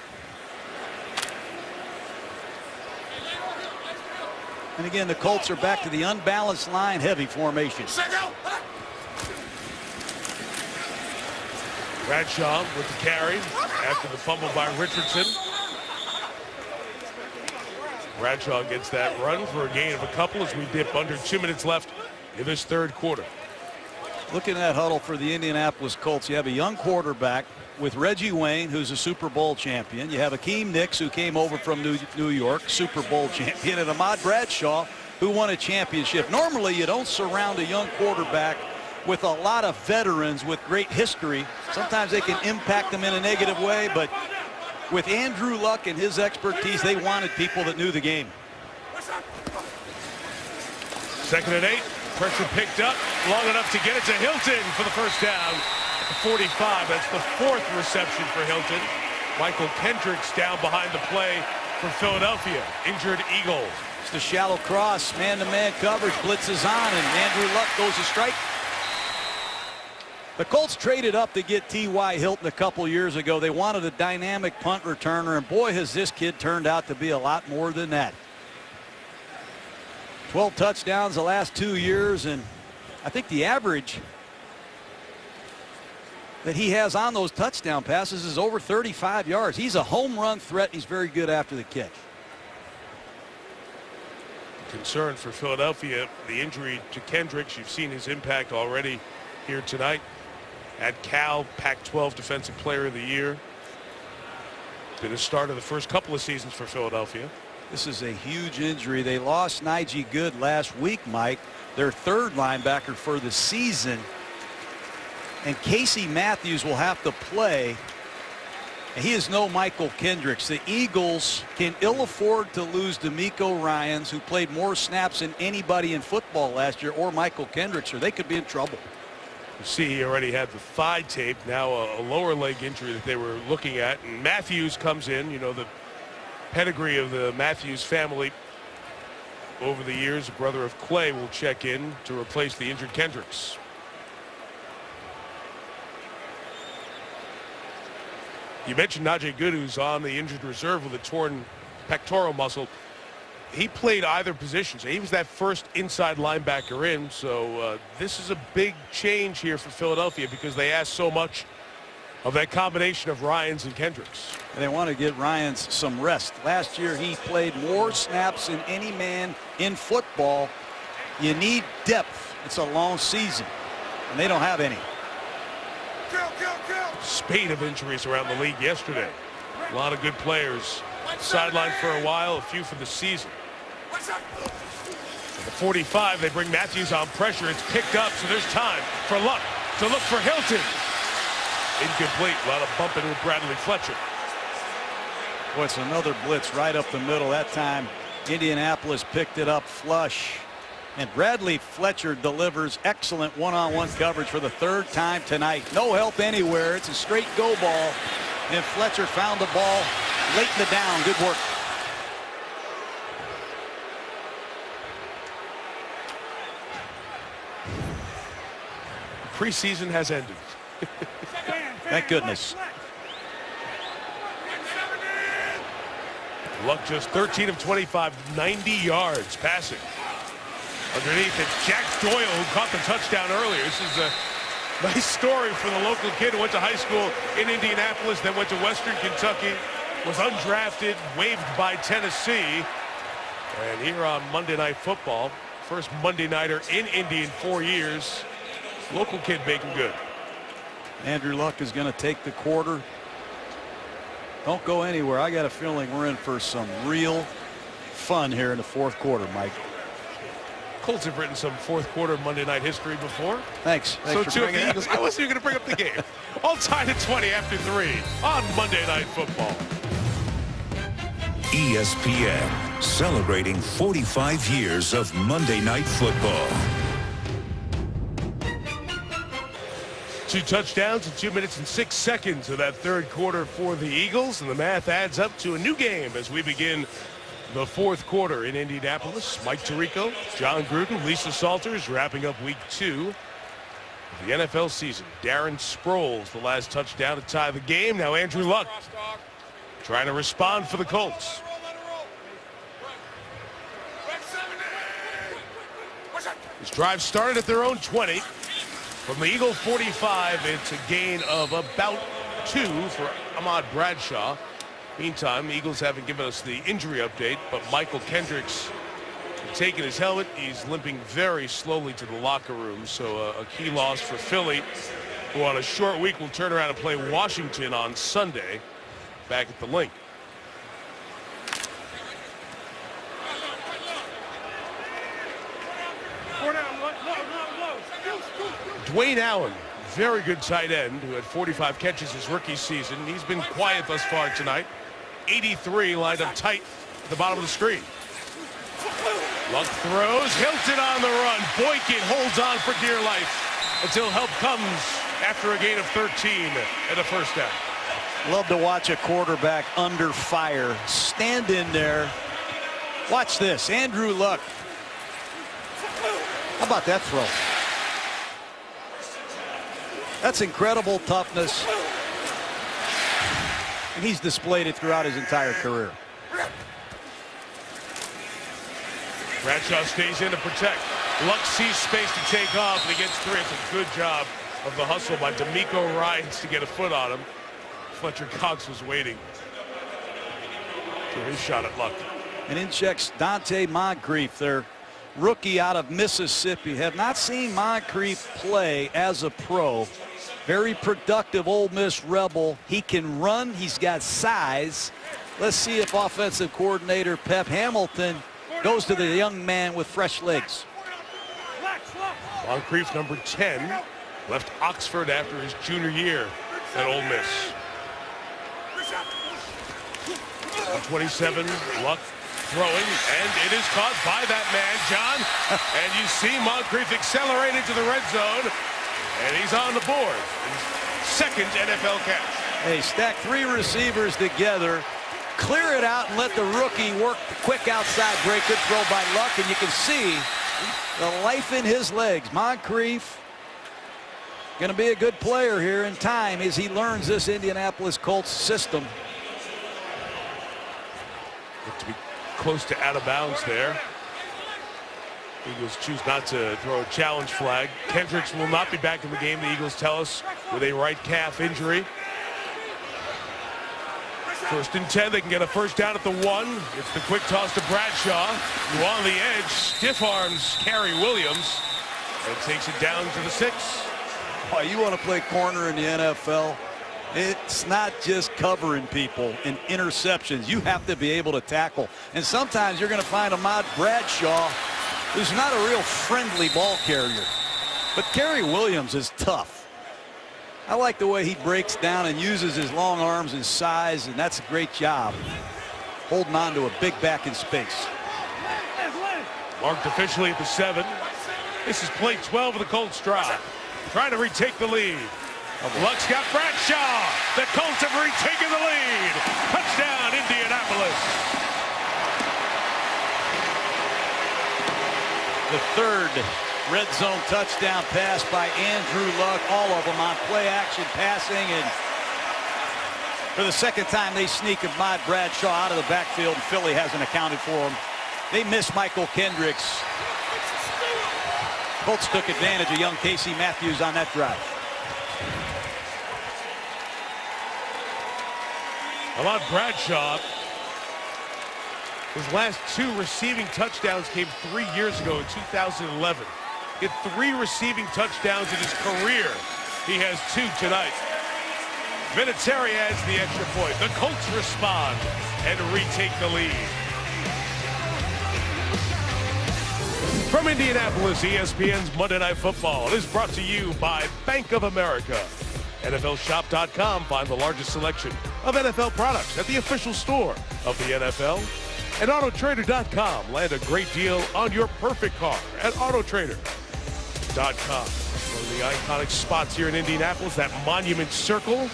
And again, the Colts are back to the unbalanced line heavy formation. Bradshaw with the carry after the fumble by Richardson. Bradshaw gets that run for a gain of a couple as we dip under 2 minutes left in this 3rd quarter. Looking at that huddle for the Indianapolis Colts, you have a young quarterback with Reggie Wayne, who's a Super Bowl champion. You have Akeem Nicks, who came over from New York, Super Bowl champion, and Ahmad Bradshaw, who won a championship. Normally, you don't surround a young quarterback with a lot of veterans with great history. Sometimes they can impact them in a negative way, but with Andrew Luck and his expertise, they wanted people that knew the game. 2nd and 8. Pressure picked up long enough to get it to Hilton for the first down at the 45. That's the 4th reception for Hilton. Michael Kendricks down behind the play for Philadelphia. Injured Eagle. It's the shallow cross, man-to-man coverage, blitzes on, and Andrew Luck goes to strike. The Colts traded up to get T.Y. Hilton a couple years ago. They wanted a dynamic punt returner, and boy, has this kid turned out to be a lot more than that. 12 touchdowns the last 2 years, and I think the average that he has on those touchdown passes is over 35 yards. He's a home run threat. He's very good after the catch. Concern for Philadelphia, the injury to Kendricks. You've seen his impact already here tonight. At Cal, Pac-12 Defensive Player of the Year. Been a start of the first couple of seasons for Philadelphia. This is a huge injury. They lost Najee Good last week, Mike, their 3rd linebacker for the season. And Casey Matthews will have to play. He is no Michael Kendricks. The Eagles can ill afford to lose D'Amico Ryans, who played more snaps than anybody in football last year, or Michael Kendricks, or they could be in trouble. You see, he already had the thigh tape, now a lower leg injury that they were looking at. And Matthews comes in, you know, the pedigree of the Matthews family over the years. A brother of Clay will check in to replace the injured Kendricks. You mentioned Najee Good, who's on the injured reserve with a torn pectoral muscle. he played either position. So he was that first inside linebacker in. So this is a big change here for Philadelphia because they asked so much of that combination of Ryans and Kendricks. And they want to get Ryans some rest. Last year he played more snaps than any man in football. You need depth. It's a long season, and they don't have any. Spate of injuries around the league yesterday. A lot of good players sidelined for a while, a few for the season. At the 45, they bring Matthews on pressure. It's picked up, so there's time for Luck to look for Hilton. Incomplete. A lot of bumping with Bradley Fletcher. Boy, it's another blitz right up the middle. That time Indianapolis picked it up flush. And Bradley Fletcher delivers excellent one-on-one coverage for the third time tonight. No help anywhere. It's a straight go ball. And Fletcher found the ball late in the down. Good work. Preseason has ended. Thank goodness. Luck just 13 of 25, 90 yards passing. Underneath it's Jack Doyle who caught the touchdown earlier. This is a nice story for the local kid who went to high school in Indianapolis, then went to Western Kentucky, was undrafted, waived by Tennessee. And here on Monday Night Football, first Monday Nighter in Indy in 4 years, local kid making good. Andrew Luck is going to take the quarter. Don't go anywhere. I got a feeling we're in for some real fun here in the fourth quarter, Mike. Colts have written some fourth quarter Monday night history before. Thanks So for too have bringing the it Eagles. I wasn't even going to bring up the game. All tied at 20 after 3 on Monday Night Football. ESPN celebrating 45 years of Monday Night Football. 2 touchdowns in 2 minutes and 6 seconds of that third quarter for the Eagles, and the math adds up to a new game as we begin the fourth quarter in Indianapolis. Mike Tirico, John Gruden, Lisa Salters wrapping up week 2 of the NFL season. Darren Sproles, the last touchdown to tie the game. Now Andrew Luck trying to respond for the Colts. This drive started at their own 20. From the Eagle 45, it's a gain of about 2 for Ahmad Bradshaw. Meantime, the Eagles haven't given us the injury update, but Michael Kendricks taking his helmet. He's limping very slowly to the locker room, so a key loss for Philly, who on a short week will turn around and play Washington on Sunday back at the Link. Dwayne Allen, very good tight end, who had 45 catches his rookie season. He's been quiet thus far tonight. 83 lined up tight at the bottom of the screen. Luck throws, Hilton on the run. Boykin holds on for dear life until help comes after a gain of 13 and a first down. Love to watch a quarterback under fire. Stand in there. Watch this. Andrew Luck. How about that throw? That's incredible toughness. And he's displayed it throughout his entire career. Bradshaw stays in to protect. Luck sees space to take off, and he gets 3. It's a good job of the hustle by D'Amico Ryans to get a foot on him. Fletcher Cox was waiting for his shot at Luck. And in checks Dante Moncrief, their rookie out of Mississippi. Have not seen Moncrief play as a pro. Very productive Ole Miss Rebel. He can run. He's got size. Let's see if offensive coordinator Pep Hamilton goes to the young man with fresh legs. Moncrief, number 10, left Oxford after his junior year at Ole Miss. 27, Luck throwing, and it is caught by that man, John. And you see Moncrief accelerate into the red zone, and he's on the board. His second NFL catch. Hey, stack 3 receivers together, clear it out, and let the rookie work the quick outside break. Good throw by Luck, and you can see the life in his legs. Moncrief going to be a good player here in time as he learns this Indianapolis Colts system. Looked to be close to out of bounds there. Eagles choose not to throw a challenge flag. Kendricks will not be back in the game, the Eagles tell us, with a right calf injury. 1st and 10, they can get a first down at the 1. It's the quick toss to Bradshaw, who on the edge stiff arms Kerry Williams and takes it down to the 6. Oh, you want to play corner in the NFL? It's not just covering people in interceptions. You have to be able to tackle. And sometimes you're going to find Ahmad Bradshaw, who's not a real friendly ball carrier. But Kerry Williams is tough. I like the way he breaks down and uses his long arms and size, and that's a great job holding on to a big back in space. Marked officially at the 7. This is play 12 of the Colts drive. Trying to retake the lead. Luck's got Bradshaw. The Colts have retaken the lead. Touchdown, Indianapolis. The 3rd red zone touchdown pass by Andrew Luck, all of them on play action passing, and for the 2nd time they sneak Ahmad Bradshaw out of the backfield, and Philly hasn't accounted for him. They miss Michael Kendricks. Colts took advantage of young Casey Matthews on that drive. Ahmad Bradshaw, his last 2 receiving touchdowns came 3 years ago in 2011. He had 3 receiving touchdowns in his career. He has 2 tonight. Vinatieri adds the extra point. The Colts respond and retake the lead. From Indianapolis, ESPN's Monday Night Football is brought to you by Bank of America. NFLshop.com. Find the largest selection of NFL products at the official store of the NFL. And Autotrader.com. Land a great deal on your perfect car at Autotrader.com. One of the iconic spots here in Indianapolis, that Monument Circle.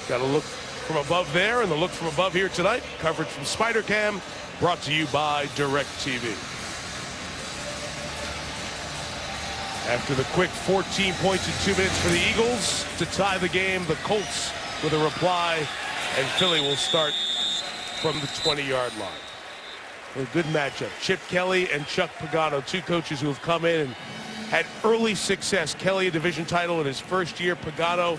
Got a look from above there and the look from above here tonight. Coverage from SpiderCam, brought to you by DirecTV. After the quick 14 points in 2 minutes for the Eagles to tie the game, the Colts with a reply, and Philly will start from the 20-yard line. A good matchup. Chip Kelly and Chuck Pagano, 2 coaches who have come in and had early success. Kelly, a division title in his first year. Pagano,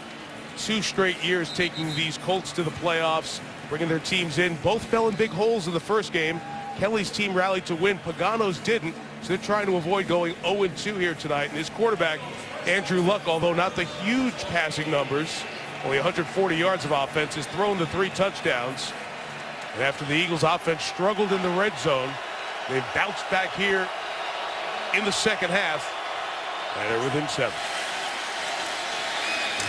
2 straight years taking these Colts to the playoffs, bringing their teams in. Both fell in big holes in the first game. Kelly's team rallied to win. Pagano's didn't. So they're trying to avoid going 0-2 here tonight. And his quarterback, Andrew Luck, although not the huge passing numbers, only 140 yards of offense, has thrown the 3 touchdowns. And after the Eagles offense struggled in the red zone, they've bounced back here in the second half. And they're within 7.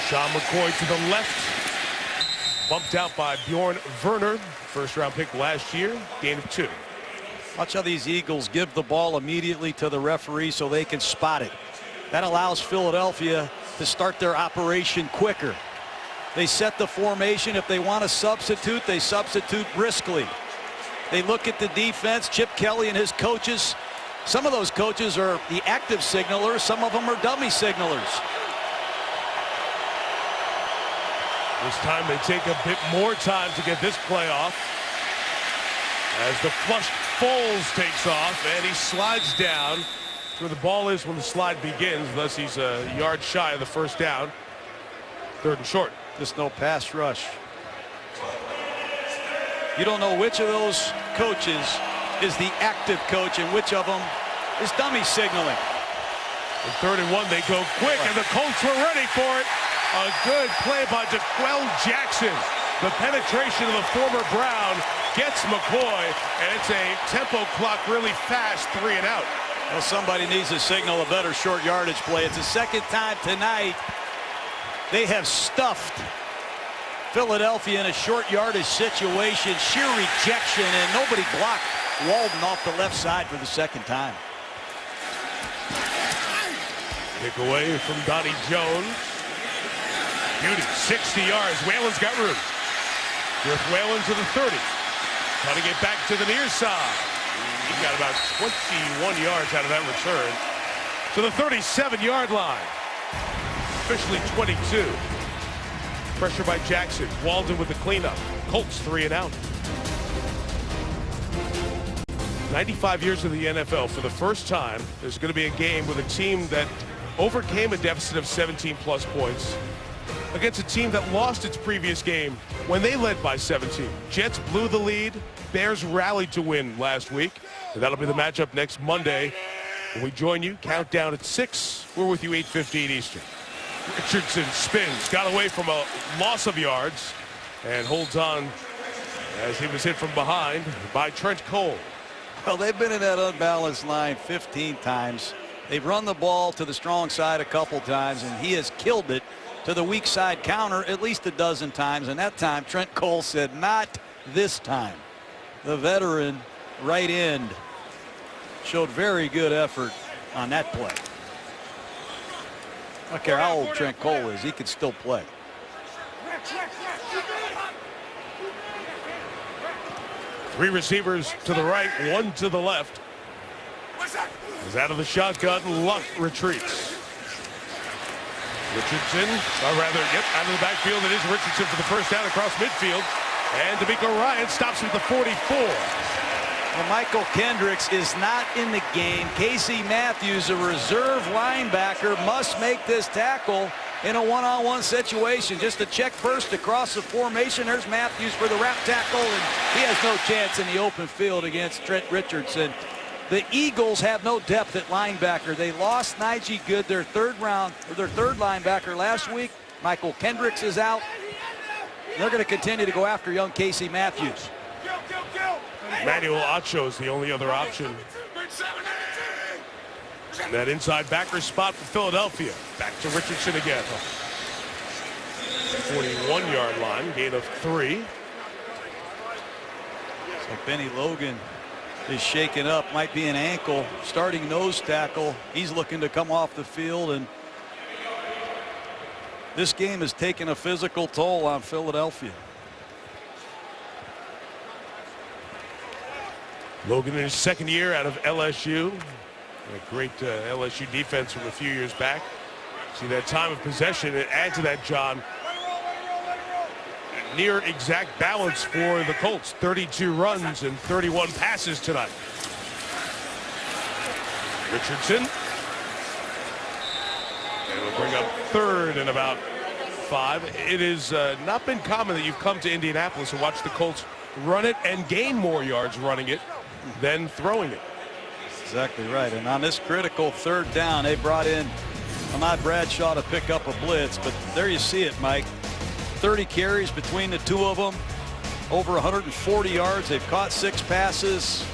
Sean McCoy to the left. Bumped out by Bjorn Werner. First-round pick last year. Gain of 2. Watch how these Eagles give the ball immediately to the referee so they can spot it. That allows Philadelphia to start their operation quicker. They set the formation. If they want to substitute, they substitute briskly. They look at the defense. Chip Kelly and his coaches. Some of those coaches are the active signalers. Some of them are dummy signalers. This time they take a bit more time to get this play off. As the flushed Foles takes off, and he slides down where the ball is when the slide begins. Thus, he's a yard shy of the first down. 3rd and short. Just no pass rush. You don't know which of those coaches is the active coach and which of them is dummy signaling. In 3rd and 1, they go quick, and the Colts were ready for it. A good play by DeQuell Jackson. The penetration of the former Brown gets McCoy, and it's a tempo clock really fast 3 and out. Well, somebody needs to signal a better short yardage play. It's the 2nd time tonight they have stuffed Philadelphia in a short yardage situation. Sheer rejection, and nobody blocked Walden off the left side for the 2nd time. Kick away from Donnie Jones. Beauty, 60 yards. Whalen's got room. With Whalen to the 30. Trying to get back to the near side. He got about 21 yards out of that return. To the 37-yard line. Officially 22. Pressure by Jackson. Walden with the cleanup. Colts 3 and out. 95 years of the NFL, for the first time, there's going to be a game with a team that overcame a deficit of 17-plus points against a team that lost its previous game when they led by 17. Jets blew the lead. Bears rallied to win last week. And that'll be the matchup next Monday. When we join you, countdown at 6. We're with you 8:15 Eastern. Richardson spins, got away from a loss of yards, and holds on as he was hit from behind by Trent Cole. Well, they've been in that unbalanced line 15 times. They've run the ball to the strong side a couple times, and he has killed it to the weak side counter at least a dozen times. And that time, Trent Cole said, not this time. The veteran right end showed very good effort on that play. I don't care how old Trent Cole is, he can still play. Three receivers to the right, one to the left. Is out of the shotgun, Luck retreats. Richardson, or rather, out of the backfield. It is Richardson for the first down across midfield. And D'Amico Ryans stops him at the 44. Well, Michael Kendricks is not in the game. Casey Matthews, a reserve linebacker, must make this tackle in a one-on-one situation. Just a check first across the formation. There's Matthews for the wrap tackle, and he has no chance in the open field against Trent Richardson. The Eagles have no depth at linebacker. They lost Najee Good, their third linebacker last week. Michael Kendricks is out. They're going to continue to go after young Casey Matthews. Emmanuel Acho is the only other option. That inside backer spot for Philadelphia. Back to Richardson again. 41-yard line, gain of 3. So Benny Logan is shaken up, might be an ankle. Starting nose tackle, he's looking to come off the field, and this game has taken a physical toll on Philadelphia. Logan in his second year out of LSU. A great LSU defense from a few years back. See that time of possession, and add to that, John, near exact balance for the Colts. 32 runs and 31 passes tonight. Richardson. And we'll bring up third and about 5. It has not been common that you've come to Indianapolis and watched the Colts run it and gain more yards running it than throwing it. Exactly right. And on this critical third down, they brought in Ahmad Bradshaw to pick up a blitz. But there you see it, Mike. 30 carries between the two of them. Over 140 yards. They've caught 6 passes.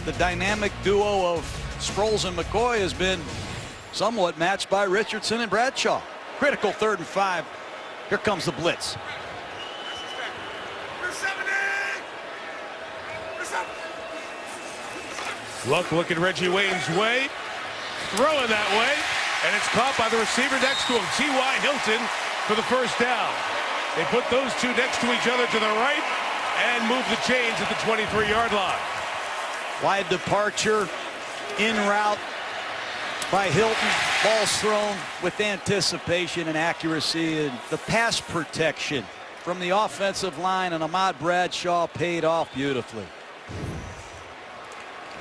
The dynamic duo of Sproles and McCoy has been somewhat matched by Richardson and Bradshaw. Critical 3rd and 5. Here comes the blitz. Luck looking Reggie Wayne's way. Throwing that way. And it's caught by the receiver next to him, T.Y. Hilton, for the first down. They put those two next to each other to the right and move the chains at the 23-yard line. Wide departure, in route by Hilton. Ball's thrown with anticipation and accuracy, and the pass protection from the offensive line and Ahmad Bradshaw paid off beautifully.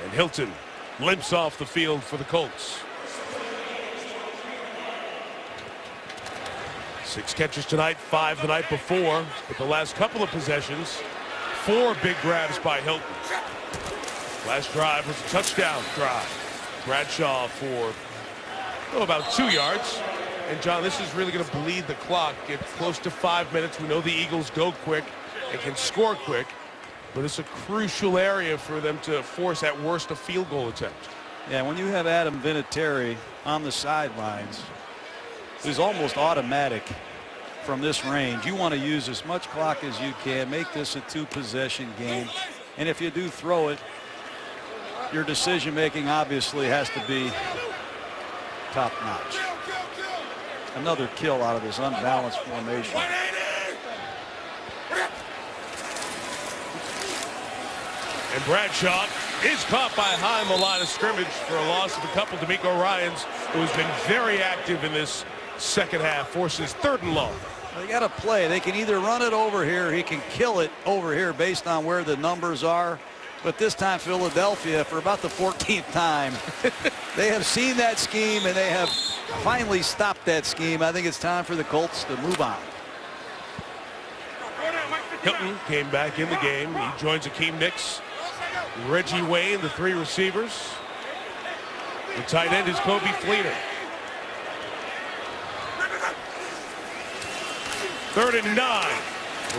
And Hilton limps off the field for the Colts. 6 catches tonight, 5 the night before. But the last couple of possessions, 4 big grabs by Hilton. Last drive was a touchdown drive. Bradshaw for about 2 yards. And John, this is really going to bleed the clock. Get close to 5 minutes. We know the Eagles go quick and can score quick. But it's a crucial area for them to force at worst a field goal attempt. Yeah, when you have Adam Vinatieri on the sidelines, it's almost automatic from this range. You want to use as much clock as you can, make this a 2-possession game. And if you do throw it, your decision making obviously has to be top notch. Another kill out of this unbalanced formation. And Bradshaw is caught by high on the line of scrimmage for a loss of a couple. D'Amico Ryans, who has been very active in this second half, forces 3rd and long. They got to play. They can either run it over here, he can kill it over here based on where the numbers are. But this time Philadelphia, for about the 14th time, they have seen that scheme and they have finally stopped that scheme. I think it's time for the Colts to move on. Hilton came back in the game. He joins Akeem Nicks, Reggie Wayne, the three receivers. The tight end is Kobe Fleener. 3rd and 9.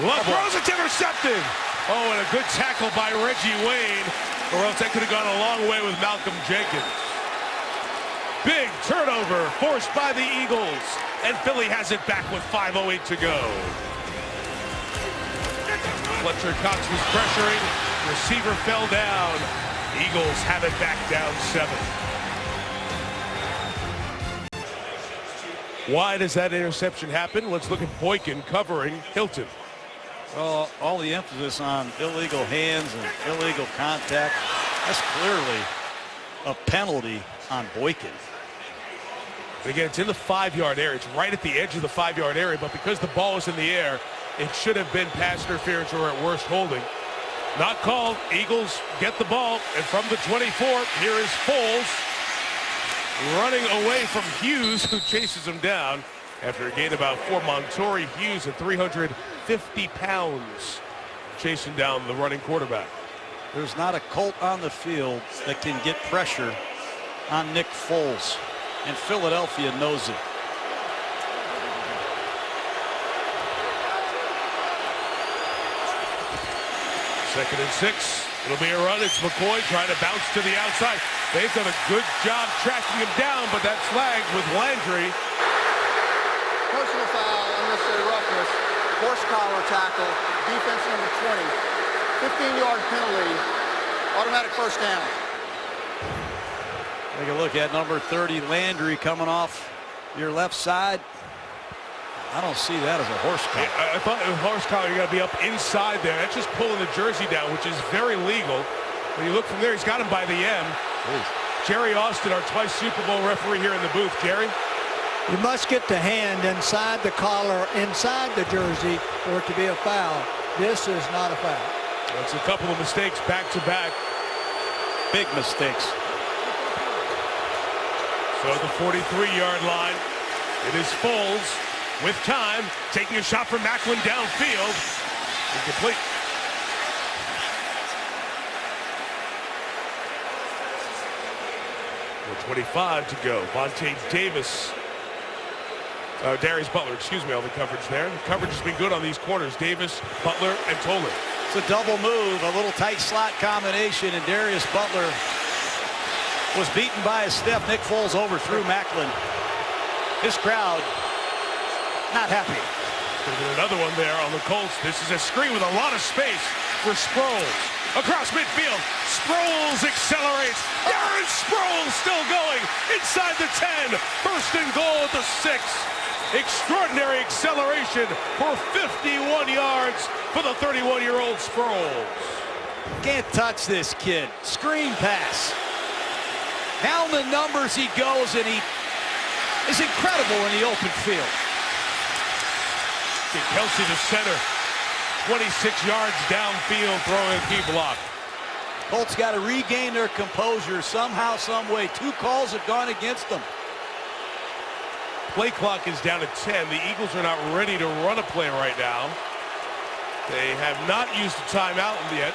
Love throws it, intercepted. Oh, and a good tackle by Reggie Wayne, or else that could have gone a long way with Malcolm Jenkins. Big turnover forced by the Eagles, and Philly has it back with 5:08 to go. Fletcher Cox was pressuring. Receiver fell down. Eagles have it back down 7. Why does that interception happen? Let's look at Boykin covering Hilton. Well, all the emphasis on illegal hands and illegal contact. That's clearly a penalty on Boykin. Again, it's in the 5-yard area. It's right at the edge of the 5-yard area, but because the ball is in the air, it should have been pass interference or at worst holding. Not called. Eagles get the ball, and from the 24, here is Foles running away from Hughes, who chases him down after a gain about 4. Montori Hughes at 350 pounds chasing down the running quarterback. There's not a Colt on the field that can get pressure on Nick Foles, and Philadelphia knows it. Second and 6. It'll be a run. It's McCoy trying to bounce to the outside. They've done a good job tracking him down, but that flagged with Landry. Personal foul, unnecessary roughness, horse collar tackle, defense number 20, 15-yard penalty, automatic first down. Take a look at number 30, Landry, coming off your left side. I don't see that as a horse collar. I thought it was horse collar. You got to be up inside there. That's just pulling the jersey down, which is very legal. When you look from there, he's got him by the M. Jerry Austin, our twice Super Bowl referee here in the booth. Jerry? You must get the hand inside the collar, inside the jersey, for it to be a foul. This is not a foul. That's a couple of mistakes back to back. Big mistakes. So at the 43-yard line, it is Foles with time, taking a shot from Macklin downfield. Incomplete. With 25 to go. Vontae Davis. Darius Butler, excuse me, on the coverage there. The coverage has been good on these corners. Davis, Butler, and Tolan. It's a double move, a little tight slot combination, and Darius Butler was beaten by a step. Nick Foles overthrew Macklin. His crowd not happy. Another one there on the Colts. This is a screen with a lot of space for Sproles. Across midfield, Sproles accelerates. Darren Sproles still going inside the 10. First and goal at the 6. Extraordinary acceleration for 51 yards for the 31-year-old Sproles. Can't touch this kid. Screen pass. Down the numbers he goes, and he is incredible in the open field. Kelsey to center. 26 yards downfield, throwing a key block. Colts got to regain their composure somehow, some way. 2 calls have gone against them. Play clock is down to 10. The Eagles are not ready to run a play right now. They have not used a timeout yet.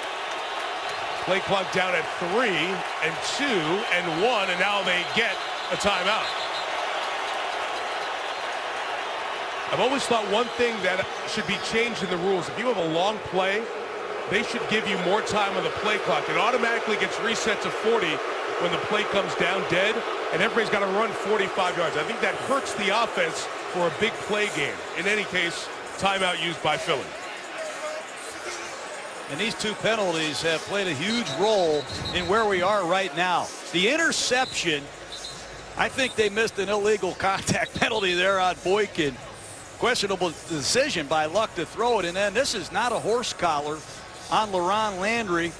Play clock down at 3 and 2 and 1, and now they get a timeout. I've always thought one thing that should be changed in the rules, if you have a long play, they should give you more time on the play clock. It automatically gets reset to 40 when the play comes down dead, and everybody's got to run 45 yards. I think that hurts the offense for a big play game. In any case, timeout used by Philly. And these 2 penalties have played a huge role in where we are right now. The interception, I think they missed an illegal contact penalty there on Boykin. Questionable decision by Luck to throw it, and then this is not a horse collar on LaRon Landry.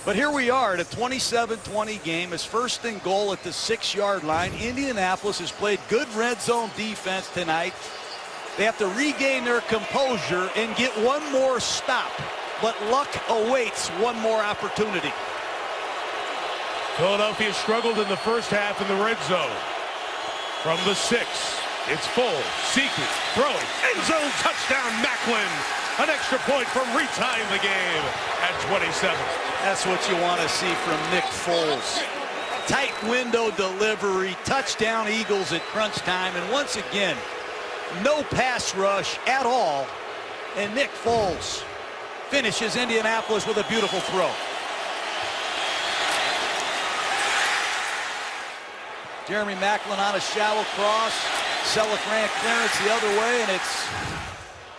But here we are at a 27-20 game. It's first and goal at the 6-yard line. Indianapolis has played good red zone defense tonight. They have to regain their composure and get one more stop but luck awaits one more opportunity. Philadelphia struggled in the first half in the red zone. From the 6, it's Foles, seeking, throwing, end zone touchdown, Macklin. An extra point from retying the game at 27. That's what you want to see from Nick Foles. Tight window delivery, touchdown Eagles at crunch time, and once again, no pass rush at all, and Nick Foles finishes Indianapolis with a beautiful throw. Jeremy Macklin on a shallow cross. Selleck ran clearance the other way, and it's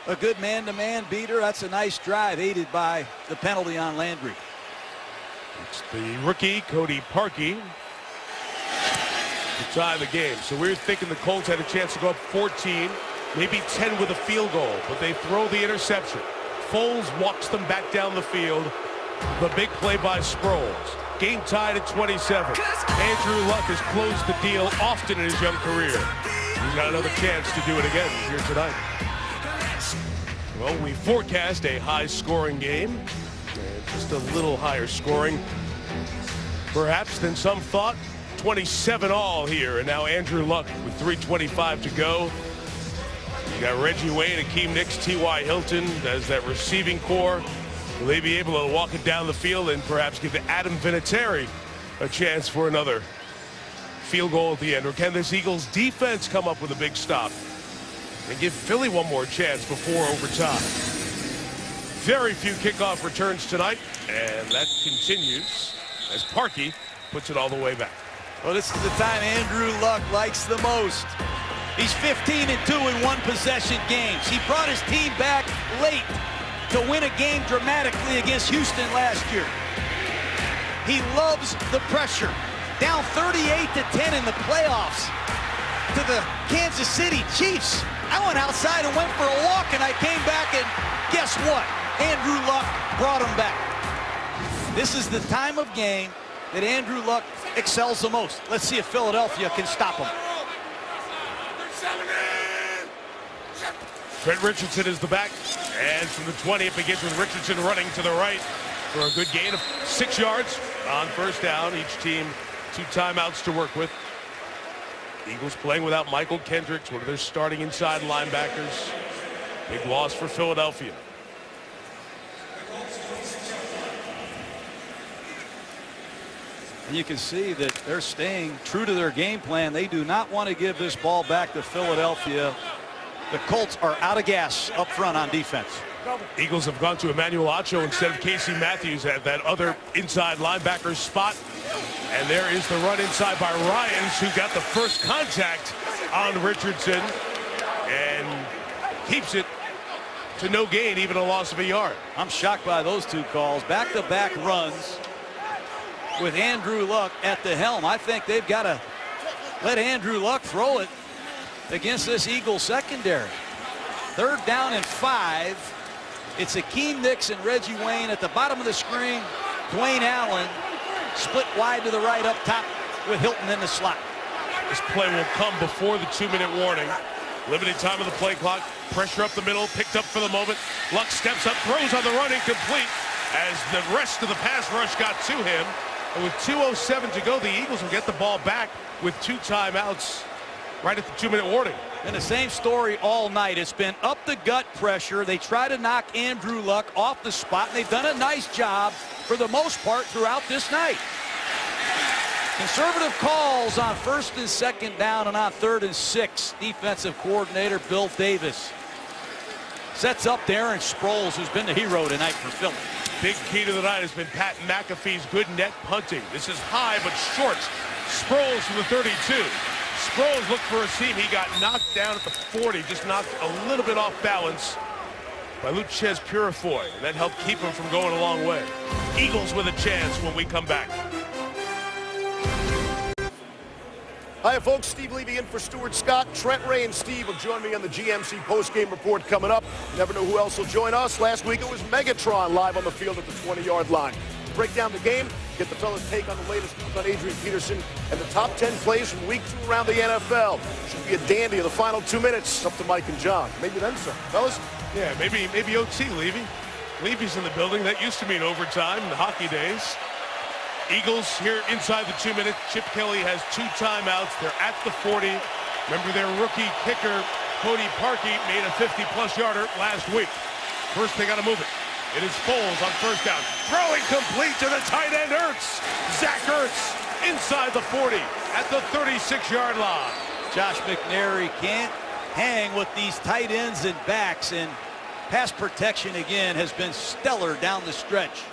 a good man-to-man beater. That's a nice drive, aided by the penalty on Landry. It's the rookie, Cody Parkey, to tie the game. So we're thinking the Colts had a chance to go up 14, maybe 10 with a field goal, but they throw the interception. Foles walks them back down the field. The big play by Sproles. Game tied at 27. Andrew Luck has closed the deal often in his young career. He's got another chance to do it again here tonight. Well, we forecast a high-scoring game. And just a little higher scoring, perhaps, than some thought. 27 all here, and now Andrew Luck with 3:25 to go. You got Reggie Wayne, Akeem Nicks, T.Y. Hilton as that receiving core. Will they be able to walk it down the field and perhaps give Adam Vinatieri a chance for another field goal at the end? Or can this Eagles defense come up with a big stop and give Philly one more chance before overtime? Very few kickoff returns tonight, and that continues as Parkey puts it all the way back. Well, this is the time Andrew Luck likes the most. He's 15-2 in one-possession games. He brought his team back late to win a game dramatically against Houston last year. He loves the pressure. Down 38-10 in the playoffs to the Kansas City Chiefs. I went outside and went for a walk, and I came back, and guess what? Andrew Luck brought him back. This is the time of game that Andrew Luck excels the most. Let's see if Philadelphia can stop him. Trent Richardson is the back, and from the 20 it begins with Richardson running to the right for a good gain of 6 yards on first down. Each team 2 timeouts to work with. Eagles playing without Michael Kendricks, one of their starting inside linebackers. Big loss for Philadelphia. And you can see that they're staying true to their game plan. They do not want to give this ball back to Philadelphia. The Colts are out of gas up front on defense. Eagles have gone to Emmanuel Acho instead of Casey Matthews at that other inside linebacker spot. And there is the run inside by Ryans, who got the first contact on Richardson and keeps it to no gain, even a loss of a yard. I'm shocked by those 2 calls. Back-to-back runs with Andrew Luck at the helm. I think they've got to let Andrew Luck throw it against this Eagles secondary. 3rd down and 5. It's Akeem Nicks and Reggie Wayne at the bottom of the screen. Dwayne Allen split wide to the right up top with Hilton in the slot. This play will come before the 2-minute warning. Limited time of the play clock. Pressure up the middle, picked up for the moment. Luck steps up, throws on the run, incomplete, as the rest of the pass rush got to him. And with 2:07 to go, the Eagles will get the ball back with 2 timeouts right at the 2-minute warning. And the same story all night. It's been up the gut pressure. They try to knock Andrew Luck off the spot, and they've done a nice job for the most part throughout this night. Conservative calls on 1st and 2nd down and on 3rd and 6. Defensive coordinator Bill Davis sets up Darren Sproles, who's been the hero tonight for Philly. Big key to the night has been Pat McAfee's good net punting. This is high but short. Sproles from the 32. Sproles looked for a seam. He got knocked down at the 40, just knocked a little bit off balance by Luchez Purifoy. And that helped keep him from going a long way. Eagles with a chance when we come back. Hi, folks. Steve Levy in for Stuart Scott. Trent, Ray, and Steve will join me on the GMC postgame report coming up. You never know who else will join us. Last week it was Megatron live on the field at the 20-yard line. Break down the game, get the fellas' take on the latest news on Adrian Peterson, and the top 10 plays from week 2 around the NFL. Should be a dandy of the final 2 minutes. Up to Mike and John. Maybe then, sir. Fellas? Yeah, maybe OT, Levy. Levy's in the building. That used to mean overtime in the hockey days. Eagles here inside the 2 minutes. Chip Kelly has 2 timeouts. They're at the 40. Remember their rookie kicker, Cody Parkey, made a 50-plus yarder last week. First, they got to move it. It is Foles on first down. Throwing complete to the tight end, Ertz. Zach Ertz inside the 40 at the 36-yard line. Josh McNary can't hang with these tight ends and backs, and pass protection again has been stellar down the stretch.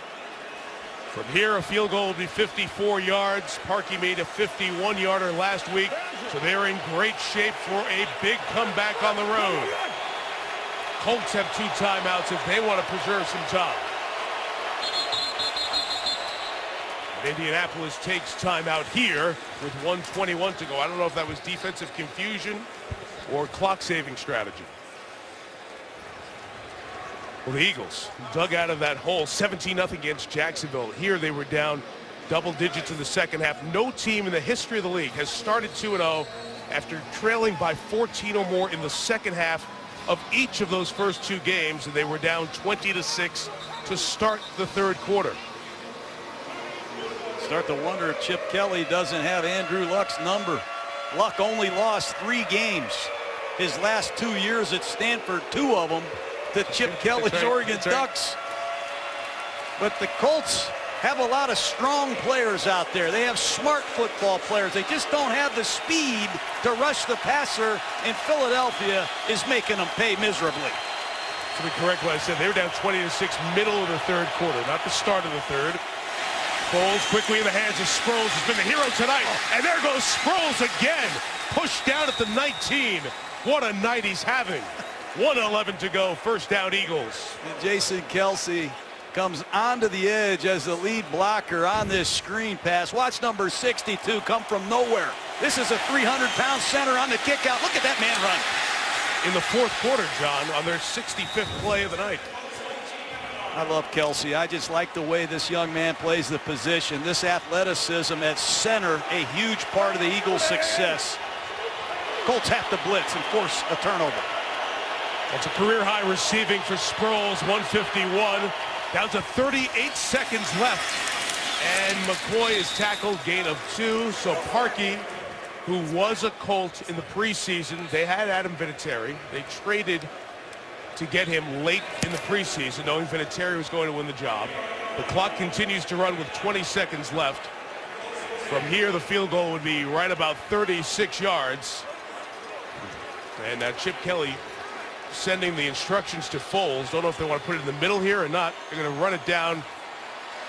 From here, a field goal will be 54 yards. Parkey made a 51-yarder last week, so they're in great shape for a big comeback on the road. Colts have 2 timeouts if they want to preserve some time. And Indianapolis takes timeout here with 1:21 to go. I don't know if that was defensive confusion or clock-saving strategy. Well, the Eagles dug out of that hole 17-0 against Jacksonville. Here they were down double digits in the second half. No team in the history of the league has started 2-0 after trailing by 14 or more in the second half of each of those first 2 games, and they were down 20-6 to start the third quarter. Start to wonder if Chip Kelly doesn't have Andrew Luck's number. Luck only lost 3 games. His last 2 years at Stanford, 2 of them to Chip Kelly's Oregon Ducks. But the Colts have a lot of strong players out there. They have smart football players. They just don't have the speed to rush the passer, and Philadelphia is making them pay miserably. To be correct what I said, they were down 20-6 middle of the third quarter, not the start of the third. Foles quickly in the hands of Sproles, has been the hero tonight. And there goes Sproles again, pushed down at the 19. What a night he's having. 1:11 to go, first down Eagles. And Jason Kelce comes onto the edge as the lead blocker on this screen pass. Watch number 62 come from nowhere. This is a 300-pound center on the kick out. Look at that man run. In the fourth quarter, John, on their 65th play of the night. I love Kelce. I just like the way this young man plays the position. This athleticism at center, a huge part of the Eagles' success. Colts have to blitz and force a turnover. That's a career-high receiving for Sproles, 151. Down to 38 seconds left. And McCoy is tackled, gain of 2. So Parkey, who was a Colt in the preseason, they had Adam Vinatieri. They traded to get him late in the preseason, knowing Vinatieri was going to win the job. The clock continues to run with 20 seconds left. From here, the field goal would be right about 36 yards. And Chip Kelly sending the instructions to Foles. Don't know if they want to put it in the middle here or not. They're going to run it down.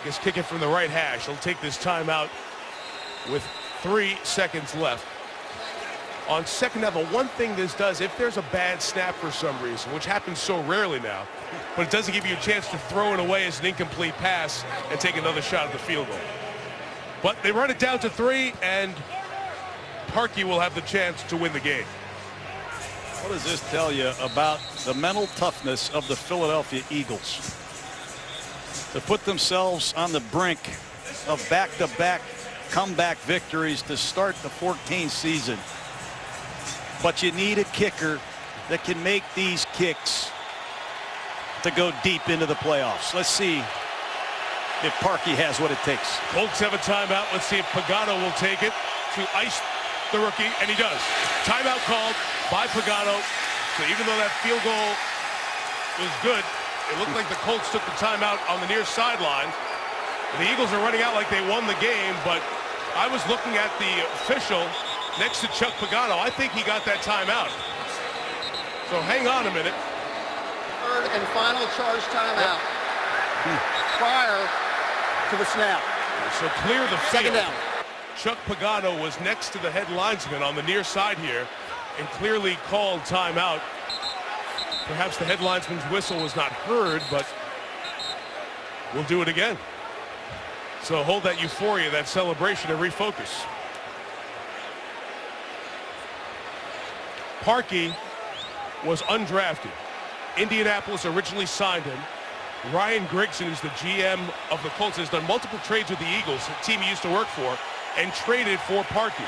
I guess kick it from the right hash. They'll take this timeout with 3 seconds left. On second down, the one thing this does, if there's a bad snap for some reason, which happens so rarely now, but it doesn't give you a chance to throw it away as an incomplete pass and take another shot at the field goal. But they run it down to 3, and Parkey will have the chance to win the game. What does this tell you about the mental toughness of the Philadelphia Eagles? To put themselves on the brink of back-to-back comeback victories to start the 14th season. But you need a kicker that can make these kicks to go deep into the playoffs. Let's see if Parkey has what it takes. Colts have a timeout. Let's see if Pagano will take it to ice the rookie, and he does. Timeout called by Pagano. So even though that field goal was good, it looked like the Colts took the timeout on the near sideline. The Eagles are running out like they won the game, but I was looking at the official next to Chuck Pagano. I think he got that timeout. So hang on a minute. Third and final charge timeout. Prior to the snap. So clear the field. Second down. Chuck Pagano was next to the head linesman on the near side here and clearly called timeout. Perhaps the head linesman's whistle was not heard, but we'll do it again. So hold that euphoria, that celebration, and refocus. Parkey was undrafted. Indianapolis originally signed him. Ryan Grigson, who's the GM of the Colts, has done multiple trades with the Eagles, a team he used to work for, and traded for Parkey.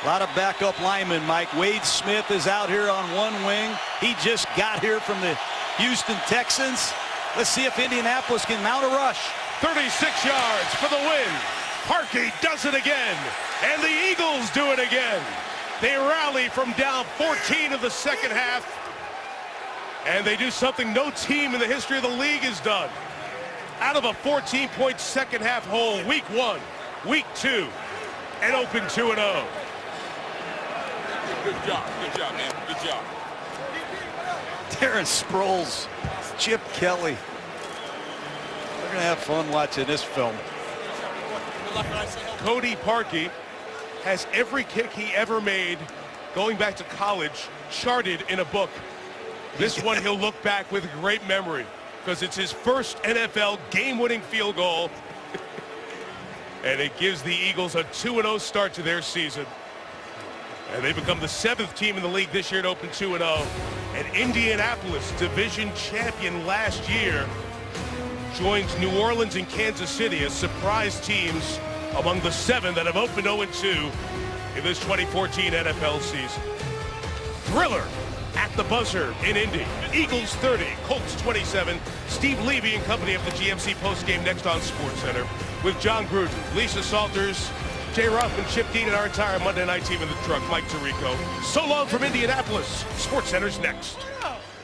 A lot of backup linemen, Mike. Wade Smith is out here on one wing. He just got here from the Houston Texans. Let's see if Indianapolis can mount a rush. 36 yards for the win. Parkey does it again, and the Eagles do it again. They rally from down 14 of the second half, and they do something no team in the history of the league has done. Out of a 14-point second half hole, week 1, week 2, and open 2-0. Good job, man. Good job. Darren Sproles, Chip Kelly. We're going to have fun watching this film. Cody Parkey has every kick he ever made going back to college charted in a book. This one he'll look back with great memory because it's his first NFL game-winning field goal. And it gives the Eagles a 2-0 start to their season. And they become the 7th team in the league this year to open 2-0. And Indianapolis, division champion last year, joins New Orleans and Kansas City as surprise teams among the 7 that have opened 0-2 in this 2014 NFL season. Thriller at the buzzer in Indy. Eagles 30, Colts 27. Steve Levy and company of the GMC postgame next on SportsCenter with John Gruden, Lisa Salters, Jay Ruff, and Chip Dean, and our entire Monday night team in the truck, Mike Tirico. So long from Indianapolis. SportsCenter's next.